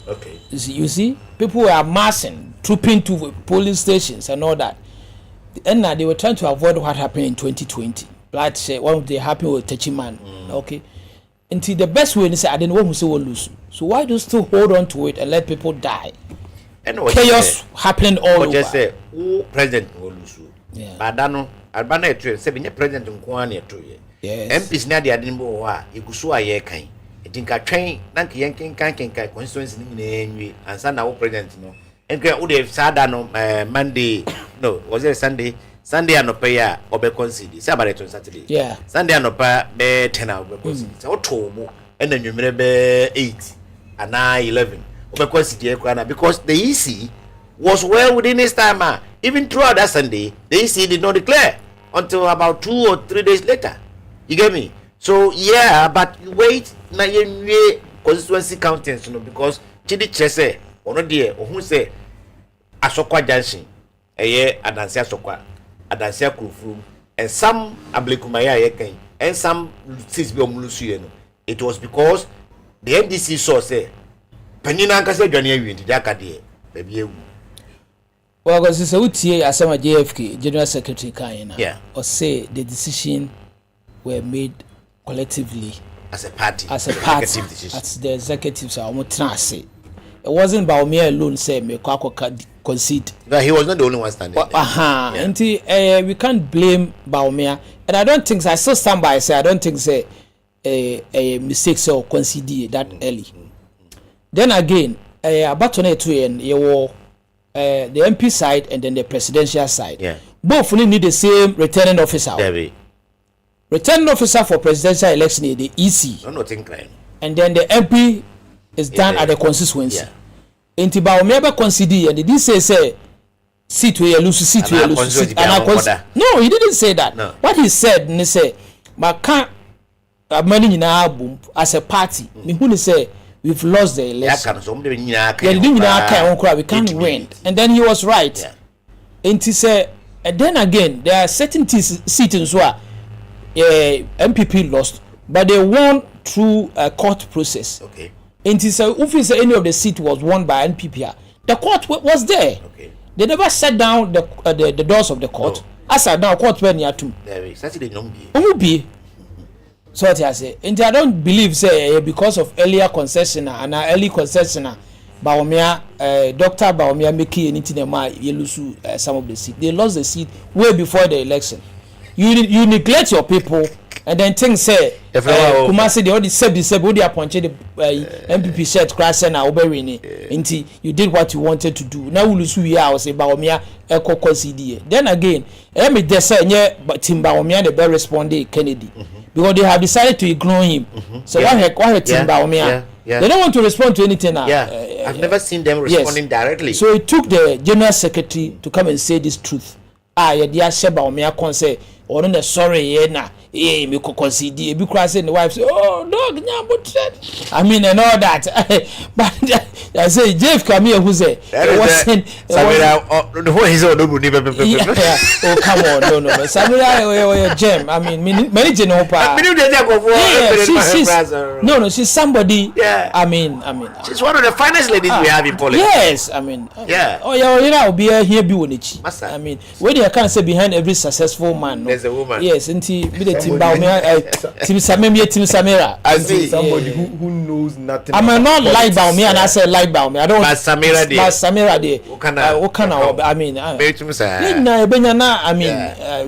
Speaker 6: Okay.
Speaker 7: You see, people were amassing, trooping to police stations and all that. And now they were trying to avoid what happened in 2020. Like say, what they happened with Techiman. Okay. Until the best way is I didn't want to say we'll lose. So why do you still hold on to it and let people die?
Speaker 6: And
Speaker 7: chaos happening all over.
Speaker 6: Just say, who president will lose?
Speaker 7: Yeah.
Speaker 6: But I know, Albana trade, say, be president in Kwani to ye.
Speaker 7: Yes.
Speaker 6: MPs na dia dimbo wa, ikusua ye kan. Itinka train, nanki yankin kankin kai constituency ni nwe, ansa na wo president no. Enke wo de sada no Monday, no, was it Sunday? Sunday anopa ya obe concede. Say about it on Saturday.
Speaker 7: Yeah.
Speaker 6: Sunday anopa be 10 obe concede. Say oto mo and then you be 8 and 11. Obe concede because the EC was well within his time. Even throughout that Sunday, the EC did not declare until about 2 or 3 days later. You get me? So yeah, but wait, na ye constituency countings, because Chidi Chese, ono die, who say Asokwa Junction, Adansia Sokwa, Adansia Krufrum, and some Ablekumaya Yekan, and some seats be omulusu. It was because the NDC saw say, Penina Kase Johnny Win, Jakadi, baby.
Speaker 7: Well, because it's a UTA as a JFK, General Secretary Kayana,
Speaker 6: yeah,
Speaker 7: or say the decision were made collectively
Speaker 6: as a party,
Speaker 7: as the executives are almost say. It wasn't Baumia alone say me concede.
Speaker 6: No, he was not the only one standing.
Speaker 7: And we can't blame Baumia, and I don't think I still stand by say I don't think say a mistake so concede that early. Then again, about to you were the MP side and then the presidential side.
Speaker 6: Yeah.
Speaker 7: Both only need the same returning officer.
Speaker 6: Debbie.
Speaker 7: Returning officer for presidential election is the EC.
Speaker 6: No, nothing crime.
Speaker 7: And then the MP is done at the constituency.
Speaker 6: Yeah.
Speaker 7: Inti ba omeba consider and did say seat where you lose seat where you lose. No, he didn't say that.
Speaker 6: No.
Speaker 7: What he said, he say, "Ma can't money in our boom as a party." Me who say we've lost the election. We can't win. And then he was right.
Speaker 6: Yeah.
Speaker 7: And he said, and then again, there are certain seats in Zwa. MPP lost, but they won through a court process.
Speaker 6: Okay.
Speaker 7: And so if any of the seat was won by NPP, the court was there.
Speaker 6: Okay.
Speaker 7: They never shut down the doors of the court.
Speaker 6: No.
Speaker 7: As I now court when you too.
Speaker 6: There is actually no
Speaker 7: be. So what I say, and I don't believe say because of earlier concessioner and early concessioner, Baumia, Dr. Baumia making anything you lose some of the seat. They lost the seat way before the election. You neglect your people, and then things say Kumasi they already said what they appointed the MPP said crash and Oberini. You did what you wanted to do. Now we lose we are say Baumia Eco concede. Then again, Emi Desa but Tim Baumia the better responded Kennedy. Because they have decided to ignore him. So why Tim Baumia? They don't want to respond to anything now.
Speaker 6: I've never seen them responding directly.
Speaker 7: So it took the general secretary to come and say this truth. Yeah, Sheba Baumia can say, or no, sorry, na. Me ko concede. Be crossing the wife say, oh dog, I mean and all that. But I say Jeff come here who say it wasn't oh come on, no. Samira gem. I mean many general pa. She's somebody.
Speaker 6: Yeah.
Speaker 7: I mean
Speaker 6: she's one of the finest ladies we have in politics.
Speaker 7: Yes, I mean oh yeah, you know be here be wonichi. I mean where they can say behind every successful man.
Speaker 6: There's a woman.
Speaker 7: Yes, and Tim Samira.
Speaker 8: I see somebody who knows nothing.
Speaker 7: I might not like Baumia and I say like Baumia. I don't.
Speaker 6: But Samira
Speaker 7: there. I mean,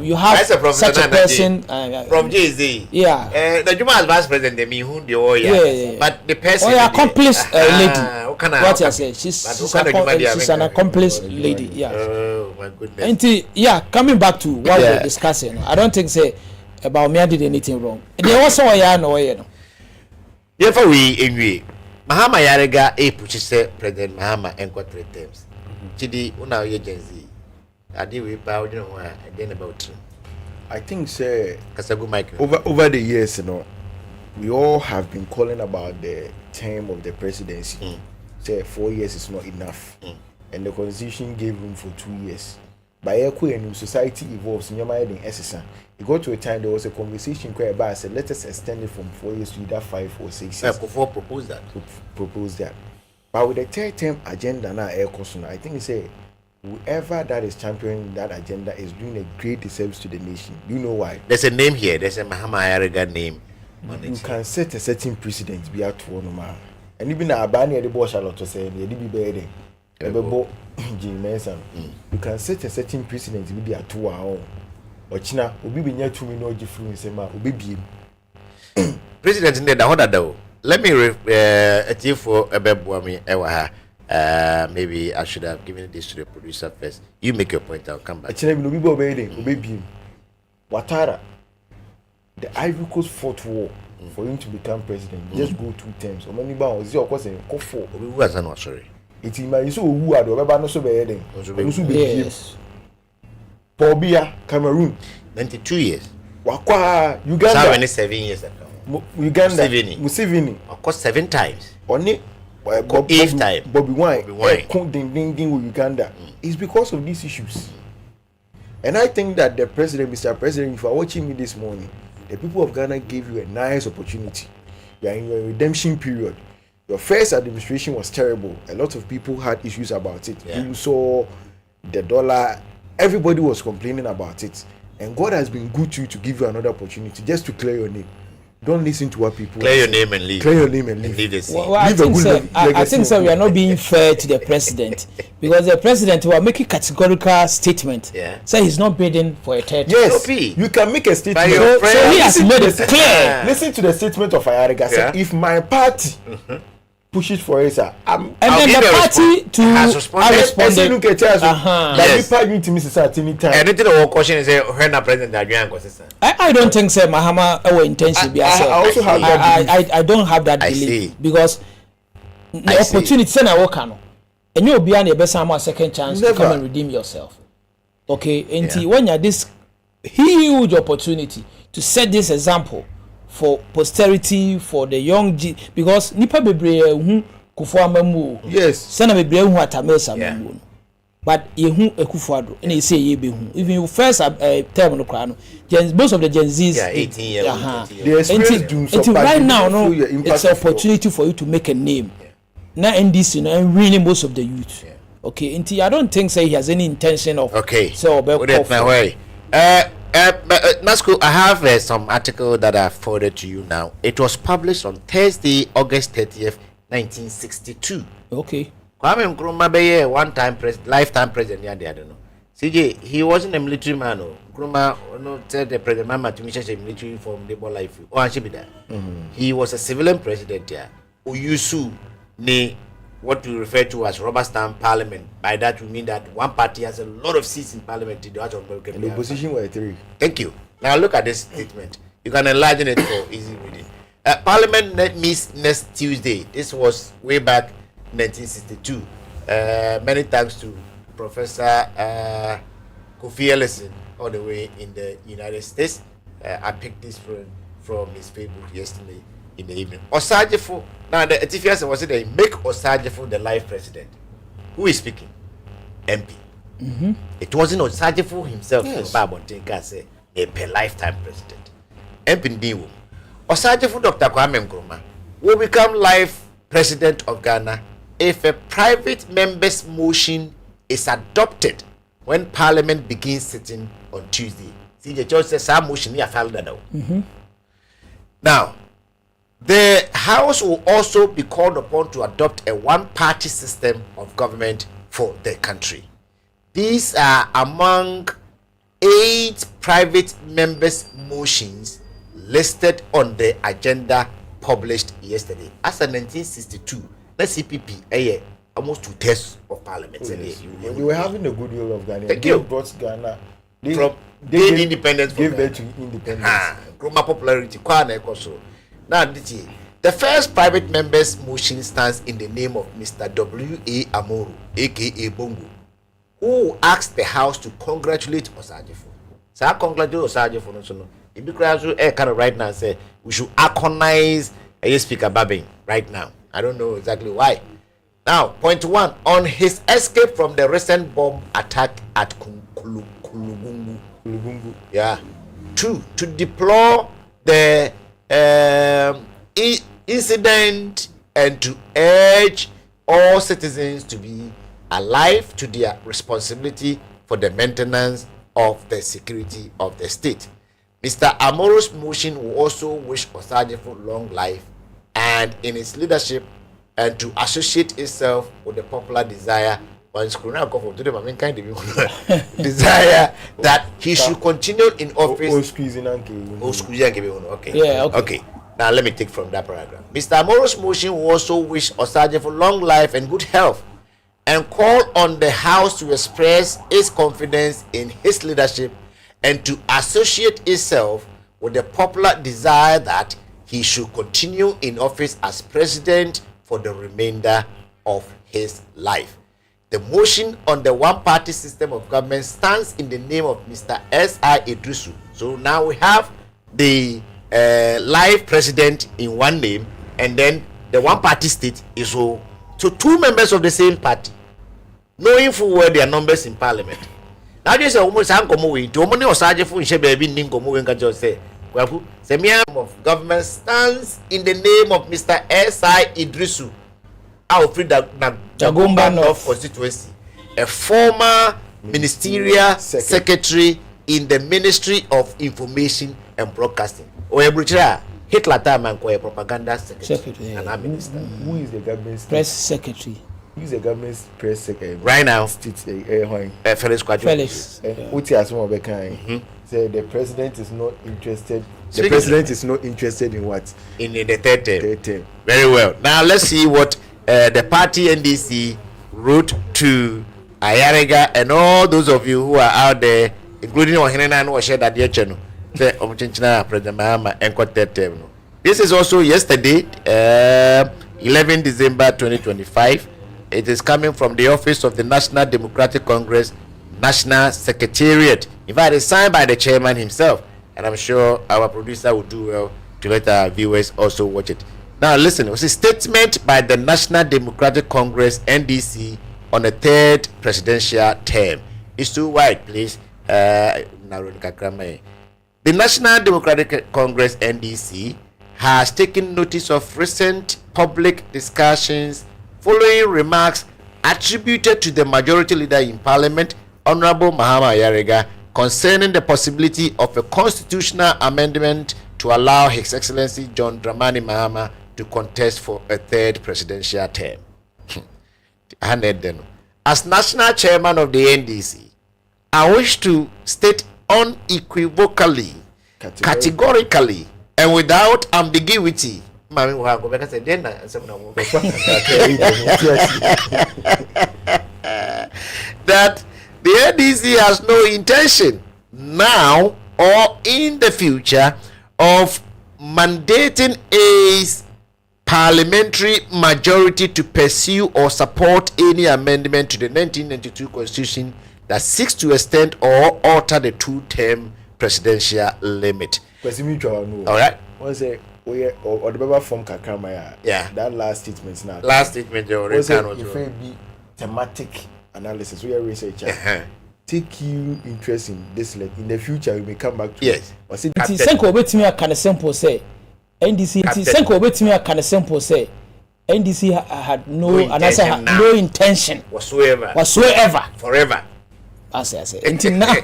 Speaker 7: you have such a person
Speaker 6: from JZ.
Speaker 7: Yeah.
Speaker 6: The Juma as vice president, they mean who the yeah. But the person.
Speaker 7: Accomplished lady. What I say, she's an accomplished lady. Yeah.
Speaker 6: Oh my goodness.
Speaker 7: And coming back to what we're discussing, I don't think say about me did anything wrong. There was no way.
Speaker 6: Therefore, we Mahama Yarega push President Mahama and 3 terms. Chidi una agency. I did we bow and then about
Speaker 8: I think say
Speaker 6: Kasagu Mike
Speaker 8: over the years, we all have been calling about the term of the presidency. Say 4 years is not enough. And the constitution gave room for 2 years. By and society evolves in your it got to a time there was a conversation quite about said let us extend it from 4 years to either 5 or 6 years.
Speaker 6: Propose that.
Speaker 8: But with the 3rd term agenda now I think say whoever that is championing that agenda is doing a great disservice to the nation. You know why?
Speaker 6: There's a name here. There's a Mahama Yarega name.
Speaker 8: You can set a certain precedent be at one man. And even a Abani the boss Charlotte to say the DB Mensah. You can set a certain precedent to be at 2 hours. Or China will be near 2 minutes different sema will be
Speaker 6: President in the order though. Let me a for a bebwami maybe I should have given this to the producer first. You make your point, I'll come back.
Speaker 8: China will be obeying Watara. The Ivory Coast fought war for him to become president. Just go 2 terms. Or many bounds 0 course and go for
Speaker 6: who was not sorry.
Speaker 8: It's in my so who are the no so beheading. Yes. Pobia, Cameroon.
Speaker 6: 92 years.
Speaker 8: Wakwa, Uganda.
Speaker 6: 77 years ago.
Speaker 8: Uganda. Museveni.
Speaker 6: Of course, 7 times.
Speaker 8: Only
Speaker 6: 8 times.
Speaker 8: Bobby Wine. Ding with Uganda. It's because of these issues. And I think that the president, Mr. President, if you are watching me this morning, the people of Ghana gave you a nice opportunity. You are in your redemption period. Your first administration was terrible. A lot of people had issues about it. Yeah. You saw the dollar. Everybody was complaining about it. And God has been good to you to give you another opportunity just to clear your name. Don't listen to what people
Speaker 6: clear your name and leave.
Speaker 8: Clear your name and leave.
Speaker 7: I think so. We are not being fair to the president because the president will make a categorical statement.
Speaker 6: Yeah.
Speaker 7: Say he's not bidding for a third.
Speaker 8: Yes, you can make a statement.
Speaker 7: So he has made it clear.
Speaker 8: Listen to the statement of Ayariga. Say, if my party pushes for it, sir.
Speaker 7: And then the party to has responded.
Speaker 6: Anything or question is when a president
Speaker 7: I don't think so. Mahama our intention be
Speaker 8: I also have that
Speaker 7: I don't have that belief because the opportunity say na work no. And you be an best second chance to come and redeem yourself. Okay, and when you this huge opportunity to set this example for posterity, for the young because nipa bebre hu kufo amamu.
Speaker 8: Yes.
Speaker 7: Sana bebre hu atamesa amamu. but yehu Ekufuado and he say ye behu. Even you first term no crown. Most of the Gen Zs
Speaker 6: 18 years old.
Speaker 8: The experience doing so
Speaker 7: right now, no, it's an opportunity for you to make a name. Now NDC, and really most of the youth. Okay, I don't think say he has any intention of.
Speaker 6: Okay.
Speaker 7: So
Speaker 6: put it my way. Nasco, I have some article that I forwarded to you now. It was published on Thursday, August 30th, 1962.
Speaker 7: Okay.
Speaker 6: Kwame Nkrumah be one-time lifetime president. I don't know. CJ, he wasn't a military man. Nkrumah, no, said the president Mama to me a military uniform, labor life. Oh, I should be there. He was a civilian president there. Uyusu ne what we refer to as rubber stamp parliament. By that we mean that one party has a lot of seats in parliament. In the
Speaker 8: opposition were 3.
Speaker 6: Thank you. Now look at this statement. You can enlarge it for easy reading. Parliament meets next Tuesday. This was way back 1962. Many thanks to Professor Kofi Ellison all the way in the United States. I picked this from his Facebook yesterday in the evening. Osajefo, now the Etifias was they make Osajefo the life president. Who is speaking? MP. It wasn't Osajefo himself. Yes. Say a lifetime president. MP Ndiwo. Osajefo Dr. Kwame Nkrumah will become life president of Ghana if a private member's motion is adopted when Parliament begins sitting on Tuesday. See, the judge says some motion here filed that out. Now, the House will also be called upon to adopt a one-party system of government for the country. These are among 8 private members' motions listed on the agenda published yesterday. As of 1962, the CPP almost 2/3 of parliament.
Speaker 8: When they were having the goodwill of Ghana,
Speaker 6: they
Speaker 8: brought Ghana. They
Speaker 6: gave independence.
Speaker 8: Gave birth to independence.
Speaker 6: Nkrumah popularity. Now, the first private members' motion stands in the name of Mr. W.A. Amoru, aka Bongo, who asked the House to congratulate Osajefo. So I congratulate Osajefo. No. If you kind of right now say we should aconize Speaker Babin right now. I don't know exactly why. Now, point 1, on his escape from the recent bomb attack at Kulugungu. Yeah. 2, to deplore the incident and to urge all citizens to be alive to their responsibility for the maintenance of the security of the state. Mr. Amoru's motion will also wish Osajefo long life and in its leadership and to associate itself with the popular desire desire that he should continue in office. Okay.
Speaker 7: Yeah,
Speaker 6: okay. Now let me take from that paragraph. Mr. Amoru's motion will also wish Osajefo long life and good health and call on the House to express its confidence in his leadership and to associate itself with the popular desire that he should continue in office as president for the remainder of his life. The motion on the one-party system of government stands in the name of Mr. S.I. Idrisu. So now we have the life president in one name, and then the one-party state is so 2 members of the same party, knowing full well their numbers in parliament. Now just almost uncommon to money or Sajefo in Shebaby Ninkomo and just say, well, the name of government stands in the name of Mr. S.I. Idrisu, Alfred Jagomba North constituency, a former ministerial secretary in the Ministry of Information and Broadcasting. Or Hitler time and propaganda secretary. And I'm minister.
Speaker 8: Who is the government's
Speaker 7: press secretary?
Speaker 8: Who is the government's press secretary?
Speaker 6: Right now,
Speaker 8: Felix. Say the president is not interested. The president is not interested in what?
Speaker 6: In the third term. Very well. Now let's see what the party NDC wrote to Ayariga and all those of you who are out there, including Ohenena and Washed at the channel. Say President Mahama and third term. This is also yesterday, 11 December 2025. It is coming from the office of the National Democratic Congress National Secretariat. In fact, it's signed by the chairman himself, and I'm sure our producer will do well to let our viewers also watch it. Now listen, it was a statement by the National Democratic Congress NDC on a third presidential term. It's too wide, please. The National Democratic Congress (NDC) has taken notice of recent public discussions following remarks attributed to the majority leader in Parliament, Honorable Mahama Yarega, concerning the possibility of a constitutional amendment to allow His Excellency John Dramani Mahama to contest for a third presidential term. As national chairman of the NDC, I wish to state unequivocally, categorically, and without ambiguity that the NDC has no intention now or in the future of mandating a parliamentary majority to pursue or support any amendment to the 1992 Constitution that seeks to extend or alter the two-term presidential limit. All right.
Speaker 8: Or the paper from Kakamaya.
Speaker 6: Yeah.
Speaker 8: That last statement now.
Speaker 6: Last statement you already
Speaker 8: be thematic analysis. We are researcher. Take you interest in this, like in the future we may come back to.
Speaker 6: Yes.
Speaker 8: Was it
Speaker 7: Senko betimi a kind of simple say NDC Senko betimi a kind of simple say NDC had no intention whatsoever
Speaker 6: forever.
Speaker 7: I say until now.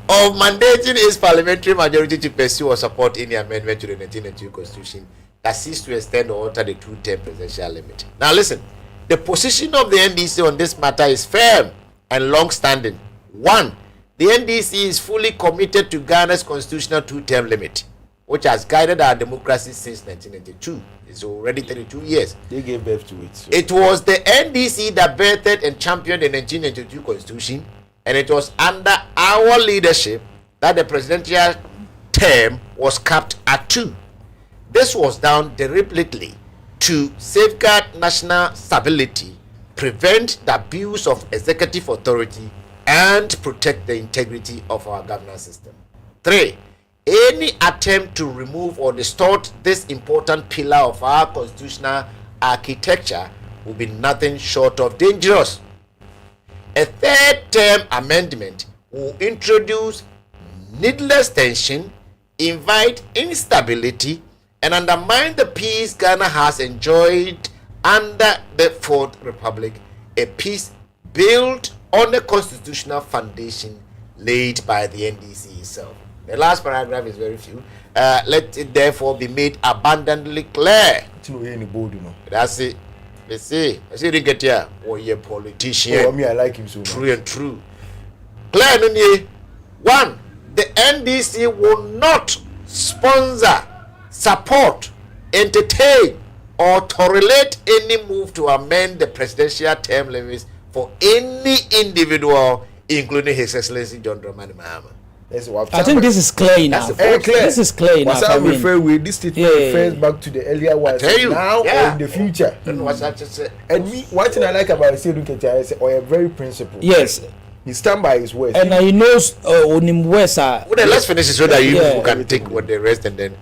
Speaker 6: Of mandating its parliamentary majority to pursue or support any amendment to the 1992 Constitution that seeks to extend or alter the two-term presidential limit. Now listen, the position of the NDC on this matter is firm and long-standing. One, the NDC is fully committed to Ghana's constitutional two-term limit, which has guided our democracy since 1992. It's already 32 years.
Speaker 8: They gave birth to it. So.
Speaker 6: It was the NDC that birthed and championed the 1992 Constitution, and it was under our leadership that the presidential term was capped at 2. This was done deliberately to safeguard national stability, prevent the abuse of executive authority, and protect the integrity of our governance system. 3. Any attempt to remove or distort this important pillar of our constitutional architecture will be nothing short of dangerous. A third-term amendment will introduce needless tension, invite instability, and undermine the peace Ghana has enjoyed under the Fourth Republic, a peace built on the constitutional foundation laid by the NDC itself. The last paragraph is very few. Let it therefore be made abundantly clear. That's it. They say, I say, get here, or you're a politician.
Speaker 8: Oh, me, I like him so much.
Speaker 6: True and true. Clear, one, the NDC will not sponsor, support, entertain, or tolerate any move to amend the presidential term limits for any individual, including His Excellency John Dramani Mahama.
Speaker 7: I think this is clear enough. This is clear enough.
Speaker 8: I refer with this statement refers back to the earlier ones. Now or in the future. And me, one thing I like about Seydou Ketia is or a very principled.
Speaker 7: Yes.
Speaker 8: He stand by his words.
Speaker 7: And he knows Onim Wesa.
Speaker 6: Well, let's finish it so that you can take what the rest and then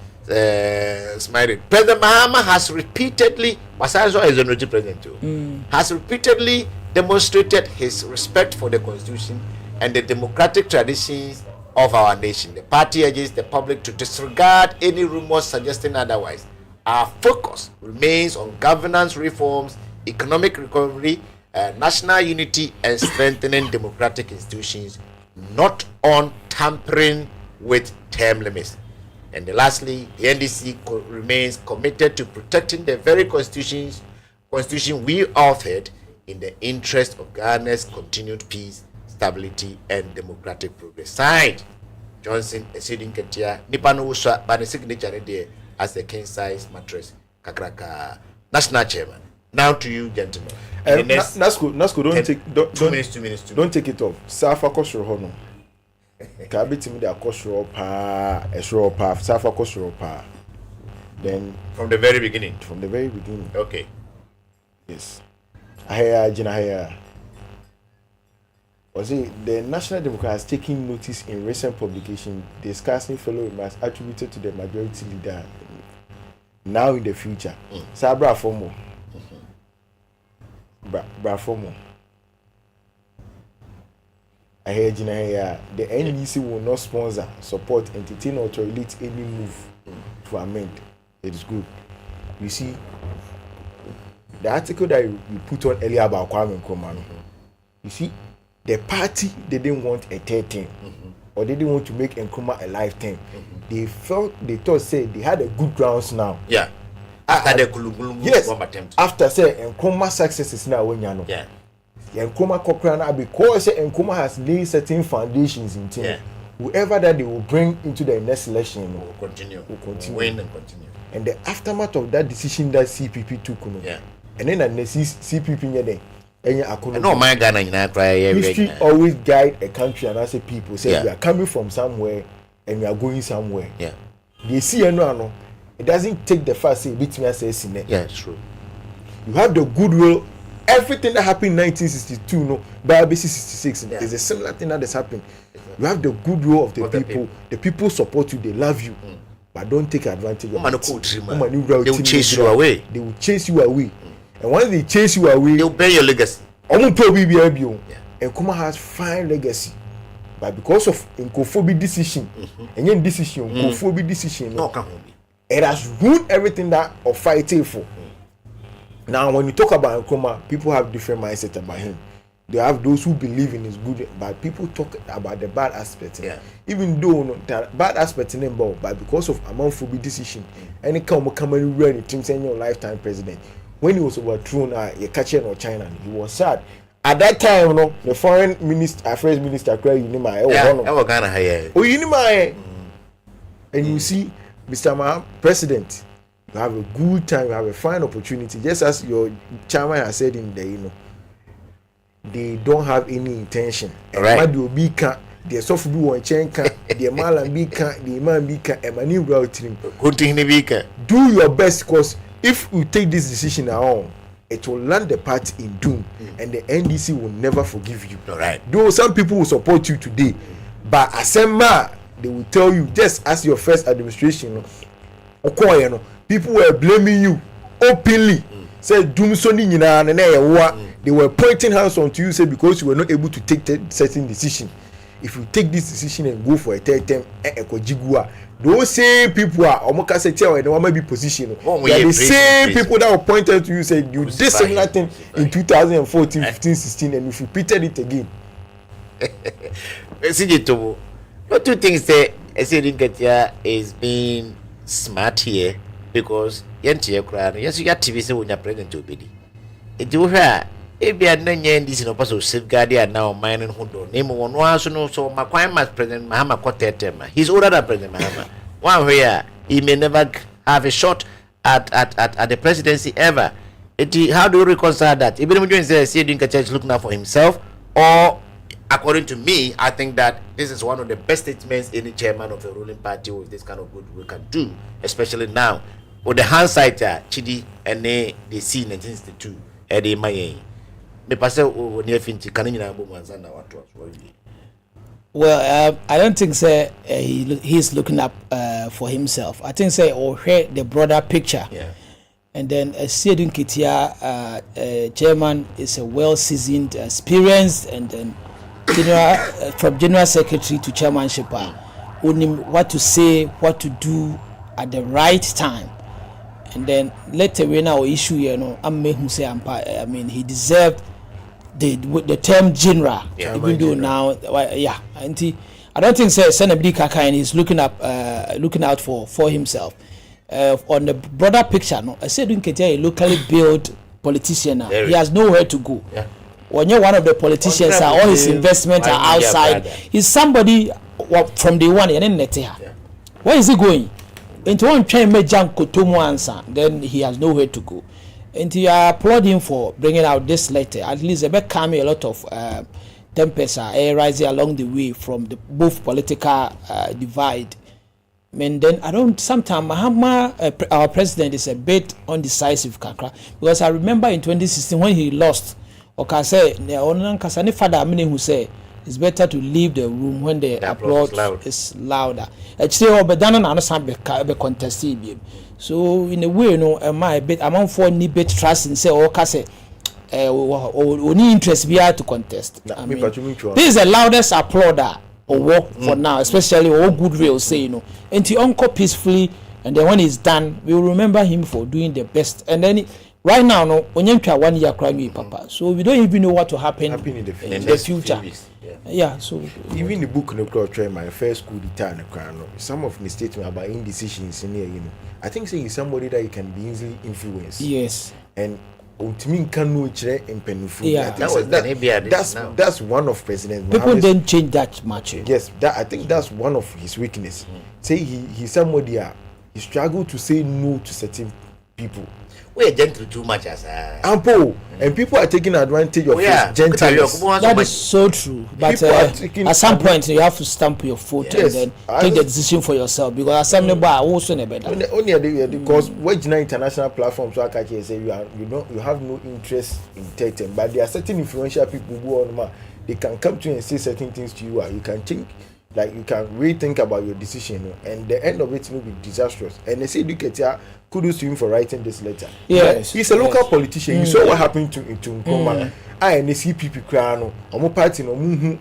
Speaker 6: smile it. President Mahama has repeatedly, Masazo is the president too, has repeatedly demonstrated his respect for the Constitution and the democratic traditions of our nation. The party urges the public to disregard any rumors suggesting otherwise. Our focus remains on governance reforms, economic recovery, national unity, and strengthening democratic institutions, not on tampering with term limits. And lastly, the NDC remains committed to protecting the very constitution we authored in the interest of Ghana's continued peace, stability, and democratic progress. Signed, Johnson Esidin Ketia, Nipano Usha, by the signature there as the king size mattress, Kakraka, national chairman. Now to you, gentlemen.
Speaker 8: Nasco, don't take
Speaker 6: 2 minutes.
Speaker 8: Don't take it off. Safa Kosro Hono. Kabiti the Kosro Pa, Esro Pa, Safa Kosro Pa. Then
Speaker 6: from the very beginning. Okay.
Speaker 8: Yes. Ahaya Jinahaya. Was it the National Democrat has taken notice in recent publication discussing fellow remarks attributed to the majority leader now in the future. Sabra Fomo. Brafomo. I heard you know the NEC will not sponsor, support, entertain, or tolerate any move to amend. It is good. You see, the article that you put on earlier about Kwasi Mensah, you see, the party they didn't want a third term, or they didn't want to make Nkrumah a lifetime. They thought say they had a good grounds now.
Speaker 6: Yeah. After the
Speaker 8: yes. After say Nkrumah success is now when you know.
Speaker 6: Yeah.
Speaker 8: Nkrumah Kokra because Nkrumah has laid certain foundations in team. Yeah. Whoever that they will bring into the next election will continue. Win and continue. And the aftermath of that decision that CPP took, yeah. And then the CPP there. No, my Ghana history always guide a country and I say people say we are coming from somewhere and we are going somewhere. Yeah. They see no. It doesn't take the first say bit me say yeah, true. You have the goodwill. Everything that happened in 1962, no, by 66 is a similar thing that has happened. You have the goodwill of the people. The people support you. They love you, but don't take advantage of it. They will chase you away. They will chase you away. And once they chase you away, they'll bear your legacy. And Kuma has fine legacy. But because of Nkofobia decision, and then decision, Nkofobia decision, it has ruined everything that of fighting for. Now, when you talk about Nkrumah, people have different mindset about him. They have those who believe in his good, but people talk about the bad aspects. Yeah. Even though the bad aspects in him, but because of Amanfobi decision, any come and run it, saying your lifetime president. When he was overthrown, you catch it in China, he was sad. At that time, the foreign minister, affairs minister, cried, you know, and you see, Mr. President. You have a good time, you have a fine opportunity. Just as your chairman has said in there, they don't have any intention. Right. And what be can the soft blue one chain can the malam be can the man be can and many routing. Do your best because if you take this decision now, it will land the party in doom and the NDC will never forgive you. Right. Though some people will support you today, but Asema they will tell you just as your first administration, people were blaming you openly. Said Dumsoni they were pointing hands onto you, say because you were not able to take certain decision. If you take this decision and go for a third term, those same people are and one may be position. They are the same people that were pointed to you, said you did similar thing in 2014, 15, 16, and if you repeated it again.
Speaker 6: What do you think say Esidinkatia is being smart here? Because yes, you have TV say when you're pregnant to be. It do her. If you are not in this no safeguard now mining who name one was no so Macquarie President Mahama Kotetema. He's older than President Mahama. One where he may never have a shot at the presidency ever. How do you reconcile that? Even when you say Dinka is looking out for himself, or according to me, I think that this is one of the best statements any chairman of a ruling party with this kind of good we can do, especially now. With the hindsight, Chidi and they see 1962 at the Maye. The pastor near Finti Canina Bumanzana.
Speaker 7: Well, I don't think he's looking up for himself. I think or hear the broader picture. Yeah. And then Sedun Kitia, chairman, is a well-seasoned, experienced, and then from general secretary to chairmanship, what to say, what to do at the right time. And then later when our issue, I mean, he deserved the term general, even though now, and I don't think Senabdi Kakain is looking out for himself. On the broader picture, I said a locally built politician now. He has nowhere to go. Yeah. When you're one of the politicians, all his investments are outside. He's somebody from the one and then where is he going? Into one train made Jan Kotomo answer, then he has nowhere to go. And you are applauding for bringing out this letter. At least it may calm a lot of tempers rising along the way from the both political divide. And then I don't. Sometimes Mahama, our president, is a bit undecisive, because I remember in 2016 when he lost. Okay, say the father who say it's better to leave the room when the applause is louder. Actually, but then I understand be contested. So in a way, I'm for any bit trust and say, okay, say only interest be to contest. I mean, this is the loudest applauder or work for now, especially all goodwill say, you know, and he uncle peacefully, and then when it's done, we will remember him for doing the best. And then right now, no, when you try 1 year crying, papa, so we don't even know what to happen in the future. Yeah, so
Speaker 8: even the book no try my first school the time some of the statement about indecisions in here, you know. I think saying somebody that you can be easily influenced.
Speaker 7: Yes.
Speaker 8: And ultimately can know in Penufu.
Speaker 7: Yeah.
Speaker 8: That's one of President
Speaker 7: people didn't change that much.
Speaker 8: Yes, I think that's one of his weakness. Say he's somebody he struggled to say no to certain people.
Speaker 6: We are gentle too much as
Speaker 8: ample, and people are taking advantage of his gentleness.
Speaker 7: That is so true. But at some point you have to stamp your foot and then take the decision for yourself, because at some level also never better.
Speaker 8: Only because what international platforms so I can say you have no interest in taking, but there are certain influential people who are they can come to you and say certain things to you. You can think. Like you can rethink about your decision, and the end of it will be disastrous. And they say, look at here, kudos to him for writing this letter.
Speaker 7: Yes,
Speaker 8: he's a local politician. You saw what happened to Nkoma. And the CPP crown, Omo party no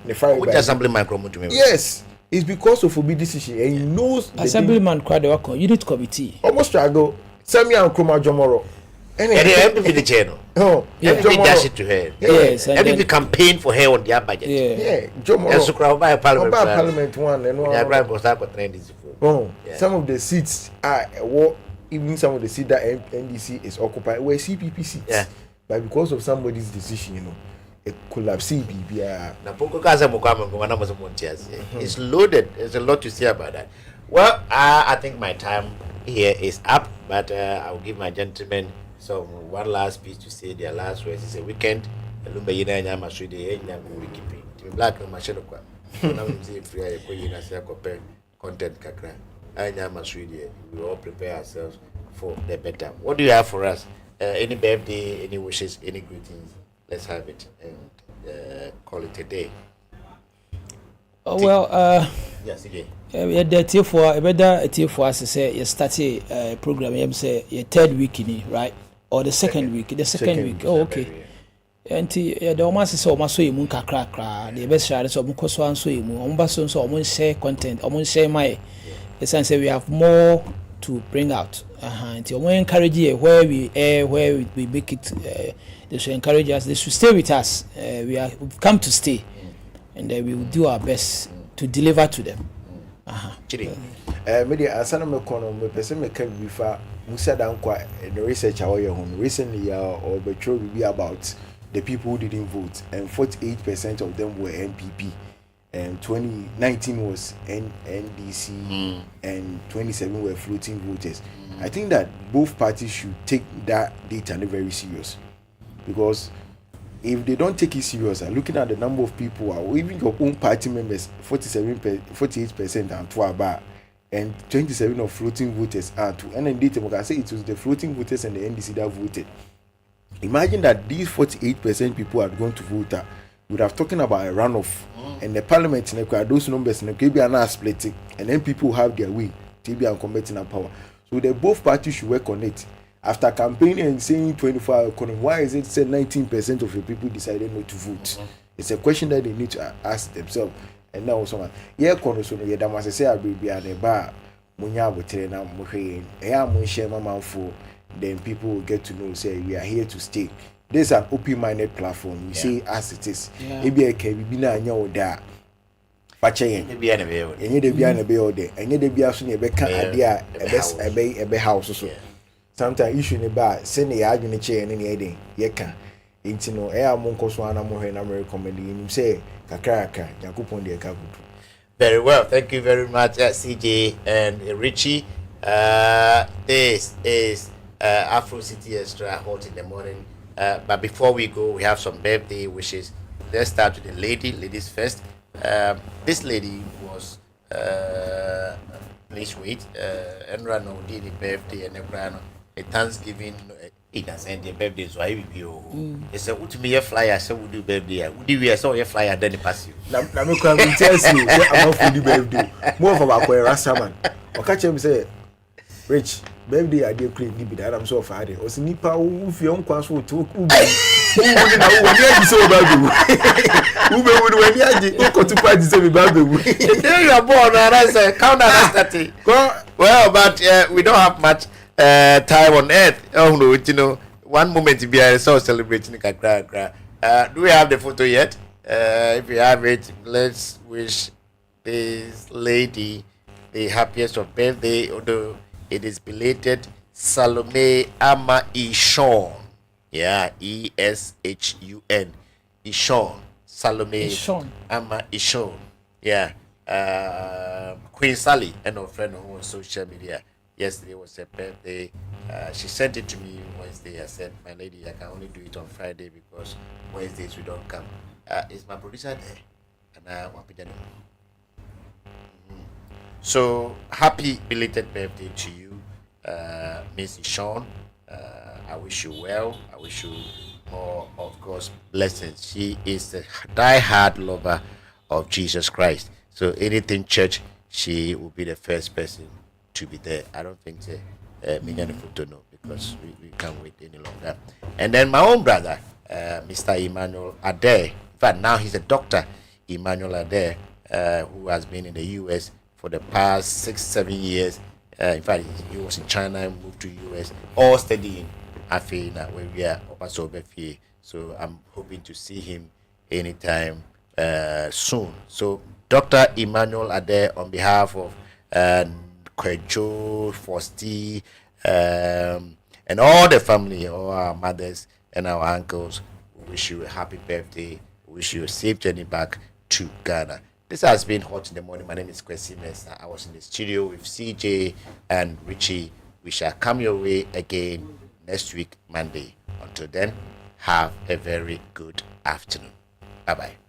Speaker 8: the fire.
Speaker 6: Which assemblyman
Speaker 8: Yes, it's because of Obi decision, and he knows
Speaker 7: assemblyman crowd the unit committee.
Speaker 8: Almost struggle. Sami and Nkrumah Jomoro.
Speaker 6: And MPP the channel.
Speaker 8: Oh,
Speaker 6: MPP dash it to her.
Speaker 7: Yes,
Speaker 6: MPP campaign for her on their budget.
Speaker 8: Yeah, Jomoro.
Speaker 6: And so crowd by
Speaker 8: parliament one and one.
Speaker 6: Oh,
Speaker 8: some of the seats are even some of the seats that NDC is occupied were CPP seats.
Speaker 6: Yeah.
Speaker 8: But because of somebody's decision, you know, it collapsed.
Speaker 6: It's loaded. There's a lot to say about that. Well, I think my time here is up, but I will give my gentlemen one last piece to say their last words. It's a weekend. Black content kakra. We all prepare ourselves for the better. What do you have for us? Any birthday, any wishes, any greetings? Let's have it and call it a day. Yes, again.
Speaker 7: As I say, you start a program. You say your third week in it, right? Or the second week. The second week. Oh, okay. And the almost is almost so you moon crack. The best share is almost one so you moon. Almost so almost share content. Almost share my. The sense we have more to bring out. Until we encourage you where we make it. They should encourage us. They should stay with us. We've come to stay, and we will do our best to deliver to them.
Speaker 8: Media asana me kono me pese me can before Musa Dankwa the research recently or betrayal be about the people who didn't vote, and 48% of them were MPP, and 2019 was NDC, and 27 were floating voters. I think that both parties should take that data very serious, because if they don't take it serious, looking at the number of people, or even your own party members, 48% and 12 and 27 of floating voters are to, and then data, I say it was the floating voters and the NDC that voted. Imagine that these 48% people are going to vote. Would have talking about a runoff, and the parliament those numbers be not splitting, and then people have their way to be combating power. So they both parties should work on it. After campaigning and saying 24-hour economy, why is it said 19% of the people decided not to vote? It's a question that they need to ask themselves. And now someone, say I be at the bar, then people will get to know, say we are here to stay. This is an open-minded platform. We say as it is. Maybe I can be now there. Maybe I never. And you be on a building, and you be asking a better idea, a best house also. Sometimes issue in the bar, send the argument chair and any idea. You can. It's no air monkos one more in American comedy. Say, Kakaraka, Yakupon de Kakupu.
Speaker 6: Very well. Thank you very much, CJ and Richie. This is Afro City Extra Hot in the morning. But before we go, we have some birthday wishes. Let's start with the ladies first. This lady was, please wait, Enra no did the birthday and the a Thanksgiving. It has ended the birthday, so I will be. It's a would be a flyer, so we do birthday. Would you saw a flyer, then pass you?
Speaker 8: I'm not going to tell you, I'm not for the birthday. More of our Rastaman. Or catch him say, Rich, birthday, I did create the bid. I'm so far. Or Snipa, who if your own class will talk.
Speaker 6: day you are born, that's count as 30. Well, but we don't have much time on earth. Oh no, you know, one moment to be so celebrating. Do we have the photo yet? If we have it, let's wish this lady the happiest of birthday, although it is belated. Salome Ama Ishon. Yeah, Eshun. Ishon. Salome Ama Ishon. Yeah. Queen Sally and her friend who on social media. Yesterday was her birthday. She sent it to me Wednesday. I said, my lady, I can only do it on Friday because Wednesdays we don't come. Is my producer there? And I want to So happy belated birthday to you, Miss Sean. I wish you well. I wish you more of God's blessings. She is a die-hard lover of Jesus Christ. So anything church, she will be the first person to be there. I don't think Minian to know because we can't wait any longer. And then my own brother, Mr. Emmanuel Adair. In fact, now he's a doctor, Emmanuel Adair, who has been in the U.S. for the past 6-7 years. In fact, he was in China and moved to US, all studying Afina where we are So I'm hoping to see him anytime soon. So Dr. Emmanuel Adair, on behalf of Kwejo, Fosti, and all the family, all our mothers and our uncles, we wish you a happy birthday. We wish you a safe journey back to Ghana. This has been Hot in the Morning. My name is Kwasi Mensah. I was in the studio with CJ and Richie. We shall come your way again next week, Monday. Until then, have a very good afternoon. Bye-bye.